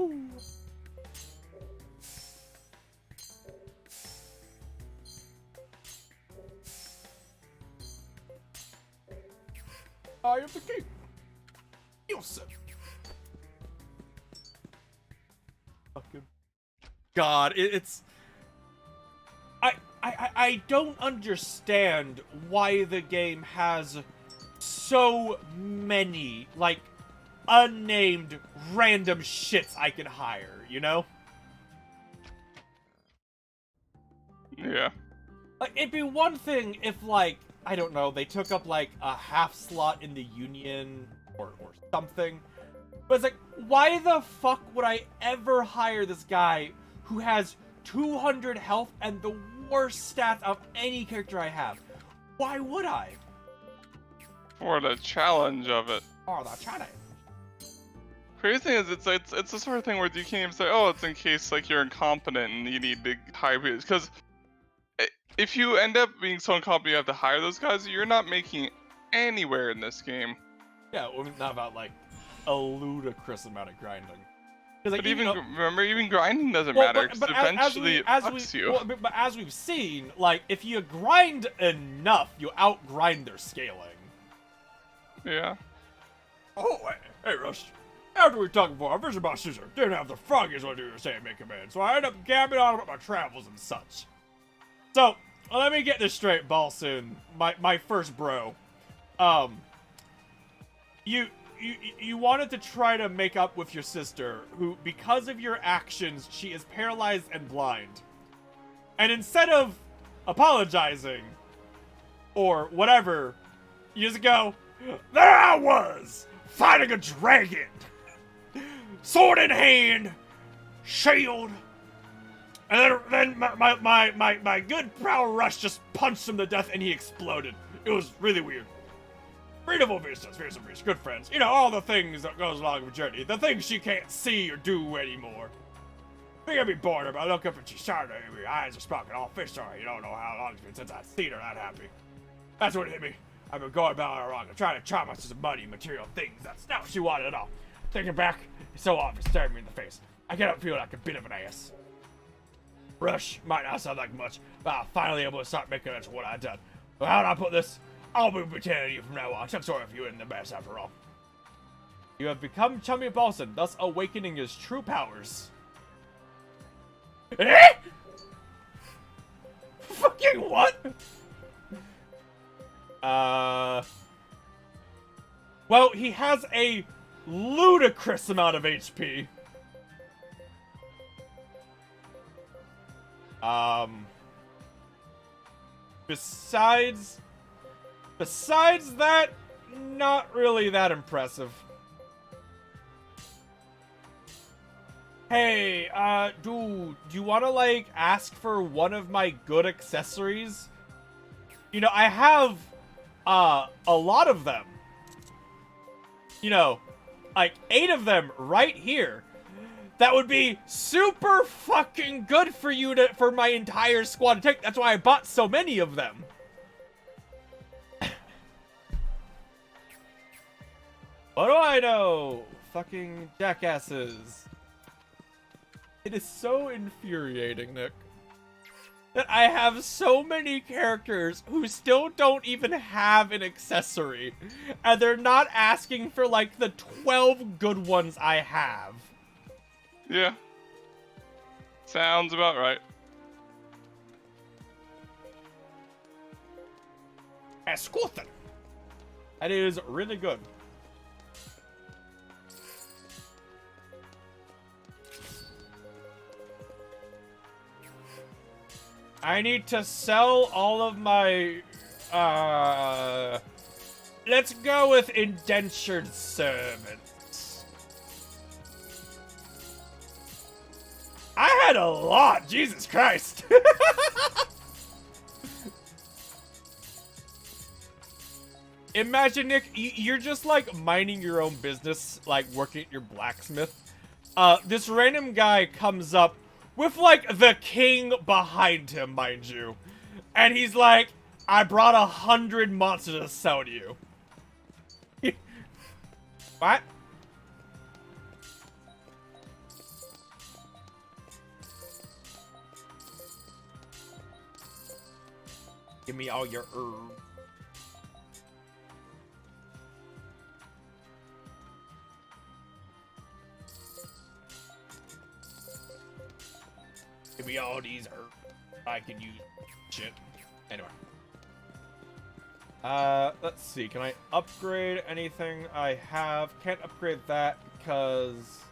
Ooh. I am the king. Yosef. Fucking God, it's... I don't understand why the game has so many, like, unnamed random shits I can hire, you know? Yeah. Like, it'd be one thing if, like, I don't know, they took up, like, a half slot in the Union or something. But it's like, why the fuck would I ever hire this guy who has 200 health and the worst stats of any character I have? Why would I? For the challenge of it. Oh, the challenge. Crazy thing is, it's the sort of thing where you can't even say, oh, it's in case, like, you're incompetent and you need to hire people. Because if you end up being so incompetent you have to hire those guys, you're not making anywhere in this game. Yeah, well, not about, like, a ludicrous amount of grinding. Like, but remember, even grinding doesn't matter, because eventually it fucks you. Well, but as we've seen, like, if you grind enough, you outgrind their scaling. Yeah. Oh, hey, Rush. After we talked before, our vision boss Caesar didn't have the froggiest idea to say and make command, so I ended up gabbing on about my travels and such. So, let me get this straight, Balsoon, my first bro. You wanted to try to make up with your sister, who, because of your actions, she is paralyzed and blind. And instead of apologizing or whatever, you just go, there I was, fighting a dragon, sword in hand, shield, and then my good Prowl Rush just punched him to death and he exploded. It was really weird. Beautiful vistas, fearsome beasts, good friends. You know, all the things that goes along with journey. The things she can't see or do anymore. You can be bored of her. I look up and she's shining at me. Her eyes are sparkling all fish sorry. You don't know how long it's been since I've seen her that happy. That's what hit me. I've been going about her wrong and trying to charm us to some money, material things. That's not what she wanted at all. Thinking back, it's so obvious staring me in the face. I cannot feel like a bit of an ass. Rush might not sound like much, but I'm finally able to start making up for what I've done. Well, how do I put this? I'll be pretending to you from now on. Some sort of you in the mess after all. You have become Chummy Balson, thus awakening his true powers. Eh? Fucking what? Well, he has a ludicrous amount of HP. Besides that, not really that impressive. Hey, dude, do you want to, like, ask for one of my good accessories? You know, I have, a lot of them. You know, like, 8 of them right here. That would be super fucking good for you for my entire squad to take. That's why I bought so many of them. What do I know? Fucking jackasses. It is so infuriating, Nick, that I have so many characters who still don't even have an accessory. And they're not asking for, like, the 12 good ones I have. Yeah. Sounds about right. Escorten. That is really good. I need to sell all of my, let's go with indentured servants. I had a lot, Jesus Christ. Imagine, Nick, you're just, like, minding your own business, like, working at your blacksmith. This random guy comes up with, like, the king behind him, mind you. And he's like, I brought 100 monsters to sell to you. What? Give me all your herbs. Give me all these herbs. I can use shit. Anyway. Let's see. Can I upgrade anything I have? Can't upgrade that because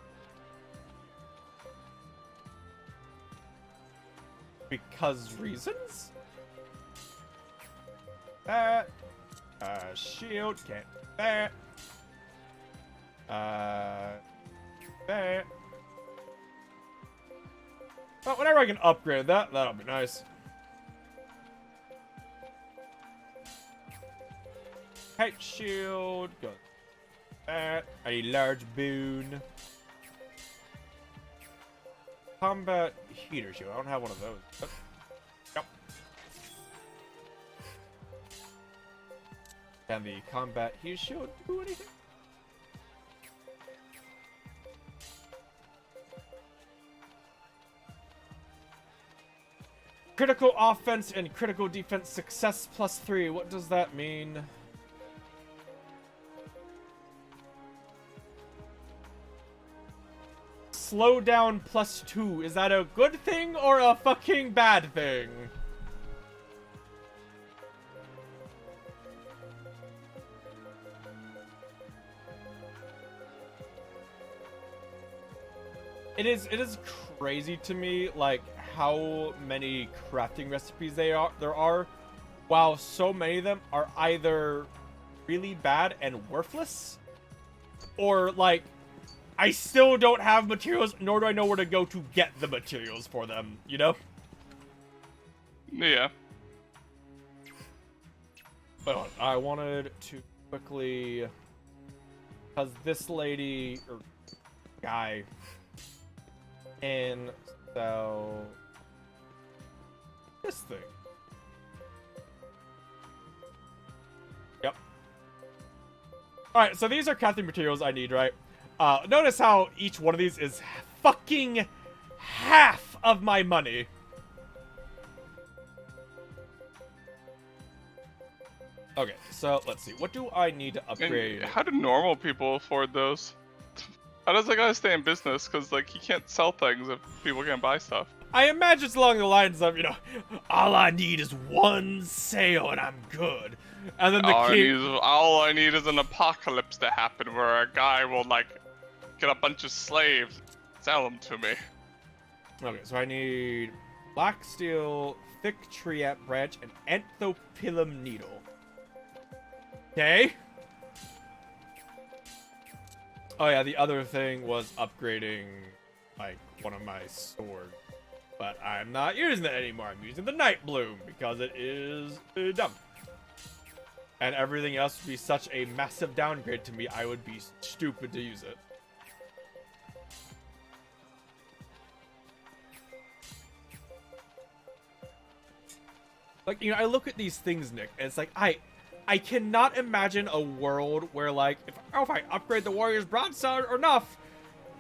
reasons? That. Shield. Can't do that. That. Well, whenever I can upgrade that, that'll be nice. Kite shield. Go. That. A large boon. Combat heater shield. I don't have one of those. But, yep. Can the combat heater shield do anything? Critical offense and critical defense success +3. What does that mean? Slow down +2. Is that a good thing or a fucking bad thing? It is crazy to me, like, how many crafting recipes there are, while so many of them are either really bad and worthless, or like I still don't have materials, nor do I know where to go to get the materials for them, you know? Yeah. But I wanted to quickly, because this lady or guy, and so this thing. Yep. All right, so these are crafting materials I need, right? Notice how each one of these is fucking half of my money. Okay, so let's see. What do I need to upgrade? And how do normal people afford those? How does that guy stay in business? Because, like, he can't sell things if people can't buy stuff. I imagine it's along the lines of, you know, all I need is one sale and I'm good. And then the all I need is an apocalypse to happen where a guy will, like, get a bunch of slaves, sell them to me. Okay, so I need black steel, thick treant branch, and anthopilum needle. Okay. Oh yeah, the other thing was upgrading, like, one of my swords. But I'm not using it anymore. I'm using the Night Bloom because it is dumb. And everything else would be such a massive downgrade to me, I would be stupid to use it. Like, you know, I look at these things, Nick, and it's like, I cannot imagine a world where, like, if I upgrade the Warrior's Broadsword enough,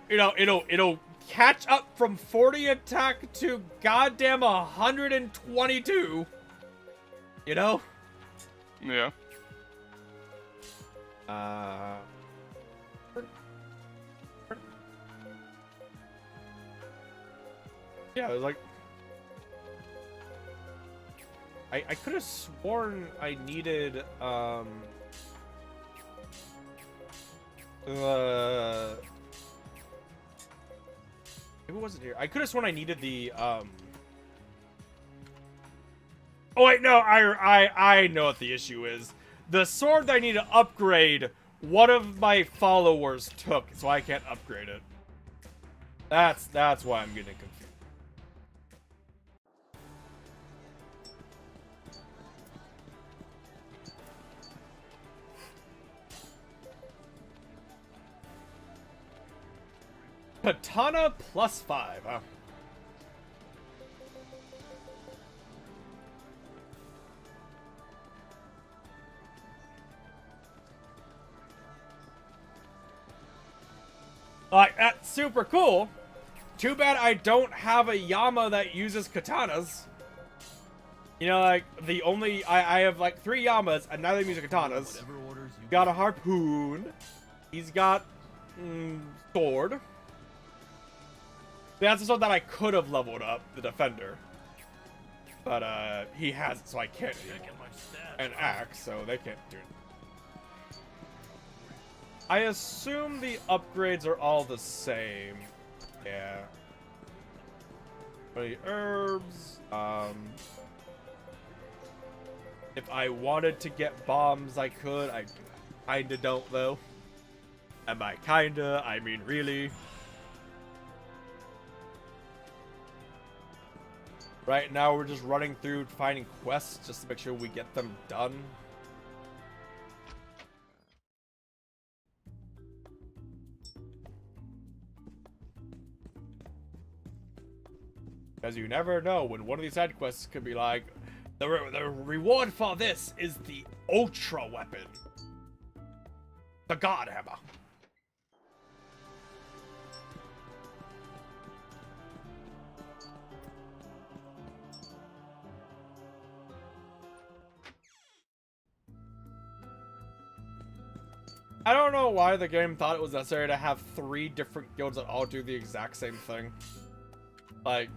you know, it'll catch up from 40 attack to goddamn 122. You know? Yeah. Yeah, it was like, I could have sworn I needed, maybe it wasn't here. I could have sworn I needed the, oh wait, no, I know what the issue is. The sword that I need to upgrade, one of my followers took, so I can't upgrade it. That's why I'm getting confused. Katana +5, huh? Like, that's super cool. Too bad I don't have a Yama that uses katanas. You know, like, the only... I have, like, 3 Yamas, and neither of them use katanas. Got a harpoon. He's got... sword. That's the sword that I could have leveled up, the defender. But, he has it, so I can't anymore. An axe, so they can't do it. I assume the upgrades are all the same. Yeah. 20 herbs. If I wanted to get bombs, I could. I kinda don't, though. And by kinda, I mean really. Right now, we're just running through finding quests just to make sure we get them done. Because you never know when one of these side quests could be like, the reward for this is the Ultra Weapon. The God Hammer. I don't know why the game thought it was necessary to have 3 different guilds that all do the exact same thing. Like,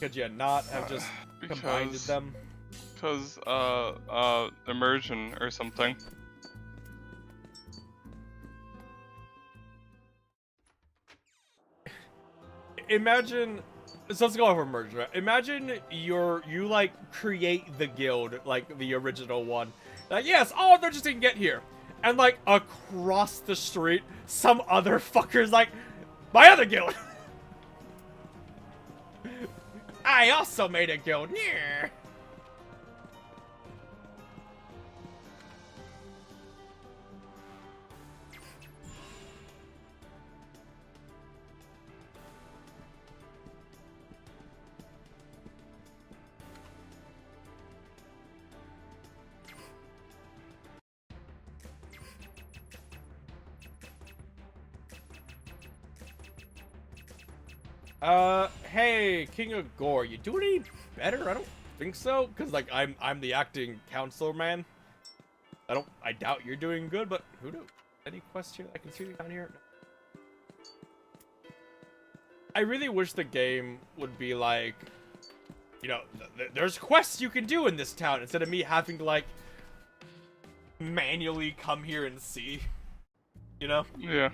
could you not have just combined them? Because, immersion or something. Imagine So let's go over merge. Right? Imagine you like create the guild, like the original one. Like, yes, all they're just gonna get here. And like across the street, some other fucker's like, my other guild. I also made a guild. Yeah. Hey, King of Gore, you doing any better? I don't think so, cause like I'm the acting counselor man. I doubt you're doing good, but who knows? Any quests here I can see down here? No. I really wish the game would be like, you know, there's quests you can do in this town instead of me having to like manually come here and see. You know? Yeah.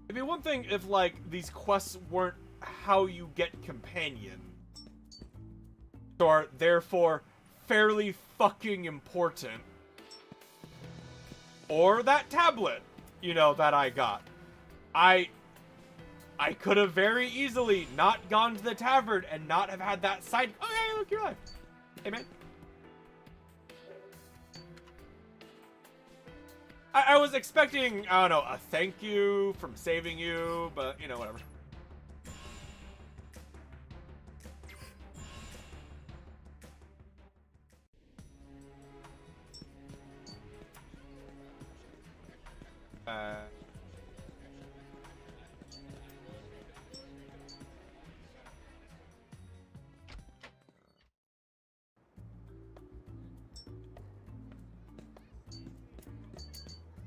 It'd be one thing if, like, these quests weren't how you get companion. Or, therefore, fairly fucking important. Or that tablet, you know, that I got. I could have very easily not gone to the tavern and not have had that side. Oh, hey, look, you're alive. Hey, man. I was expecting, I don't know, a thank you from saving you, but, you know, whatever.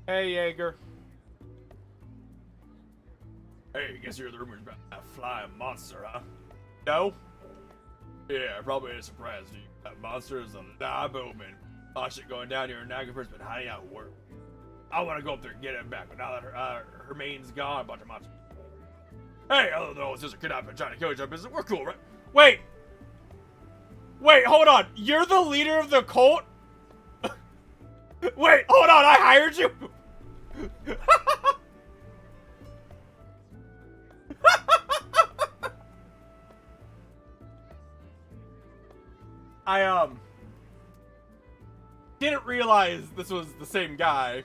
Hey, Jaeger. Hey, guess you heard the rumors about that flying monster, huh? No? Yeah, probably a surprise to you. That monster is a Naboman. Oh shit, going down here in Nagaper's been hiding out at work. I want to go up there and get him back, but now that her main's gone, a bunch of monsters. Hey, other than all sister kidnapping and trying to kill each other business, we're cool, right? Wait! Wait, hold on. You're the leader of the cult? Wait, hold on, I hired you? I didn't realize this was the same guy.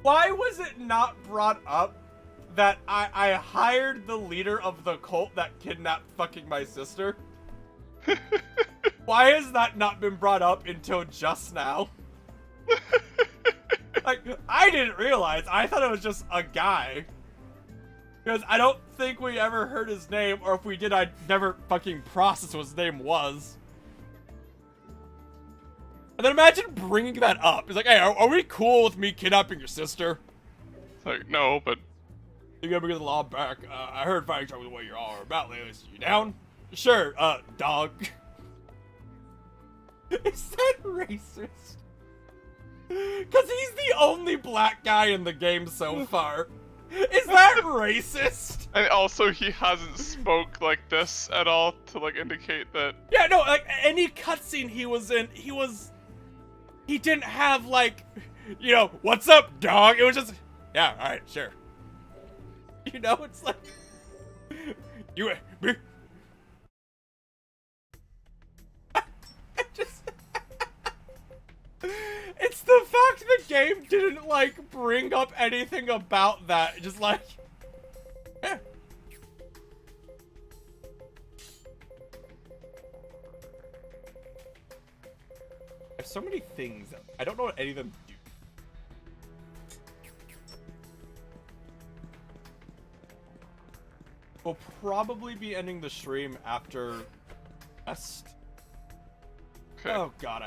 Why was it not brought up that I hired the leader of the cult that kidnapped fucking my sister? Why has that not been brought up until just now? Like, I didn't realize. I thought it was just a guy. Because I don't think we ever heard his name, or if we did, I'd never fucking processed what his name was. And then imagine bringing that up. It's like, hey, are we cool with me kidnapping your sister? It's like, no, but... You gotta get the law back. I heard fighting trouble the way you're all about lately. You down? Sure, dog. Is that racist? Because he's the only black guy in the game so far. Is that racist? And also, he hasn't spoke like this at all to, like, indicate that... Yeah, no, like, any cutscene he was in, he didn't have, like, you know, what's up, dog? It was just, yeah, alright, sure. You know, it's like, you, me? It's the fact the game didn't, like, bring up anything about that. Just like, eh. There's so many things that I don't know what any of them do. We'll probably be ending the stream after Est. Okay. Oh god,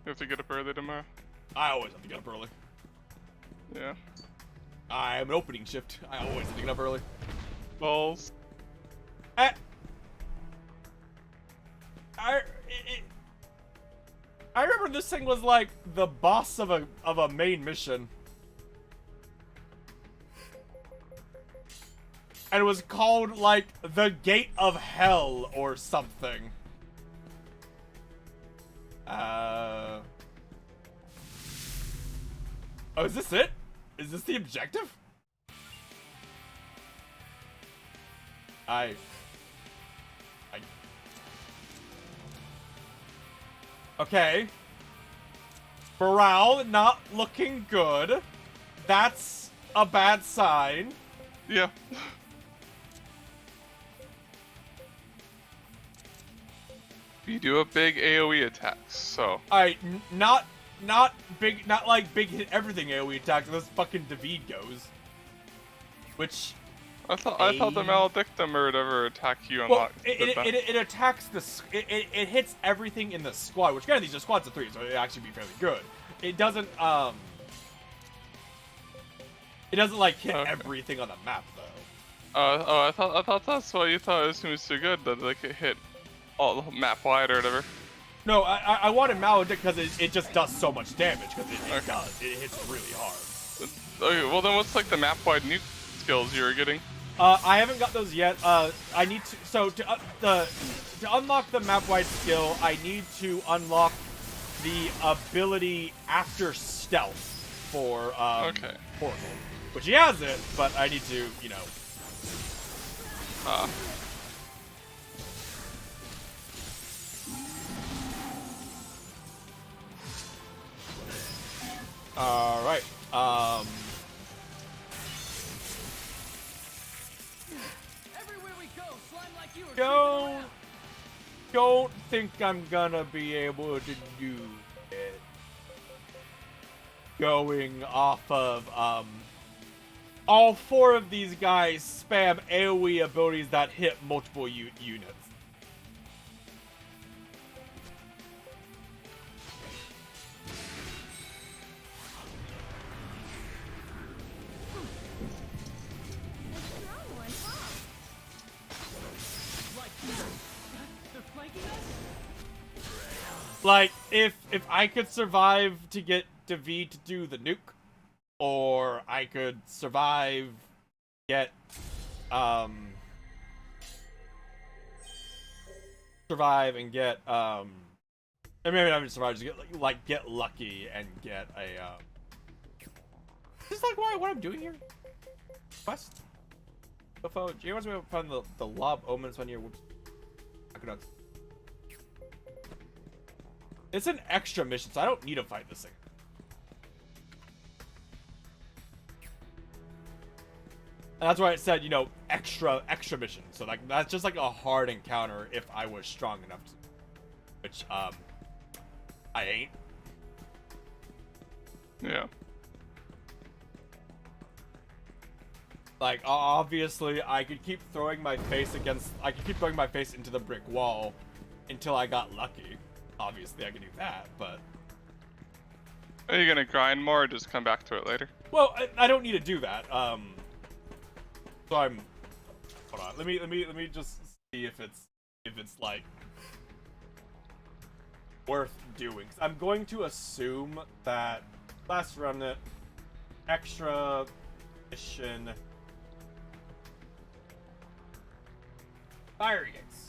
You have to get up early tomorrow? I always have to get up early. Yeah. I'm an opening shift. I always have to get up early. Balls. I remember this thing was like the boss of a main mission. And it was called like the Gate of Hell or something. Oh, is this it? Is this the objective? Okay. Morale not looking good. That's a bad sign. Yeah. You do a big AoE attacks, so. Alright, not big, not like big hit everything AoE attacks. This fucking David goes. Which. I thought the Maledictum or whatever attack you unlocked. Well, it attacks the. It hits everything in the squad, which kind of these are squads of 3, so it'd actually be fairly good. It doesn't like hit everything on the map though. I thought that's why you thought it was so good that like it hit all the map wide or whatever. No, I wanted Maledict because it just does so much damage because it does. It hits really hard. Okay, well then what's like the map wide nuke skills you were getting? I haven't got those yet. I need to. So to unlock the map wide skill, I need to unlock the ability after stealth for Portal, which he has it, but I need to, you know. All right. Everywhere we go, slime like you Don't think I'm gonna be able to do it. Going off of all 4 of these guys spam AoE abilities that hit multiple units. Like, if I could survive to get David to do the nuke, or I could survive, get, survive and get, I mean, maybe not even survive, just get lucky and get a, is this like what I'm doing here? Quest? Do you want to find the Lob Omens on your, Aqueducts? It's an extra mission, so I don't need to fight this thing. And that's why it said, you know, extra mission. So like that's just like a hard encounter if I was strong enough to, which I ain't. Yeah. Like obviously I could keep throwing my face into the brick wall until I got lucky. Obviously, I can do that, but... Are you gonna grind more or just come back to it later? Well, I don't need to do that. So I'm... Hold on, let me just see if it's like... worth doing. I'm going to assume that last remnant, extra mission... Fire gates.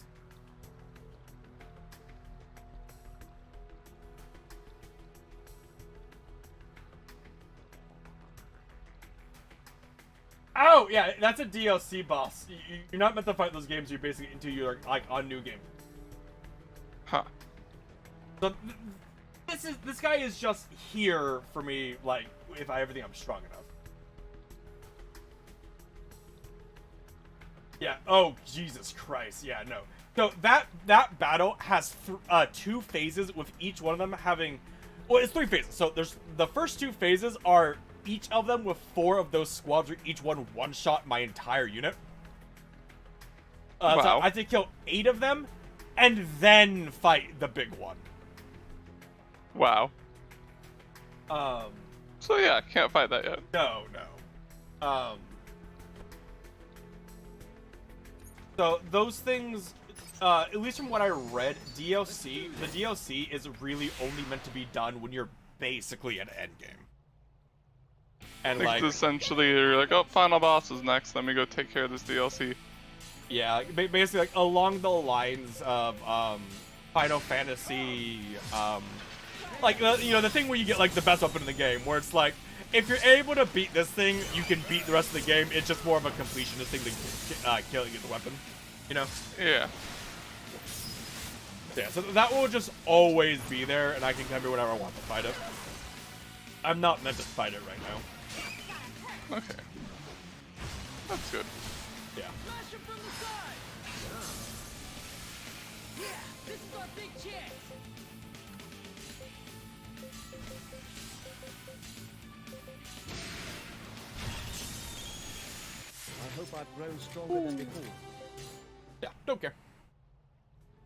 Oh, yeah, that's a DLC boss. You're not meant to fight those games. You're basically until you're like on new game. Huh. So this guy is just here for me. Like if I ever think I'm strong enough. Yeah. Oh Jesus Christ. Yeah. No. So that battle has 2 phases, with each one of them having. Well, it's 3 phases. So there's the first 2 phases are. Each of them with 4 of those squads, where each one shot my entire unit. Wow. So I have to kill 8 of them, and then fight the big one. Wow. So yeah, can't fight that yet. No. So those things, at least from what I read, the DLC is really only meant to be done when you're basically at endgame. And like essentially, you're like, oh, final boss is next. Let me go take care of this DLC. Yeah, basically like along the lines of Final Fantasy, like you know, the thing where you get like the best weapon in the game, where it's like if you're able to beat this thing, you can beat the rest of the game. It's just more of a completionist thing to kill and get the weapon, you know? Yeah. Yeah, so that will just always be there, and I can come here whenever I want to fight it. I'm not meant to fight it right now. Okay. That's good. Yeah. Smash him from the side! Yeah, this is our big chance! I hope I've grown stronger than before. Yeah, don't care.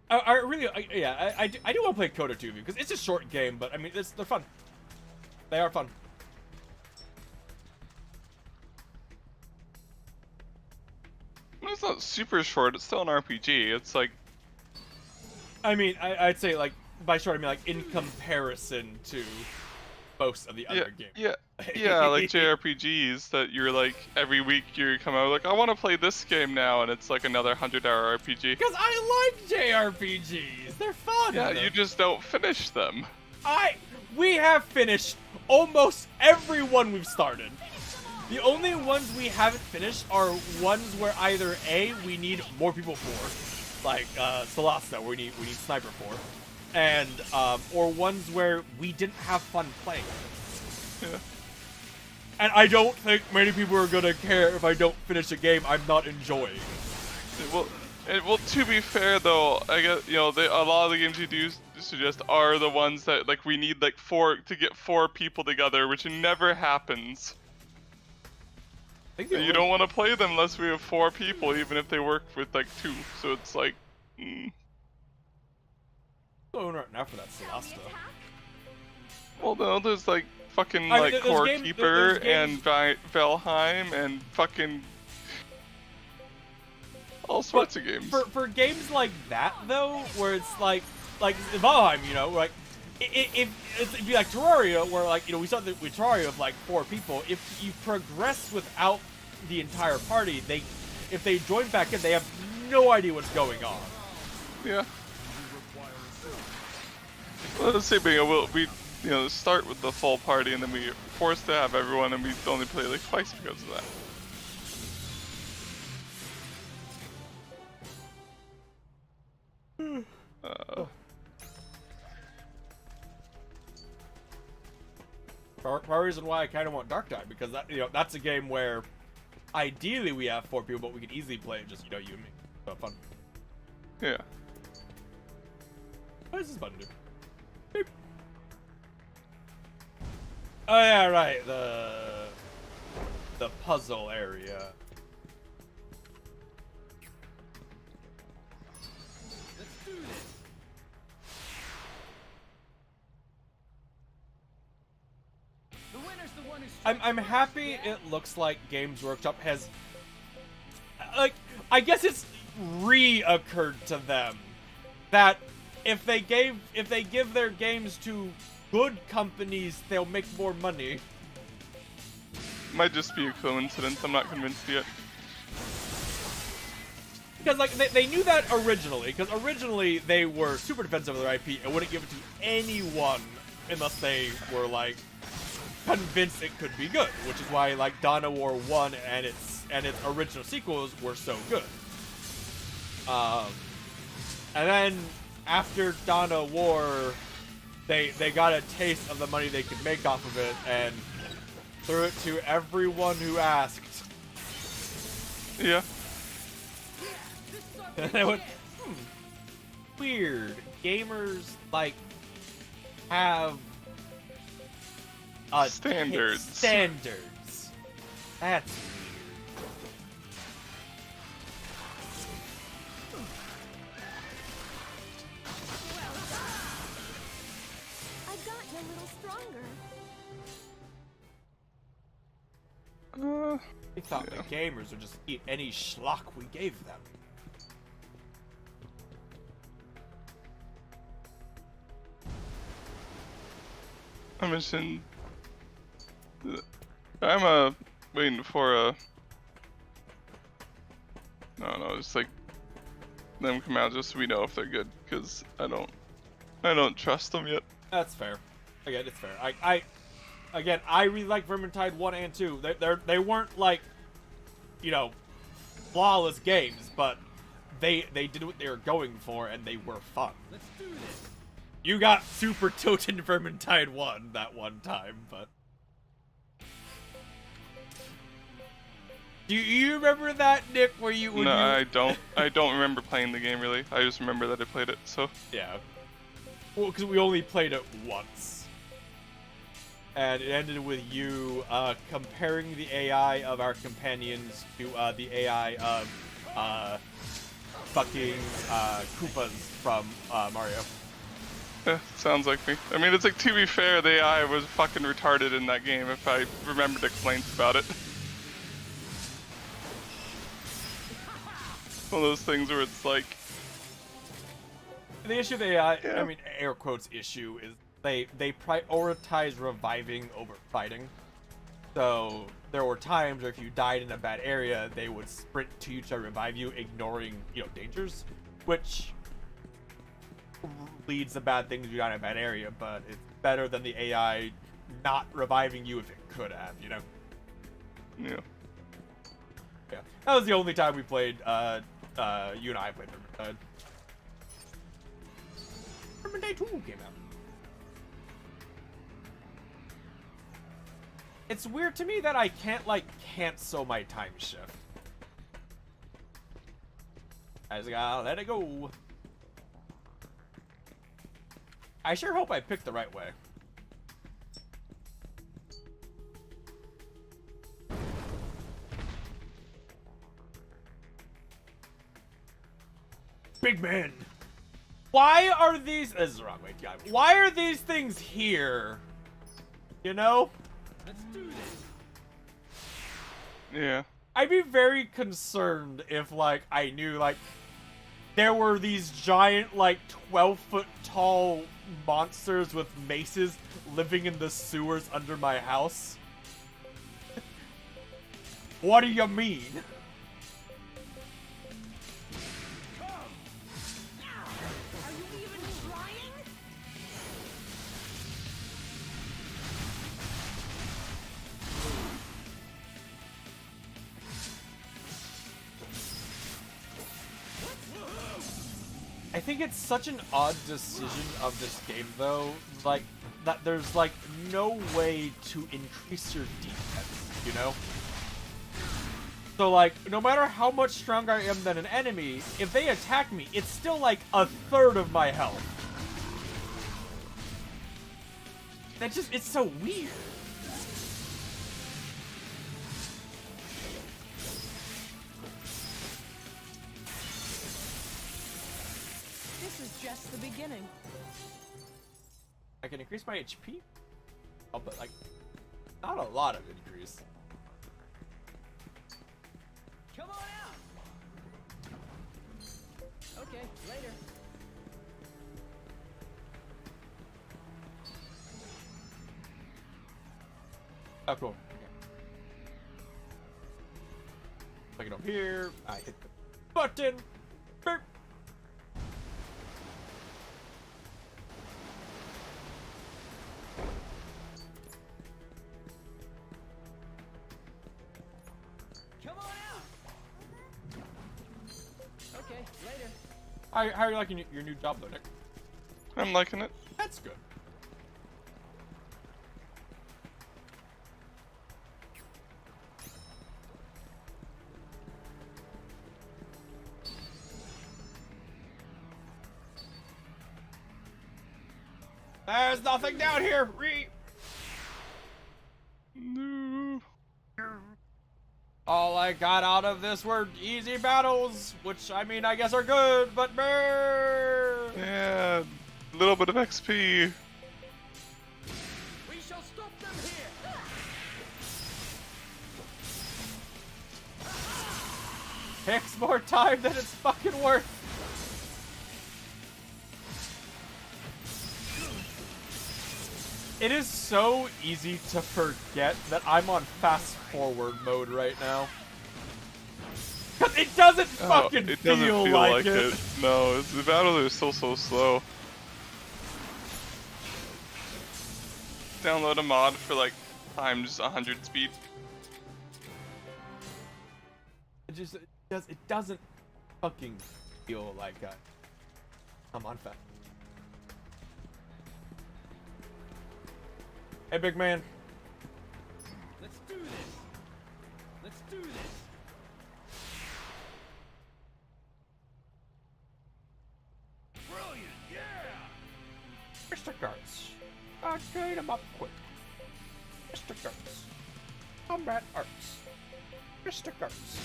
I really, I do want to play Coda 2 because it's a short game, but I mean, they're fun. They are fun. It's not super short. It's still an RPG. It's like, I mean, I'd say like by short I mean like in comparison to most of the other games. Yeah, like JRPGs that you're like every week you come out like I want to play this game now, and it's like another 100-hour RPG. Because I like JRPGs. They're fun. Yeah, you just don't finish them. We have finished almost every one we've started. The only ones we haven't finished are ones where either A, we need more people for, like Solasta, where we need Sniper for, and or ones where we didn't have fun playing. Yeah. And I don't think many people are gonna care if I don't finish a game I'm not enjoying. Well, to be fair though, I guess a lot of the games you do suggest are the ones that like we need like to get 4 people together, which never happens. You don't want to play them unless we have 4 people, even if they work with like 2. So it's like, Going right now for that Solasta. Well, no, there's like fucking I mean, like Core Keeper and Valheim and fucking all sorts of games. For games like that though, where it's like Valheim, you know, like it'd be like Terraria, where like we started with Terraria of like 4 people. If you progress without the entire party, if they join back in, they have no idea what's going on. Yeah. Well, the same thing. We start with the full party, and then we're forced to have everyone, and we only play like twice because of that. Part reason why I kind of want Dark Tide, because that's a game where ideally we have 4 people, but we can easily play it just you and me. So fun. Yeah. What does this button do? Beep. Oh yeah, right. The puzzle area. Let's do this! The winner's the one who's I'm happy it looks like Games Workshop has, like, I guess it's reoccurred to them that if they give their games to good companies, they'll make more money. Might just be a coincidence. I'm not convinced yet. Because like they knew that originally, because originally they were super defensive of their IP and wouldn't give it to anyone unless they were like convinced it could be good, which is why like Dawn of War 1 and its original sequels were so good. And then after Dawn of War, they got a taste of the money they could make off of it and threw it to everyone who asked. Yeah. And they went, weird. Gamers like have standards. Standards. That's weird. I've gotten a little stronger. They thought the gamers would just eat any schlock we gave them. I mentioned I'm waiting for no, it's like them come out just so we know if they're good, because I don't trust them yet. That's fair. Again, it's fair. I really like Vermintide 1 and 2. They weren't like, you know, flawless games, but they did what they were going for and they were fun. Let's do this. You got super tilted in Vermintide 1 that one time, but do you remember that, Nick, where you No, I don't remember playing the game really. I just remember that I played it, so yeah. Well, because we only played it once. And it ended with you comparing the AI of our companions to the AI of fucking Koopas from Mario. yeah, sounds like me. I mean, it's like, to be fair, the AI was fucking retarded in that game if I remember the complaints about it. One of those things where it's like, the issue of the AI, I mean, air quotes issue, is they prioritize reviving over fighting. So there were times where if you died in a bad area, they would sprint to you to revive you, ignoring, you know, dangers, which leads to bad things if you die in a bad area, but it's better than the AI not reviving you if it could have, you know? yeah. Yeah. That was the only time we played, you and I played Vermintide. Vermintide 2 came out. It's weird to me that I can't, like, cancel my time shift. I just gotta let it go. I sure hope I picked the right way. Big man. Why are these... This is the wrong way, God. Why are these things here? You know? Let's do this. Yeah. I'd be very concerned if, like, I knew, like, there were these giant, like, 12-foot tall monsters with maces living in the sewers under my house. What do you mean? Are you even trying? I think it's such an odd decision of this game, though, like, that there's, like, no way to increase your defense, you know? So, like, no matter how much stronger I am than an enemy, if they attack me, it's still, like, a third of my health. That's just, it's so weird. This is just the beginning. I can increase my HP? Oh, but, like, not a lot of increase. Come on out. Okay, later. Oh, cool. Okay. Plug it up here. I hit the button. Burp. Come on out. Okay, later. How are you liking your new job, though, Nick? I'm liking it. That's good. There's nothing down here. No. All I got out of this were easy battles, which I mean I guess are good, but brr. Yeah, a little bit of XP. We shall stop them here. Takes more time than it's fucking worth. It is so easy to forget that I'm on fast forward mode right now. 'Cause it doesn't fucking it doesn't feel like it. No, the battles are so slow. Download a mod for like times 100 speed. It doesn't fucking feel like I'm on fast. Hey, big man. Let's do this. Let's do this. Brilliant, yeah! Mr. Gartz. Train him up quick. Mr. Gartz. Combat Arts. Mr. Gartz.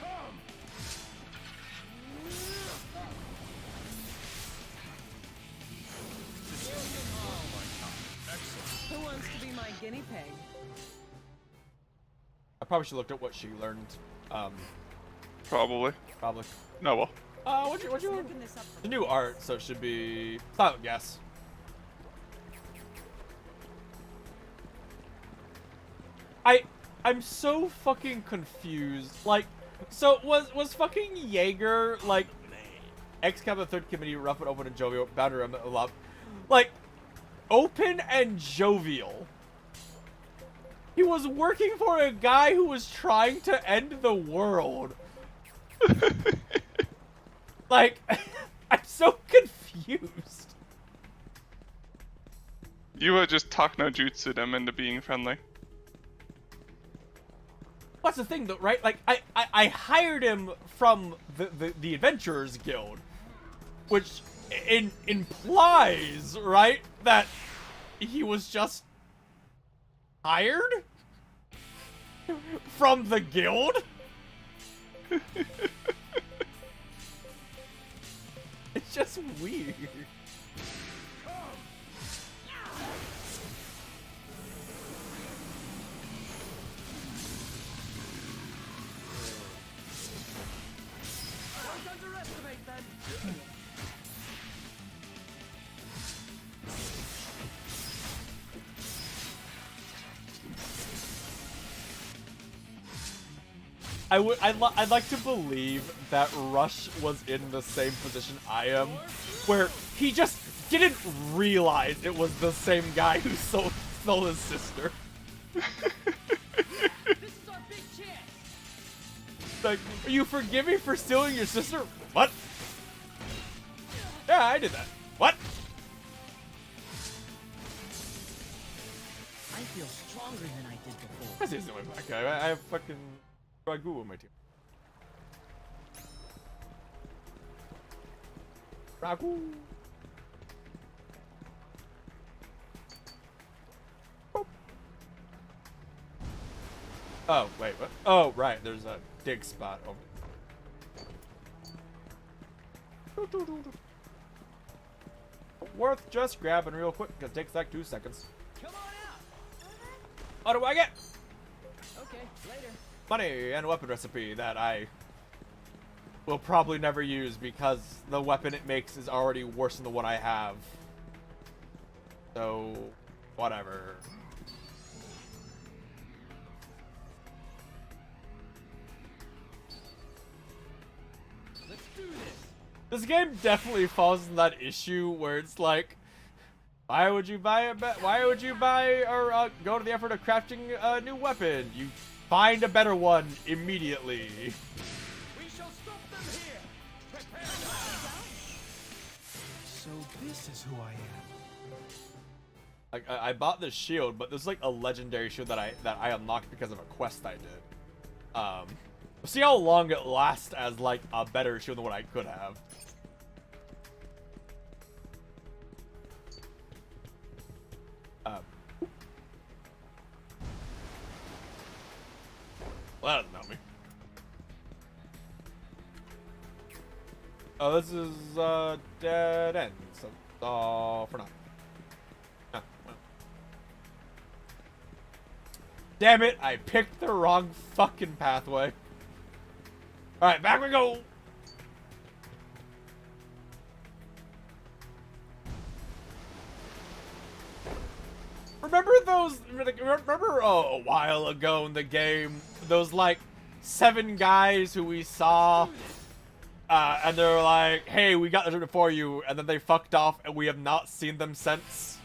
Come! Who wants to be my guinea pig? I probably should looked at what she learned. Probably. No, well. What'd you learn? The new art, so it should be silent guess. I'm so fucking confused. Like, so was fucking Jaeger like ex-cap of the third committee, rough and open and jovial, boundary a lot, like open and jovial. He was working for a guy who was trying to end the world. Like, I'm so confused. You would just talk no jutsu them into being friendly. What's the thing though, right? Like, I hired him from the Adventurers Guild, which implies, right, that he was just hired from the guild? It's just weird. Don't underestimate them. I'd like to believe that Rush was in the same position I am, where he just didn't realize it was the same guy who stole his sister. This is our big chance. Like, you forgive me for stealing your sister? What? Yeah, I did that. What? I feel stronger than I did before. I see it's my back guy. I have fucking Ragu on my team. Ragu. Boop. Oh, wait, what? Oh, right, there's a dig spot over there. Worth just grabbing real quick, because it takes like 2 seconds. Come on out. What do I get? Okay, later. Money and a weapon recipe that I will probably never use because the weapon it makes is already worse than the one I have. So, whatever. Let's do this. This game definitely falls in that issue where it's like, why would you buy or go to the effort of crafting a new weapon? You find a better one immediately. We shall stop them here. Prepare So this is who I am. Like, I bought this shield, but there's like a legendary shield that I unlocked because of a quest I did. We'll see how long it lasts as like a better shield than what I could have. Well, that doesn't help me. Oh, this is dead end. So, for now. Well. Damn it! I picked the wrong fucking pathway. All right, back we go. Remember those? Remember a while ago in the game, those like 7 guys who we saw, and they're like, "Hey, we got this for you," and then they fucked off, and we have not seen them since.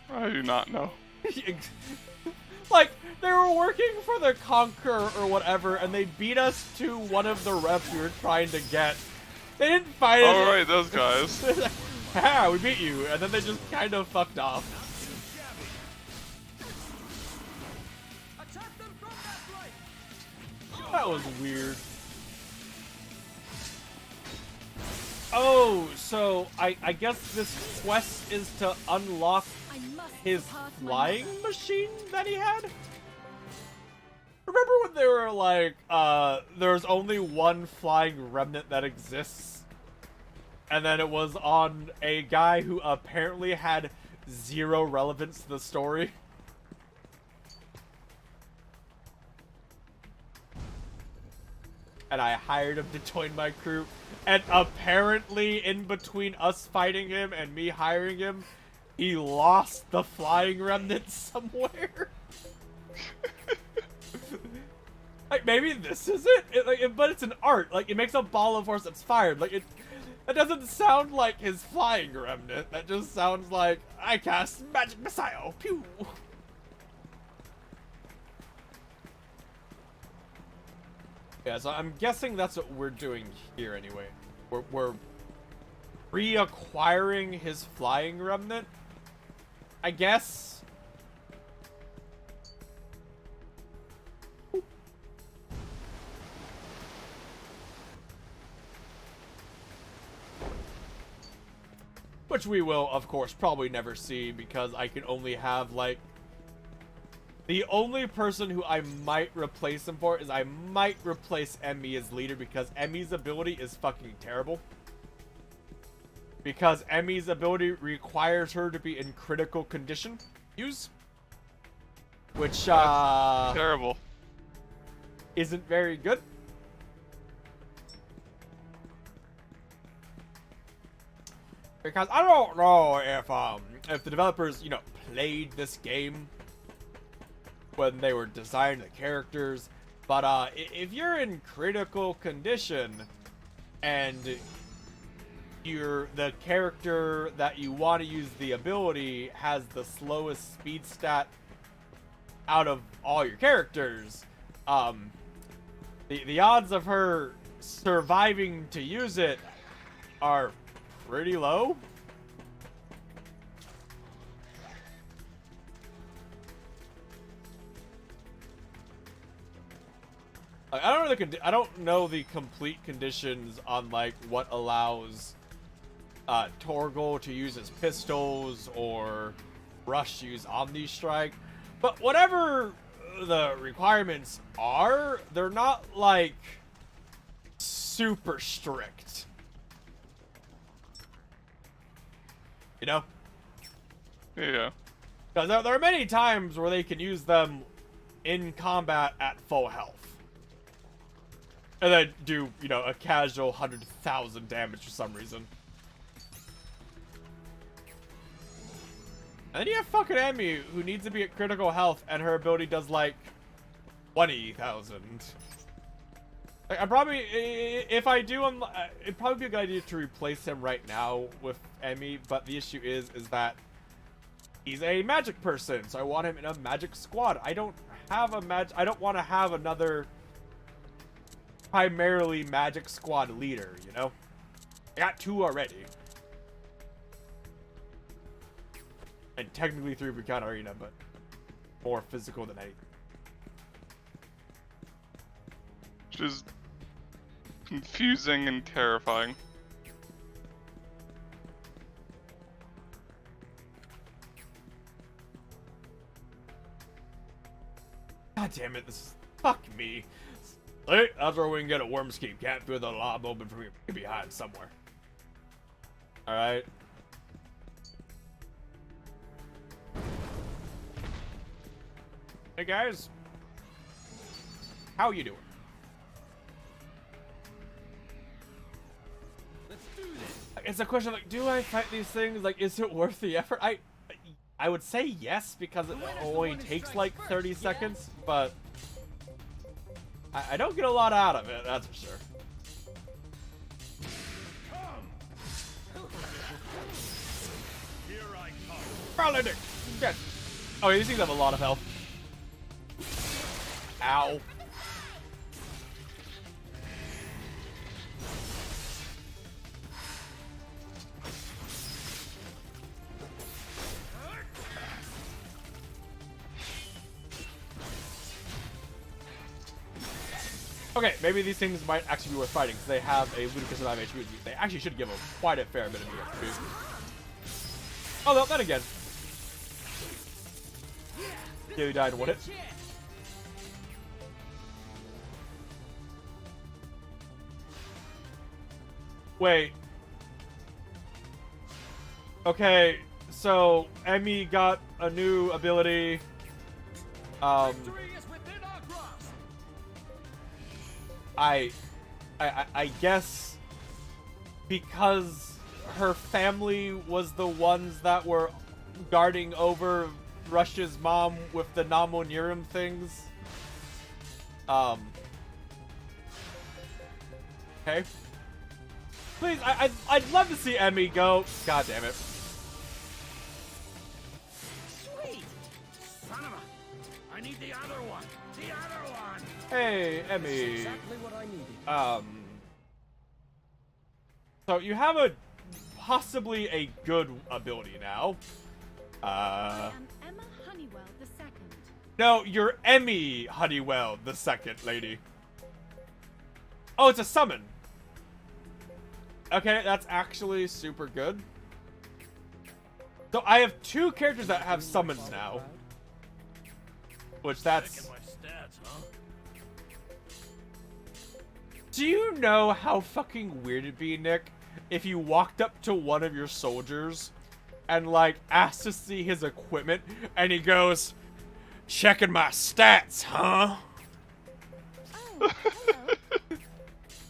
I do not know. Like, they were working for the Conqueror or whatever, and they beat us to one of the reps we were trying to get. They didn't fight it. Oh, right, those guys. Ha, we beat you, and then they just kind of fucked off. That was weird. Oh, so I guess this quest is to unlock his flying machine that he had? Remember when they were like, there's only one flying remnant that exists? And then it was on a guy who apparently had 0 relevance to the story? And I hired him to join my crew. And apparently, in between us fighting him and me hiring him, he lost the flying remnant somewhere. Like, maybe this is it? But it's an art. Like, it makes a ball of force that's fired. Like, it doesn't sound like his flying remnant. That just sounds like, I cast magic missile. Pew! Yeah, so I'm guessing that's what we're doing here anyway. We're reacquiring his flying remnant, I guess. Which we will, of course, probably never see because I can only have, like... The only person who I might replace him for is I might replace Emmy as leader because Emmy's ability is fucking terrible. Because Emmy's ability requires her to be in critical condition. Use. Which, terrible. Isn't very good. Because I don't know if the developers, you know, played this game when they were designing the characters, but if you're in critical condition and the character that you want to use the ability has the slowest speed stat out of all your characters, the odds of her surviving to use it are pretty low. Like, I don't know the complete conditions on like what allows Torgal to use his pistols or Rush to use Omni Strike, but whatever the requirements are, they're not like super strict. You know? Yeah. Because there are many times where they can use them in combat at full health. And then do, you know, a casual 100,000 damage for some reason. And then you have fucking Emmy, who needs to be at critical health, and her ability does, like, 20,000. Like, I probably, if I do, it'd probably be a good idea to replace him right now with Emmy, but the issue is that he's a magic person, so I want him in a magic squad. I don't have a I don't want to have another primarily magic squad leader, you know? I got 2 already. And technically 3 if we count Arena, but more physical than anything. Which is confusing and terrifying. God damn it, this is... Fuck me. Hey, that's where we can get a Wormscape. Can't feel the lob open from behind somewhere. Alright. Hey guys. How you doing? Let's do this. It's a question like, do I fight these things? Like, is it worth the effort? I would say yes, because it only takes like 30 seconds, but I don't get a lot out of it, that's for sure. Here I come. Paladin! Yes. Oh, these things have a lot of health. Ow. Okay, maybe these things might actually be worth fighting because they have a ludicrous amount of HP. They actually should give them quite a fair bit of HP. Although, then again, yeah, you died in one hit. Wait. Okay, so Emmy got a new ability. I guess because her family was the ones that were guarding over Rush's mom with the Namonirum things. Okay. Please, I'd love to see Emmy go. God damn it. Sweet! Son of a... I need the other one! The other one! Hey, Emmy. That's exactly what I needed. So you have a possibly a good ability now. I am Emma Honeywell II. No, you're Emmy Honeywell II, lady. Oh, it's a summon. Okay, that's actually super good. So I have 2 characters that have summons now. Which that's... Checking my stats, huh? Do you know how fucking weird it'd be, Nick, if you walked up to one of your soldiers and, like, asked to see his equipment, and he goes, checking my stats, huh? Oh, hello.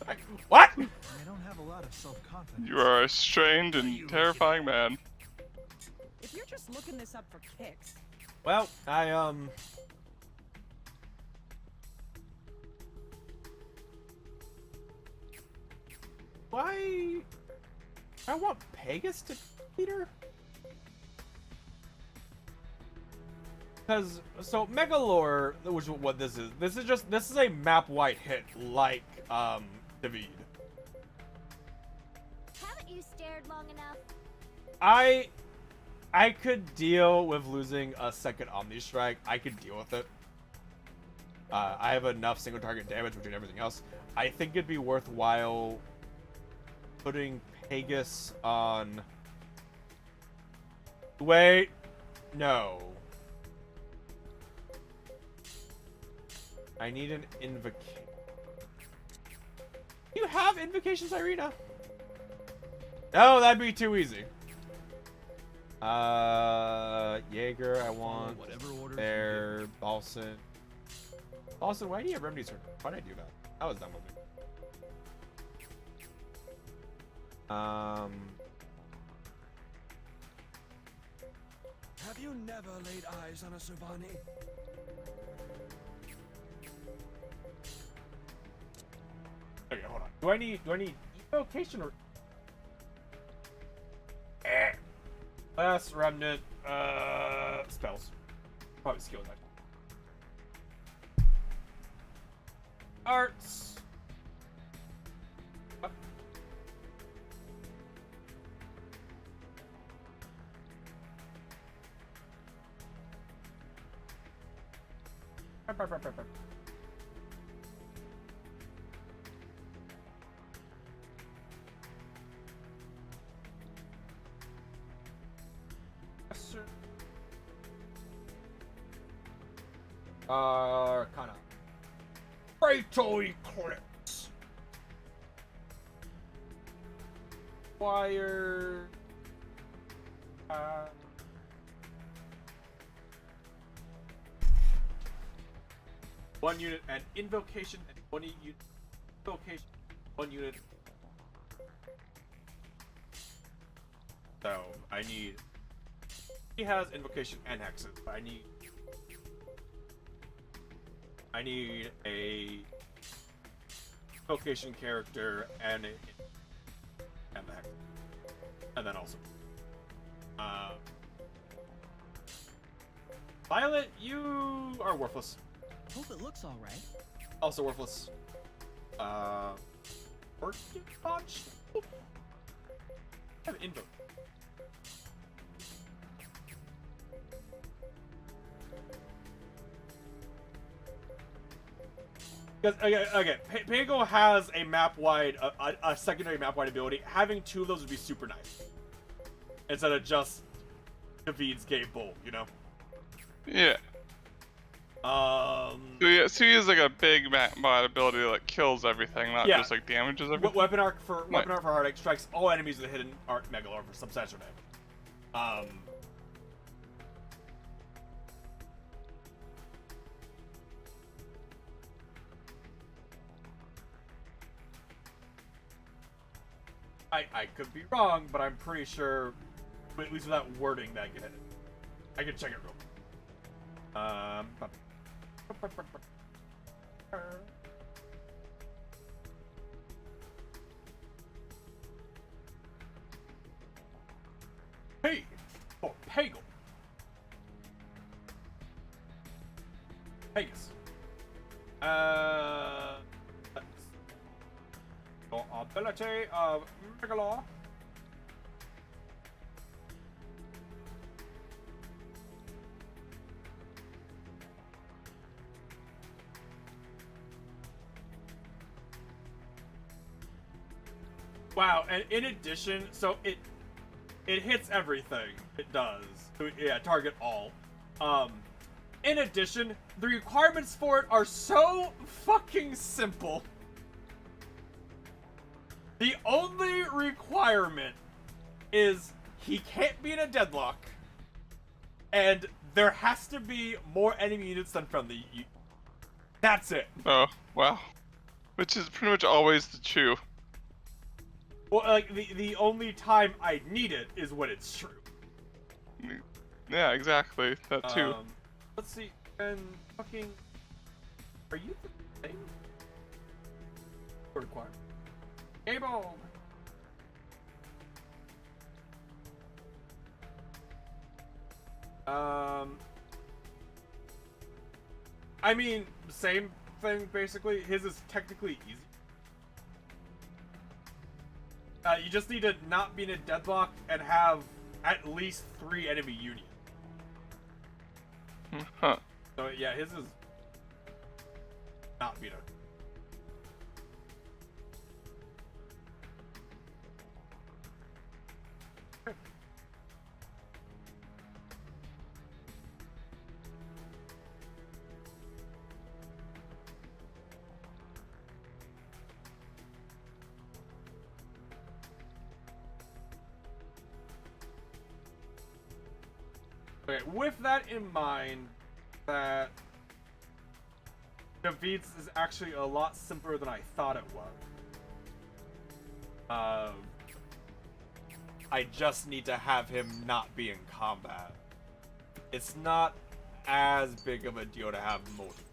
Like, what? I don't have a lot of self-confidence. You are a strange and terrifying man. If you're just looking this up for kicks, Well, why? I want Pegasus to beat her? Because, so Megalore, which is what this is a map-wide hit, like, David. Haven't you stared long enough? I could deal with losing a second Omni Strike. I could deal with it. I have enough single target damage between everything else. I think it'd be worthwhile putting Pegasus on... Wait. No. I need an invocation. You have invocations, Irina? No, that'd be too easy. Jaeger, I want. There, Balsan. Balsan, why do you have remedies for? Why did I do that? That was dumb of me. Have you never laid eyes on a Subani? Okay, hold on. Do I need evocation or last remnant spells? Probably skills. Arts. What? Arcana. Fatal Eclipse. Fire. One unit and invocation and 20 unit. Invocation, 1 unit. So I need he has invocation and hexes, but I need a invocation character and the hex, and then also Violet, you are worthless. Hope it looks all right. Also worthless. Orchid Punch? I have invoke. Because okay, Pago has a map-wide, a secondary map-wide ability. Having 2 of those would be super nice. Instead of just David's Gay Bull, you know? Yeah. So he has like a big mod ability that kills everything, not just like damages everything. Weapon Arc for Heartache strikes all enemies with a hidden Arc Megalor for substantial damage. I could be wrong, but I'm pretty sure, at least without wording, that can hit it. I can check it real quick. Hey, for Pago. Pegasus. Your ability of Megalor. Wow, and in addition, so it hits everything. It does. Yeah, target all. In addition, the requirements for it are so fucking simple. The only requirement is he can't be in a deadlock, and there has to be more enemy units than friendly. That's it. Oh, wow. Which is pretty much always the true. Well, like, the only time I need it is when it's true. Yeah, exactly. That too. Let's see, and fucking... Are you the thing? Requirement. Able! I mean, same thing, basically. His is technically easy. You just need to not be in a deadlock and have at least 3 enemy unions. Huh. So yeah, his is not beat up. Okay, with that in mind, that David's is actually a lot simpler than I thought it was. I just need to have him not be in combat. It's not as big of a deal to have multiple.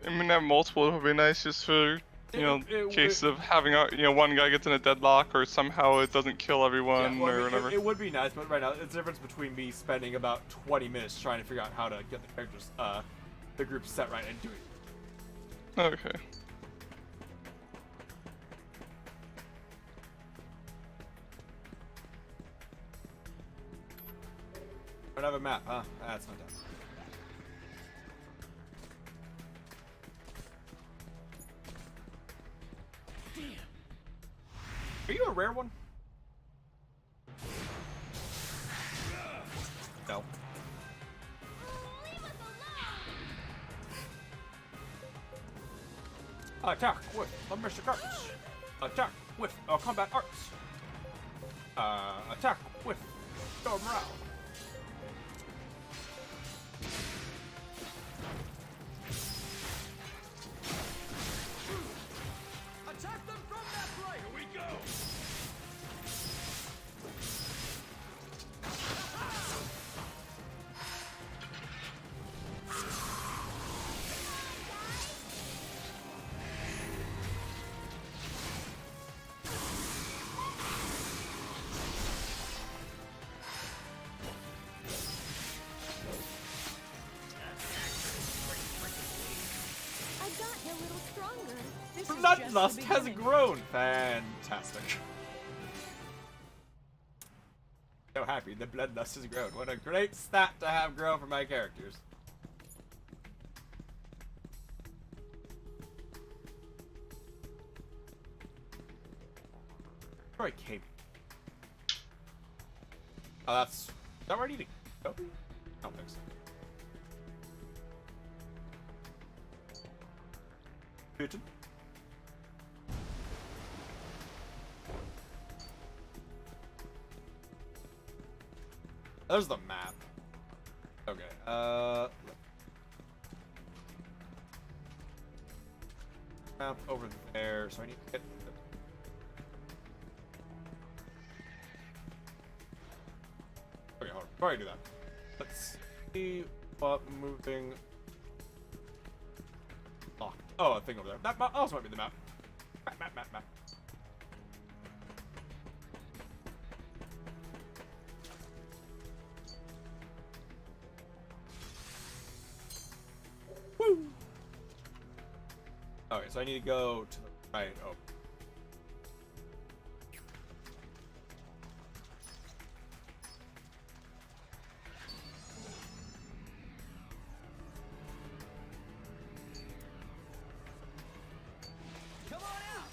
I mean, have multiple would be nice just for, case of having, one guy gets in a deadlock or somehow it doesn't kill everyone or whatever. It would be nice, but right now, it's the difference between me spending about 20 minutes trying to figure out how to get the characters, the group set right and doing it. Okay. Don't have a map, huh? That's not that. Are you a rare one? No. Attack with the Mystic Arts. Attack with combat arts. Attack with Storm Morale. stronger. This is just Bloodlust the has beginning. grown. Fantastic. So happy the bloodlust has grown. What a great stat to have grow for my characters. Where I came. Oh, that's. Is that where I need to go? I don't think so. Putin? There's the map. Okay, map over there, so I need to get okay, hold on. Before I do that, let's see what moving locked. Oh, a thing over there. That also might be the map. Map. Woo! Okay, so I need to go to the right. Oh. Come on out.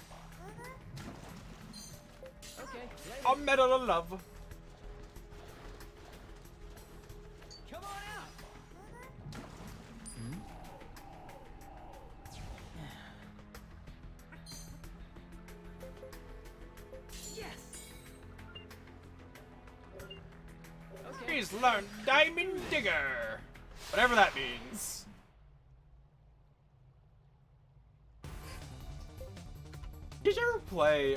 Okay. A medal of love. Come on out. Yes. Okay. He's learned Diamond Digger. Whatever that means. Did you ever play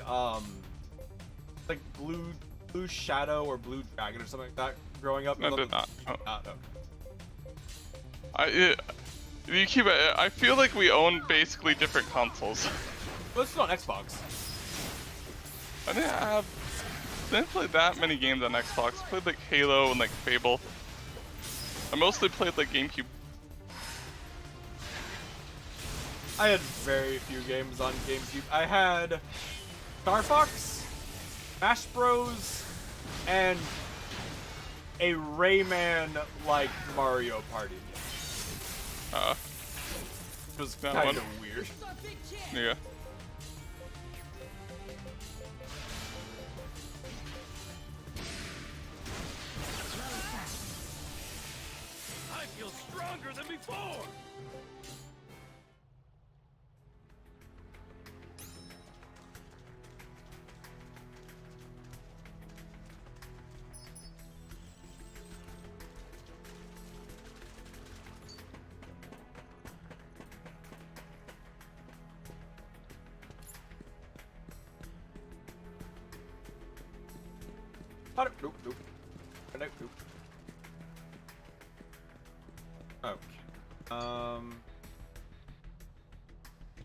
like Blue Shadow or Blue Dragon or something like that growing up? I did not. Oh. No. You keep it. I feel like we own basically different consoles. Well, this is on Xbox. I didn't play that many games on Xbox. I played like Halo and like Fable. I mostly played like GameCube. I had very few games on GameCube. I had Star Fox, Smash Bros, and a Rayman-like Mario Party. It was that kind one. of weird. Yeah. I feel stronger than before! Nope. Okay.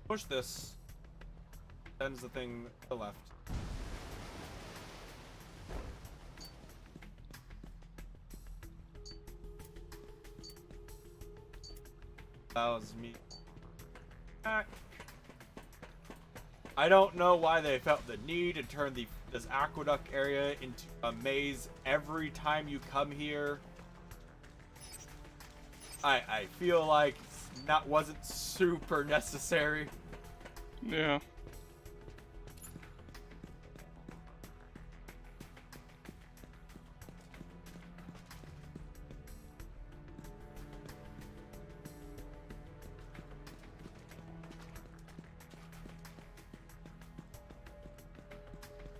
Push this. Sends the thing to the left. Allows me back. I don't know why they felt the need to turn this aqueduct area into a maze every time you come here. I feel like that wasn't super necessary. Yeah.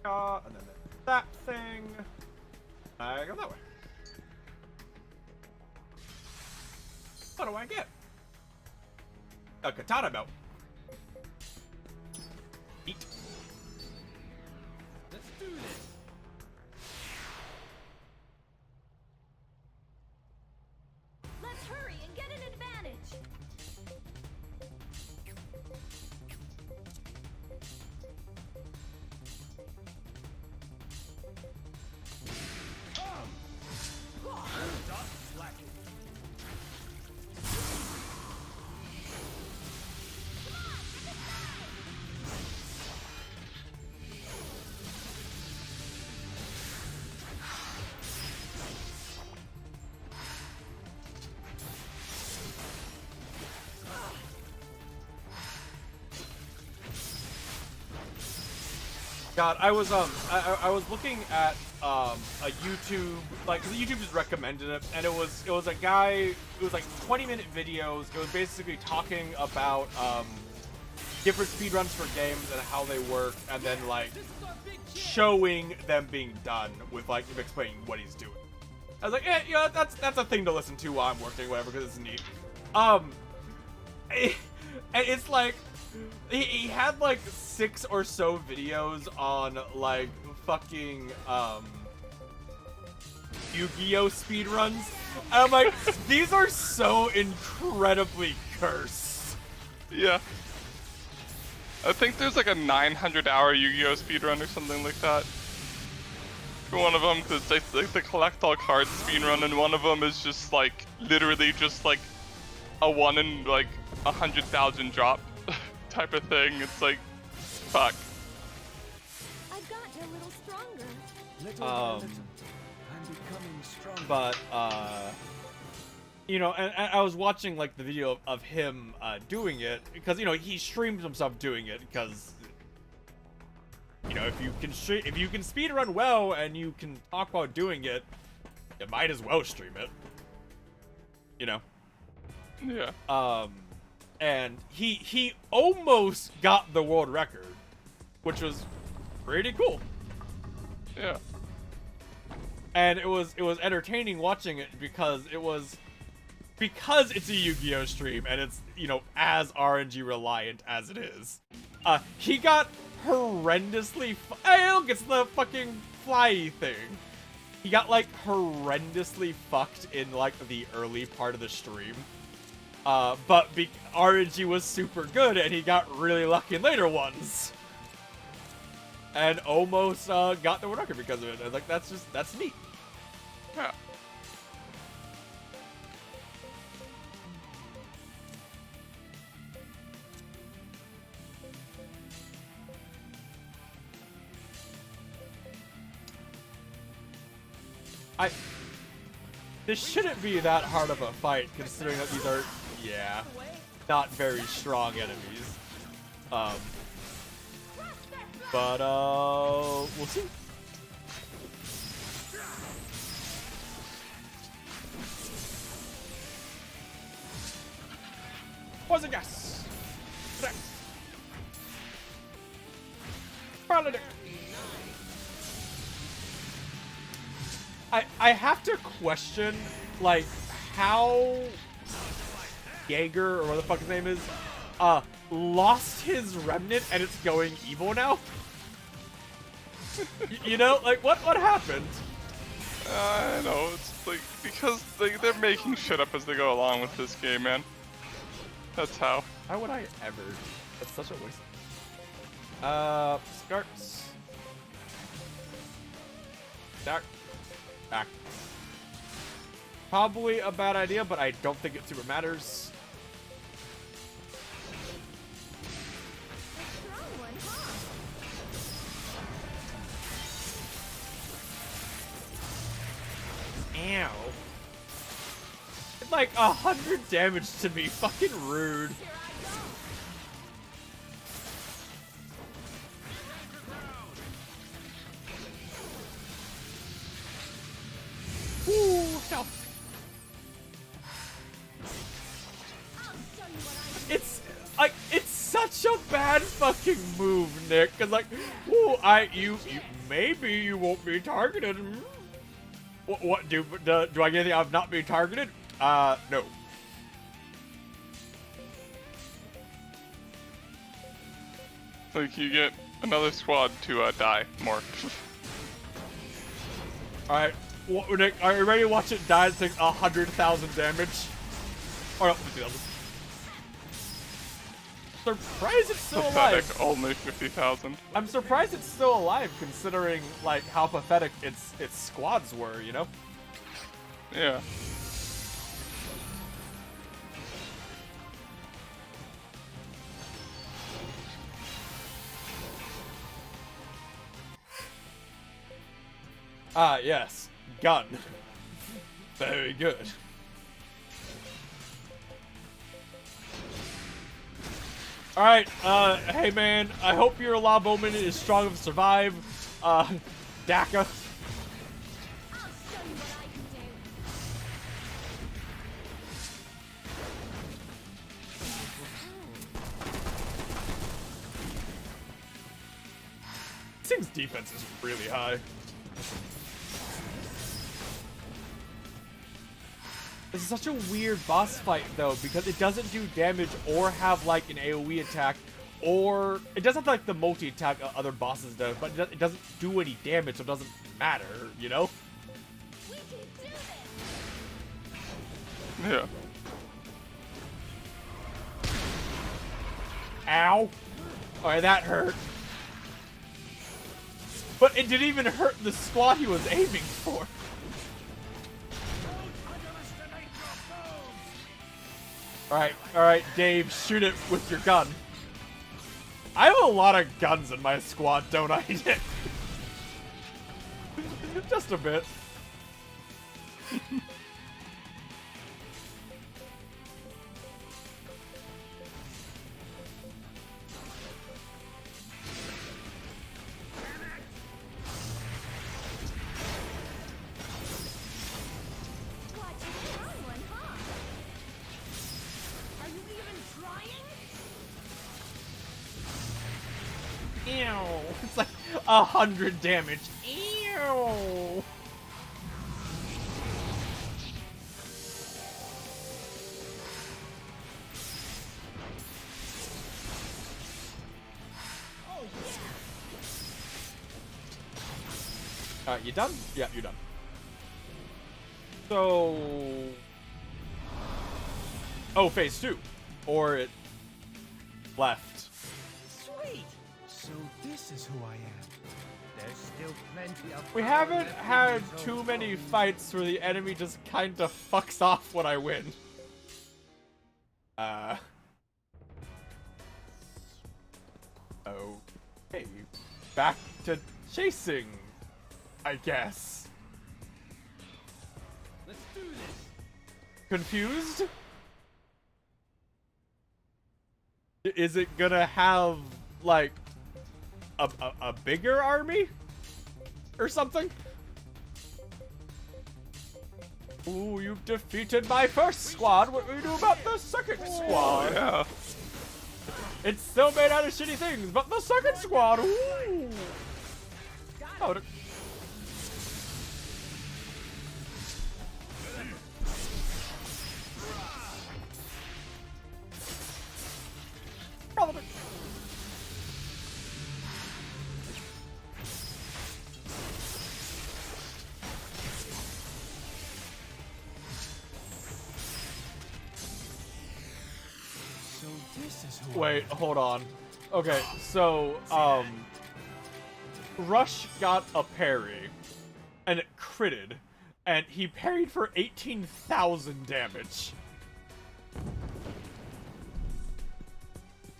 And then that thing. I go that way. What do I get? A katana belt. Eat. Let's do this. Let's hurry and get an advantage. God, I was I was looking at a YouTube, like, 'cause YouTube just recommended it, and it was a guy. It was like 20-minute videos. It was basically talking about different speedruns for games and how they work, and then like showing them being done with like him explaining what he's doing. I was like, yeah, you know, that's a thing to listen to while I'm working, whatever, because it's neat. And it's like he had like 6 or so videos on like fucking Yu-Gi-Oh speedruns. And I'm like, these are so incredibly cursed. Yeah. I think there's like a 900-hour Yu-Gi-Oh speedrun or something like that. For one of them, because it's like the collect all cards speedrun, and one of them is just like literally just like a 1 in like 100,000 drop type of thing. It's like, fuck. I got a little stronger. Little by little, I'm becoming stronger. But you know, and I was watching like the video of him doing it, because, you know, he streams himself doing it, because, you know, if you can speed run well and you can talk while doing it, you might as well stream it. You know. Yeah. And he almost got the world record, which was pretty cool. Yeah. And it was entertaining watching it, because it's a Yu-Gi-Oh stream and it's, you know, as RNG reliant as it is. He got horrendously look, it's the fucking fly thing. He got like horrendously fucked in like the early part of the stream. But RNG was super good and he got really lucky in later ones. And almost got the record because of it. I was like, that's neat. Yeah. This shouldn't be that hard of a fight, considering that these are, yeah, not very strong enemies. But we'll see. Poison gas. Paladin. I have to question, like, how Jaeger, or what the fuck his name is, lost his remnant and it's going evil now. You know, like, what happened? I know, it's like, because they're making shit up as they go along with this game, man. That's how. Why would I ever? That's such a waste. Scarps. Dark. Back. Probably a bad idea, but I don't think it super matters. Ow. It's like 100 damage to me. Fucking rude. Ooh, no. It's like, it's such a bad fucking move, Nick. Cause like, ooh, you maybe you won't be targeted. What do I get anything of not being targeted? No. Like, you get another squad to die more. Alright, Nick, are you ready to watch it die? It takes 100,000 damage. Or 50,000. Surprised it's still alive. Only 50,000. I'm surprised it's still alive, considering like how pathetic its squads were, you know? Yeah. Ah, yes. Gun. Very good. Alright, hey man, I hope your law bowman is strong enough to survive. Daka. Seems defense is really high. This is such a weird boss fight though, because it doesn't do damage or have like an AoE attack, or it doesn't have like the multi-attack other bosses do, but it doesn't do any damage, so it doesn't matter, you know? We can do this. Yeah. Ow. Alright, that hurt. But it didn't even hurt the squad he was aiming for. Alright, Dave, shoot it with your gun. I have a lot of guns in my squad, don't I? Just a bit. Ew. It's like 100 damage. Ew. Alright, you done? Yeah, you're done. So... Oh, phase 2. Or it... left. Sweet! So this is who I am. There's still plenty of We power haven't left in had these too old many bones. fights where the enemy just kinda fucks off when I win. Okay. Back to chasing, I guess. Let's do this. Confused? Is it gonna have, like, a bigger army? Or something? Ooh, you've defeated my first squad. What do we do about the second squad? Yeah. It's still made out of shitty things, but the second squad, ooh. Oh, Probably. So this is who Wait, hold on. Okay, so, Rush got a parry, and it critted, and he parried for 18,000 damage.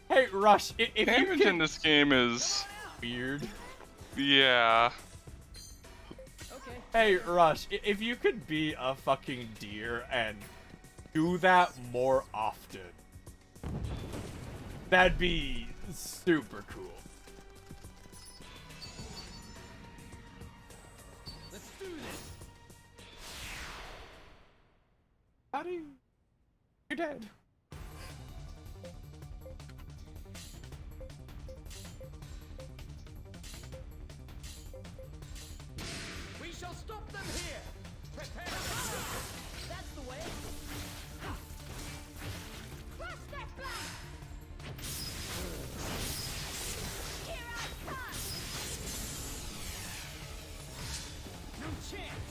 Hey, Rush, if you Damage can... in this game is weird. Yeah. Okay. Hey, Rush, if you could be a fucking deer and do that more often, that'd be super cool. Let's do this. Buddy, you're dead. We shall stop them here. Prepare. That's the way. Crush their flank! Here I come! No chance.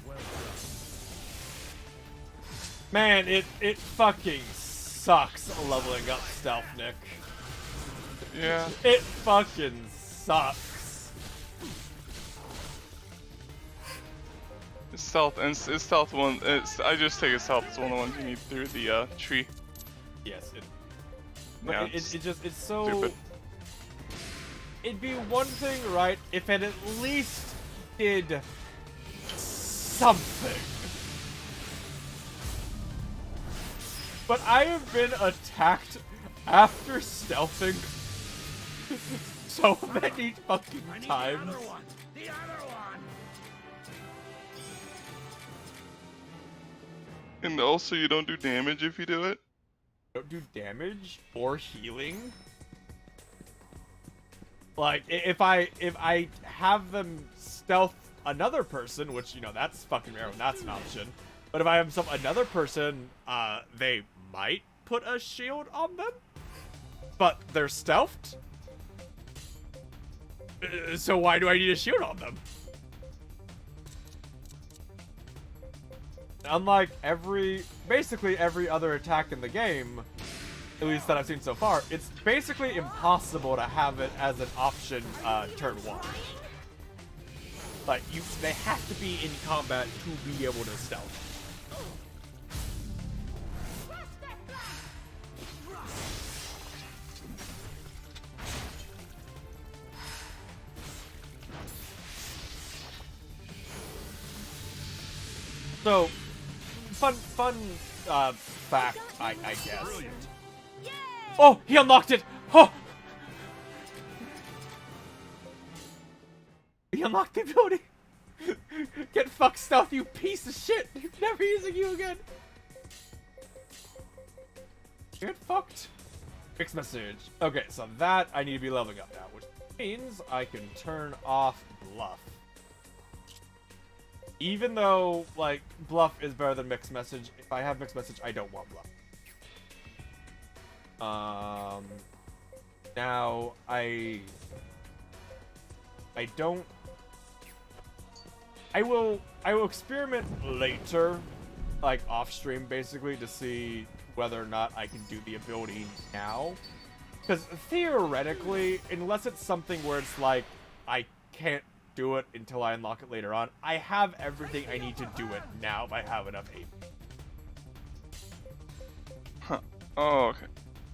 Well done. Man, it fucking sucks leveling up Stealth, Nick. Yeah. It fucking sucks. It's stealth, and it's stealth one. I just take it stealth. It's one of the ones you need through the tree. Yes, Yeah, it's so... stupid. It'd be one thing, right, if it at least did something. But I have been attacked after stealthing so many fucking times. The other one! And also, you don't do damage if you do it. Don't do damage or healing. Like, if I have them stealth another person, which, you know, that's fucking rare when that's an option. But if I have another person, they might put a shield on them. But they're stealthed. So why do I need a shield on them? Unlike basically every other attack in the game, at least that I've seen so far, it's basically impossible to have it as an option turn 1. Like, they have to be in combat to be able to stealth. So, fun fact, I guess. Oh, he unlocked it! Oh! He unlocked the ability! Get fucked stealth, you piece of shit! Never using you again! Get fucked. Fixed message. Okay, so that I need to be leveling up now, which means I can turn off Bluff. Even though, like, Bluff is better than Mixed Message, if I have Mixed Message, I don't want Bluff. Now, I don't... I will experiment later, like, off-stream, basically, to see whether or not I can do the ability now. Because, theoretically, unless it's something where it's like, I can't do it until I unlock it later on, I have everything I need to do it now if I have enough AP. Huh. Oh, okay.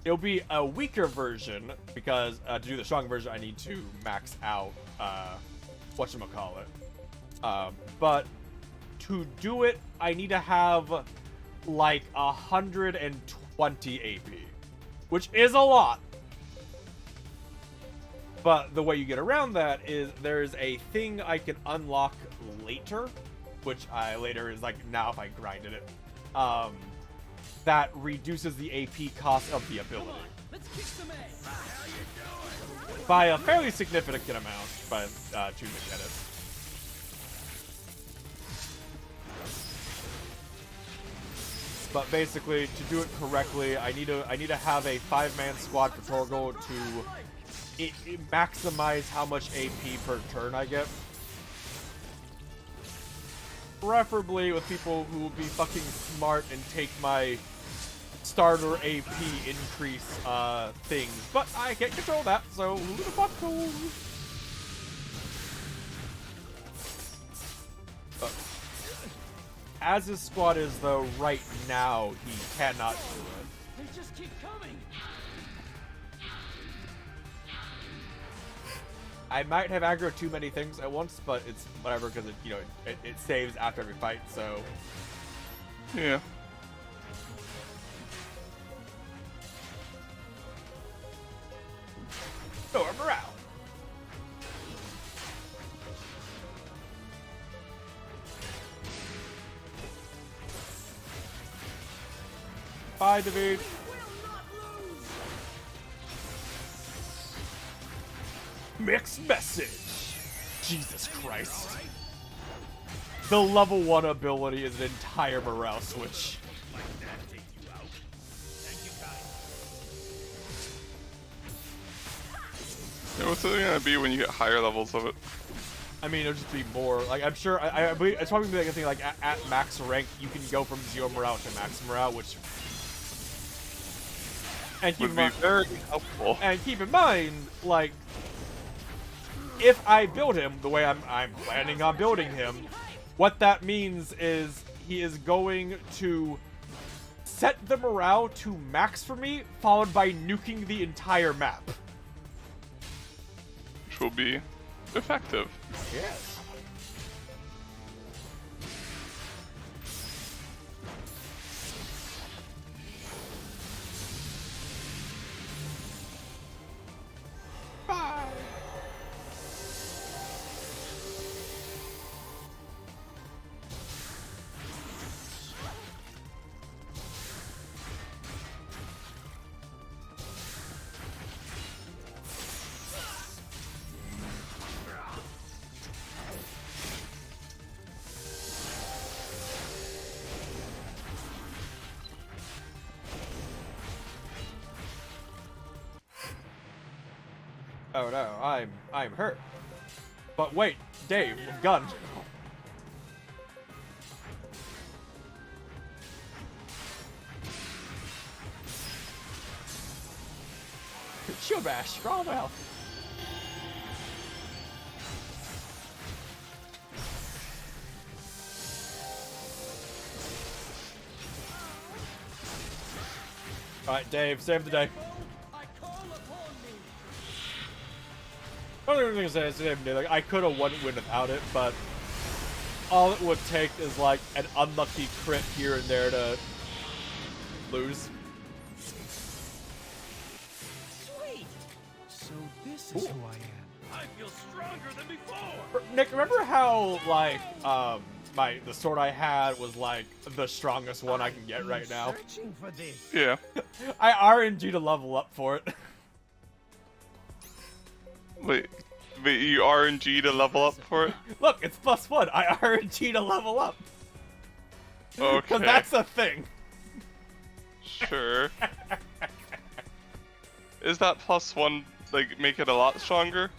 It'll be a weaker version, because to do the strong version, I need to max out, whatchamacallit. But to do it, I need to have, like, 120 AP, which is a lot. But the way you get around that is there's a thing I can unlock later, which later is like now if I grinded it, that reduces the AP cost of the ability. By a fairly significant amount, by choosing it. But basically, to do it correctly, I need to have a 5-man squad for Torgal to maximize how much AP per turn I get. Preferably with people who will be fucking smart and take my starter AP increase things. But I can't control that, so who the fuck knows? As his squad is, though, right now, he cannot do it. They just keep coming. I might have aggroed too many things at once, but it's whatever because it saves after every fight. So yeah. Storm around. Bye, David. Mixed message. Jesus Christ. The level 1 ability is an entire morale switch. Yeah, what's it gonna be when you get higher levels of it? I mean, it'll just be more. Like, I'm sure. I believe it's probably like a thing like at max rank, you can go from 0 morale to max morale, which. And keep would be very helpful. And keep in mind, like, if I build him the way I'm planning on building him, what that means is he is going to set the morale to max for me, followed by nuking the entire map. Which will be effective. Yes. Oh no, I'm hurt. But wait, Dave, gun. Shield bash, for all the health. Alright, Dave, save the day. Other thing to say is, like, I could have won without it, but all it would take is like an unlucky crit here and there to lose. Sweet. So this is who I am. I feel stronger than before. Nick, remember how like the sword I had was like the strongest one I can get right now? Searching for this. Yeah. I RNG to level up for it. Wait, you RNG to level up for it? Look, it's +1. I RNG to level up. Okay. Because that's a thing. Sure. Is that +1 like make it a lot stronger?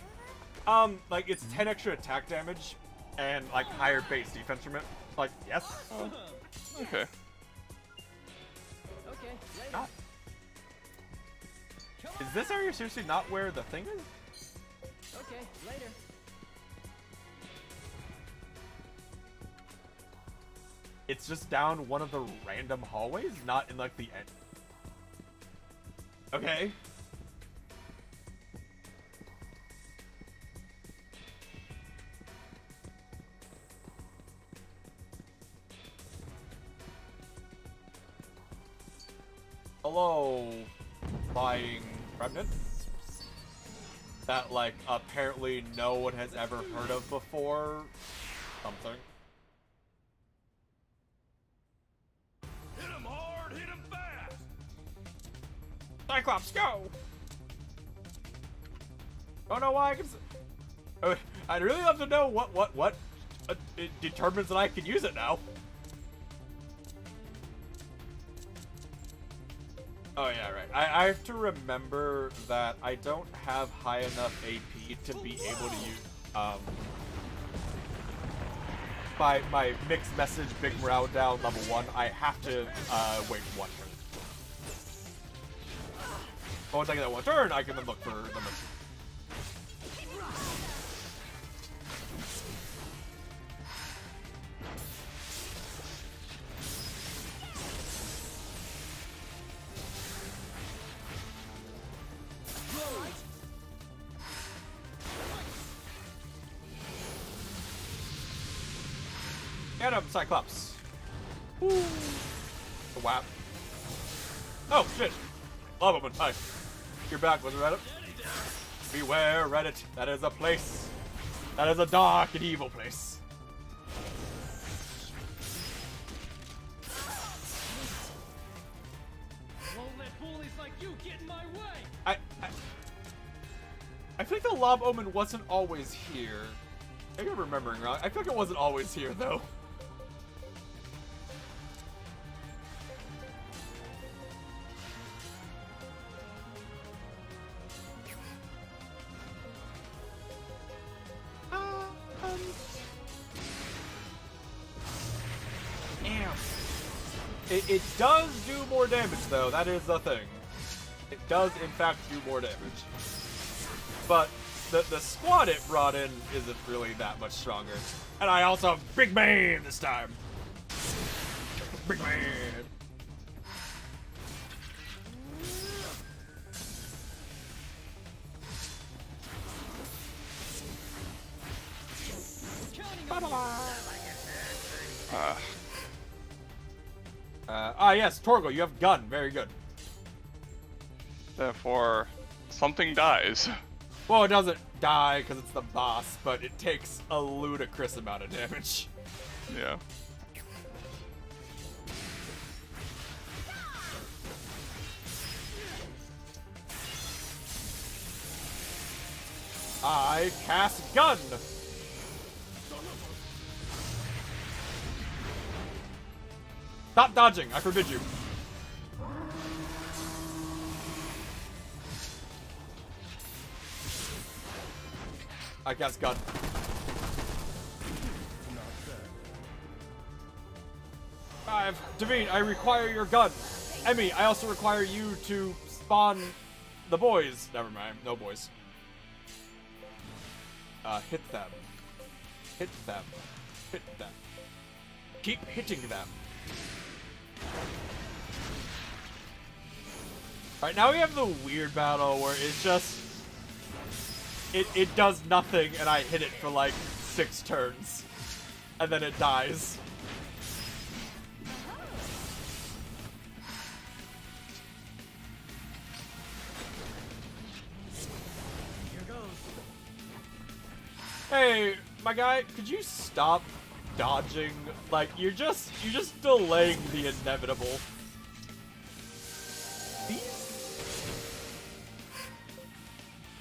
Like it's 10 extra attack damage and like higher base defense from it. Like, yes. Oh. Okay. Okay, later. Ah. Is this area seriously not where the thing is? Okay, later. It's just down one of the random hallways, not in like the end. Okay. Hello, flying remnants that like apparently no one has ever heard of before. Something. Hit him hard, hit him fast. Cyclops, go! Don't know why I can. I'd really love to know what it determines that I can use it now. Oh yeah, right. I have to remember that I don't have high enough AP to be able to use my mixed message big morale down level 1. I have to wait 1 turn. But once I get that 1 turn, I can then look for the message. Get him, Cyclops! Woo! Wow. Oh, shit! Lava Woman, hi. You're back, was it Reddit? Beware, Reddit. That is a place. That is a dark and evil place. Won't let bullies like you get in my way. I think the Lob Omen wasn't always here. Maybe I'm remembering wrong. I feel like it wasn't always here, though. It does do more damage, though. That is the thing. It does, in fact, do more damage. But the squad it brought in isn't really that much stronger. And I also have Big Man this time. Big Man. Yes, Torgal, you have gun. Very good. Therefore, something dies. Well, it doesn't die because it's the boss, but it takes a ludicrous amount of damage. Yeah. I cast gun. Stop dodging, I forbid you. I guess gun. Devine, I require your gun. Emmy, I also require you to spawn the boys. Never mind, no boys. Hit them. Hit them. Hit them. Keep hitting them. Alright, now we have the weird battle where it's just... It does nothing and I hit it for like 6 turns. And then it dies. Hey, my guy, could you stop dodging? Like, you're just delaying the inevitable.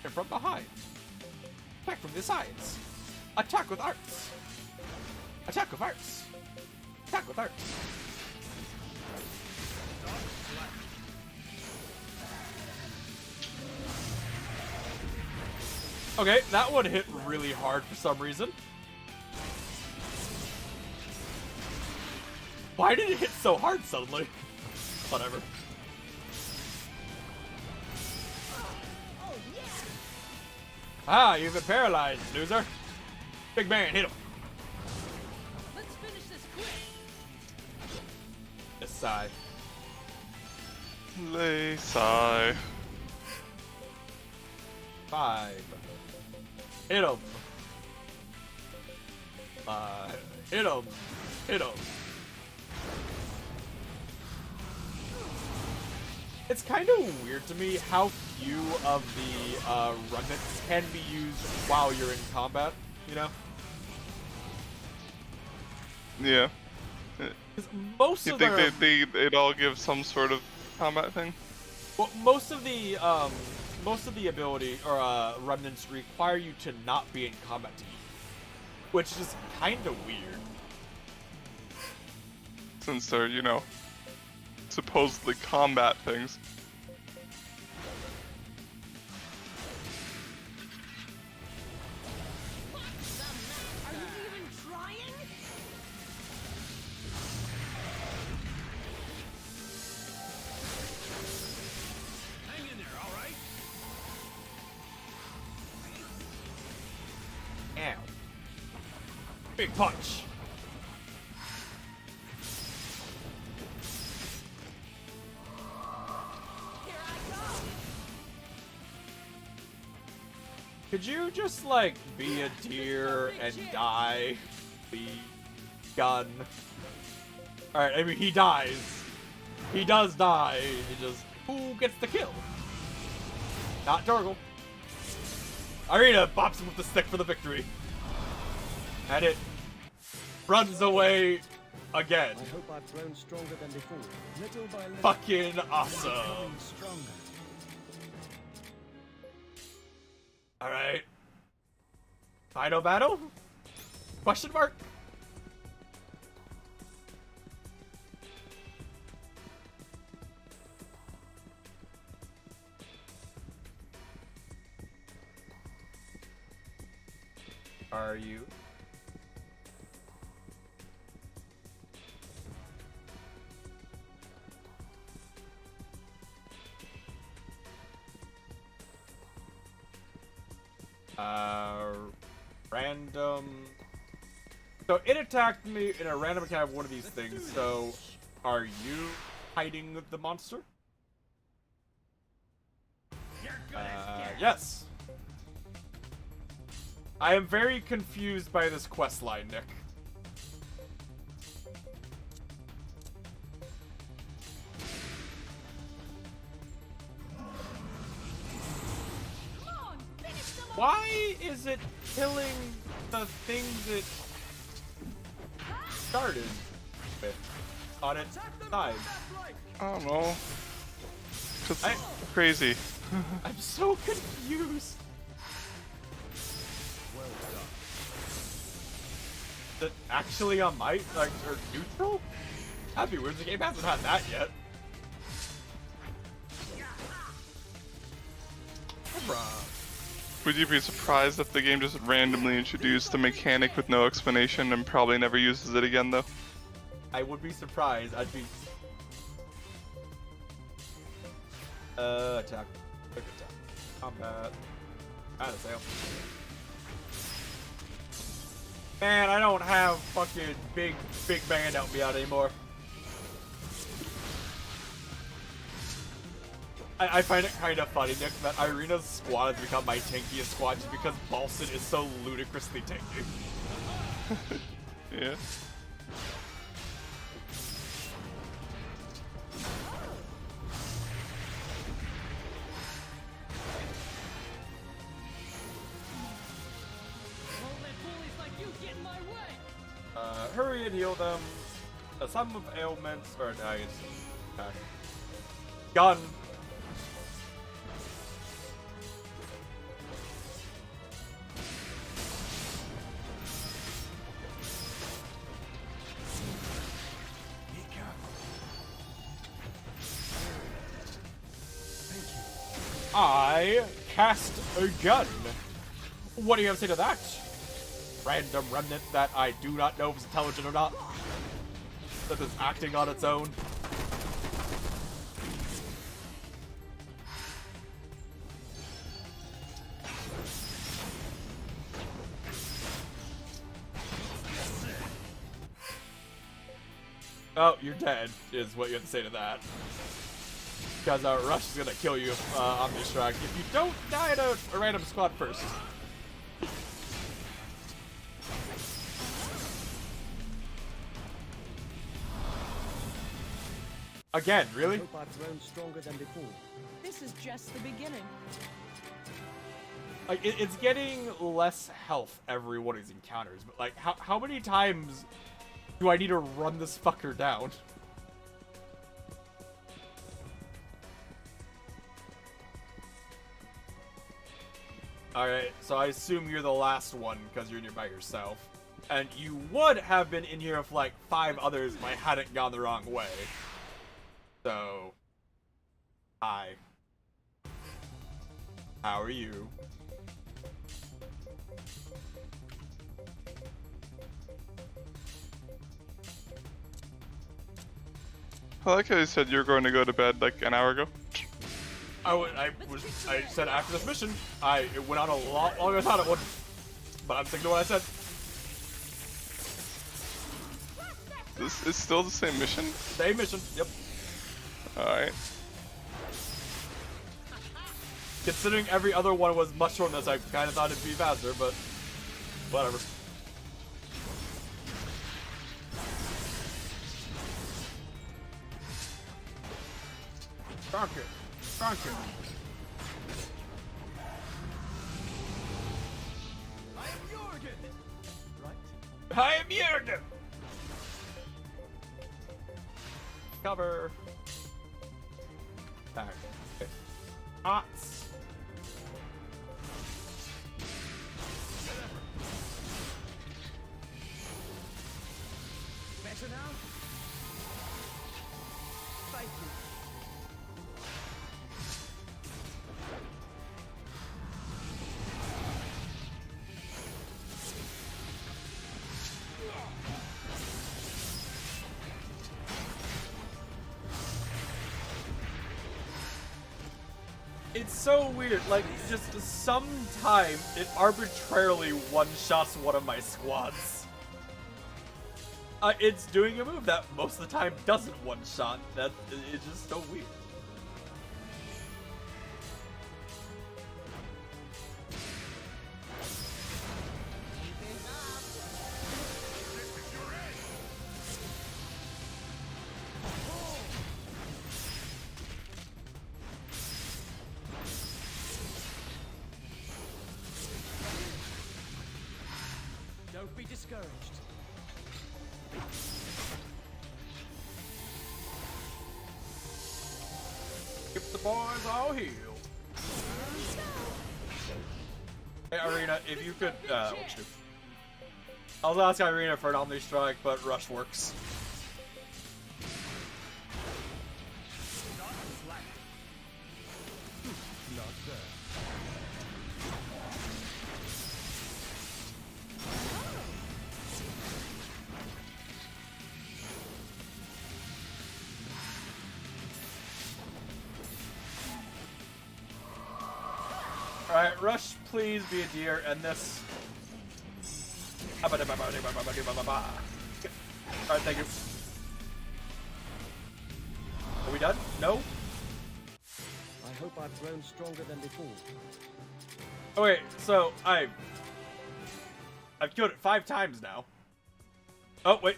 And from behind. Attack from the sides. Attack with arts. Attack with arts. Attack with arts. Okay, that one hit really hard for some reason. Why did it hit so hard suddenly? Whatever. Ah, you've been paralyzed, loser. Big man, hit him. Let's finish this quick. This side. Lay sigh. 5. Hit him. Hit him. Hit him. It's kind of weird to me how few of the remnants can be used while you're in combat, you know? Yeah. Most you of think they'd all give some sort of combat thing? Well, most of the ability or remnants require you to not be in combat to use, which is kind of weird. Since they're, you know, supposedly combat things. Are you even trying? Hang in there, all right? Ow. Big punch. Could you just, like, be a deer and die? The gun. Alright, I mean, he dies. He does die. He just... Who gets the kill? Not Torgal. Irina bops him with the stick for the victory. And it runs away again. I hope I've grown stronger than before. Little by little. Fucking awesome. Stronger. Alright. Final battle? Question mark? Are you? Random. So it attacked me in a random attack of one of these things. So, are you hiding the monster? Yes. I am very confused by this quest line, Nick. Why is it killing the things it started with on its side? I don't know. It's crazy. I'm so confused. Is it actually on might, like, or neutral? That'd be weird. The game hasn't had that yet. Bruh. Would you be surprised if the game just randomly introduced a mechanic with no explanation and probably never uses it again, though? I would be surprised. I'd be... attack. Quick attack. Combat. Out of sale. Man, I don't have fucking big band help me out anymore. I find it kind of funny, Nick, that Irina's squad has become my tankiest squad just because Balson is so ludicrously tanky. Yeah. Hurry and heal them. Some of ailments, or nice. Gun. I cast a gun. What do you have to say to that? Random remnant that I do not know if it's intelligent or not. That is acting on its own. Oh, you're dead, is what you have to say to that. Because Rush is gonna kill you on this track if you don't die to a random squad first. Again, really? I hope I've grown stronger than before. This is just the beginning. Like, it's getting less health every one of these encounters, but like, how many times do I need to run this fucker down? Alright, so I assume you're the last one because you're in here by yourself. And you would have been in here with like 5 others if I hadn't gone the wrong way. So, hi. How are you? I like how you said you were going to go to bed like an hour ago. I said after this mission, it went on a lot longer than I thought it would. But I'm sticking to what I said. This is still the same mission? Same mission, yep. Alright. Considering every other one was much shorter than this, I kind of thought it'd be faster, but whatever. Rocket. Rocket. I am Jorgen! Right? I am Jorgen! Cover. Back. Okay. Ots. Better now? Thank you. It's so weird, like, just sometime it arbitrarily one-shots one of my squads. It's doing a move that most of the time doesn't one-shot. That is just so weird. Don't be discouraged. Keep the boys all healed. Hey, Irina, if you could, what you do? I was asking Irina for an Omni Strike, but Rush works. Not bad. Alright, Rush, please be a deer, and this... Alright, thank you. Are we done? No? I hope I've grown stronger than before. Oh wait, so I've killed it 5 times now. Oh wait.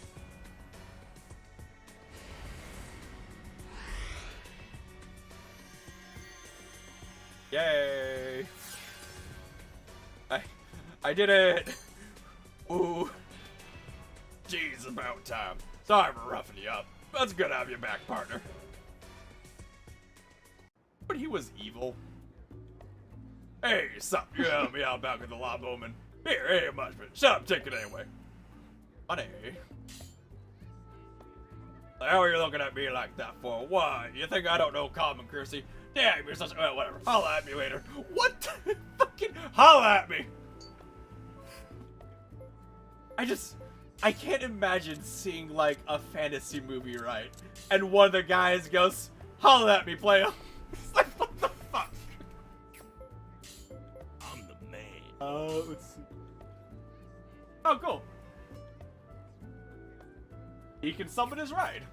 Yay! I did it! Ooh. Jeez, about time. Sorry for roughing you up. But it's good to have you back, partner. But he was evil. Hey, sup? You help me out back with the law bowman. Here, ain't much, but shut up, take it anyway. Money. The hell are you looking at me like that for? Why? You think I don't know common courtesy? Damn, you're such a... Well, whatever. Holla at me later. What? Fucking holla at me! I can't imagine seeing, like, a fantasy movie, right? And one of the guys goes, holla at me, playa. It's like, what the fuck? I'm the man. Let's see. Oh, cool. He can summon his ride.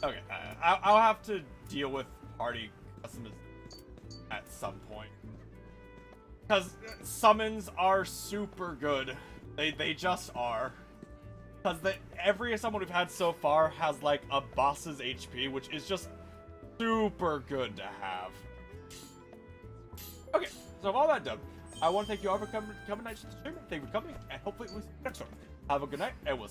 Okay, I'll have to deal with party customization at some point. Because summons are super good. They just are. Because every summon we've had so far has, like, a boss's HP, which is just super good to have. Okay, so with all that done, I want to thank you all for coming tonight to the stream. Thank you for coming, and hopefully we'll see you next one. Have a good night, and we'll see you.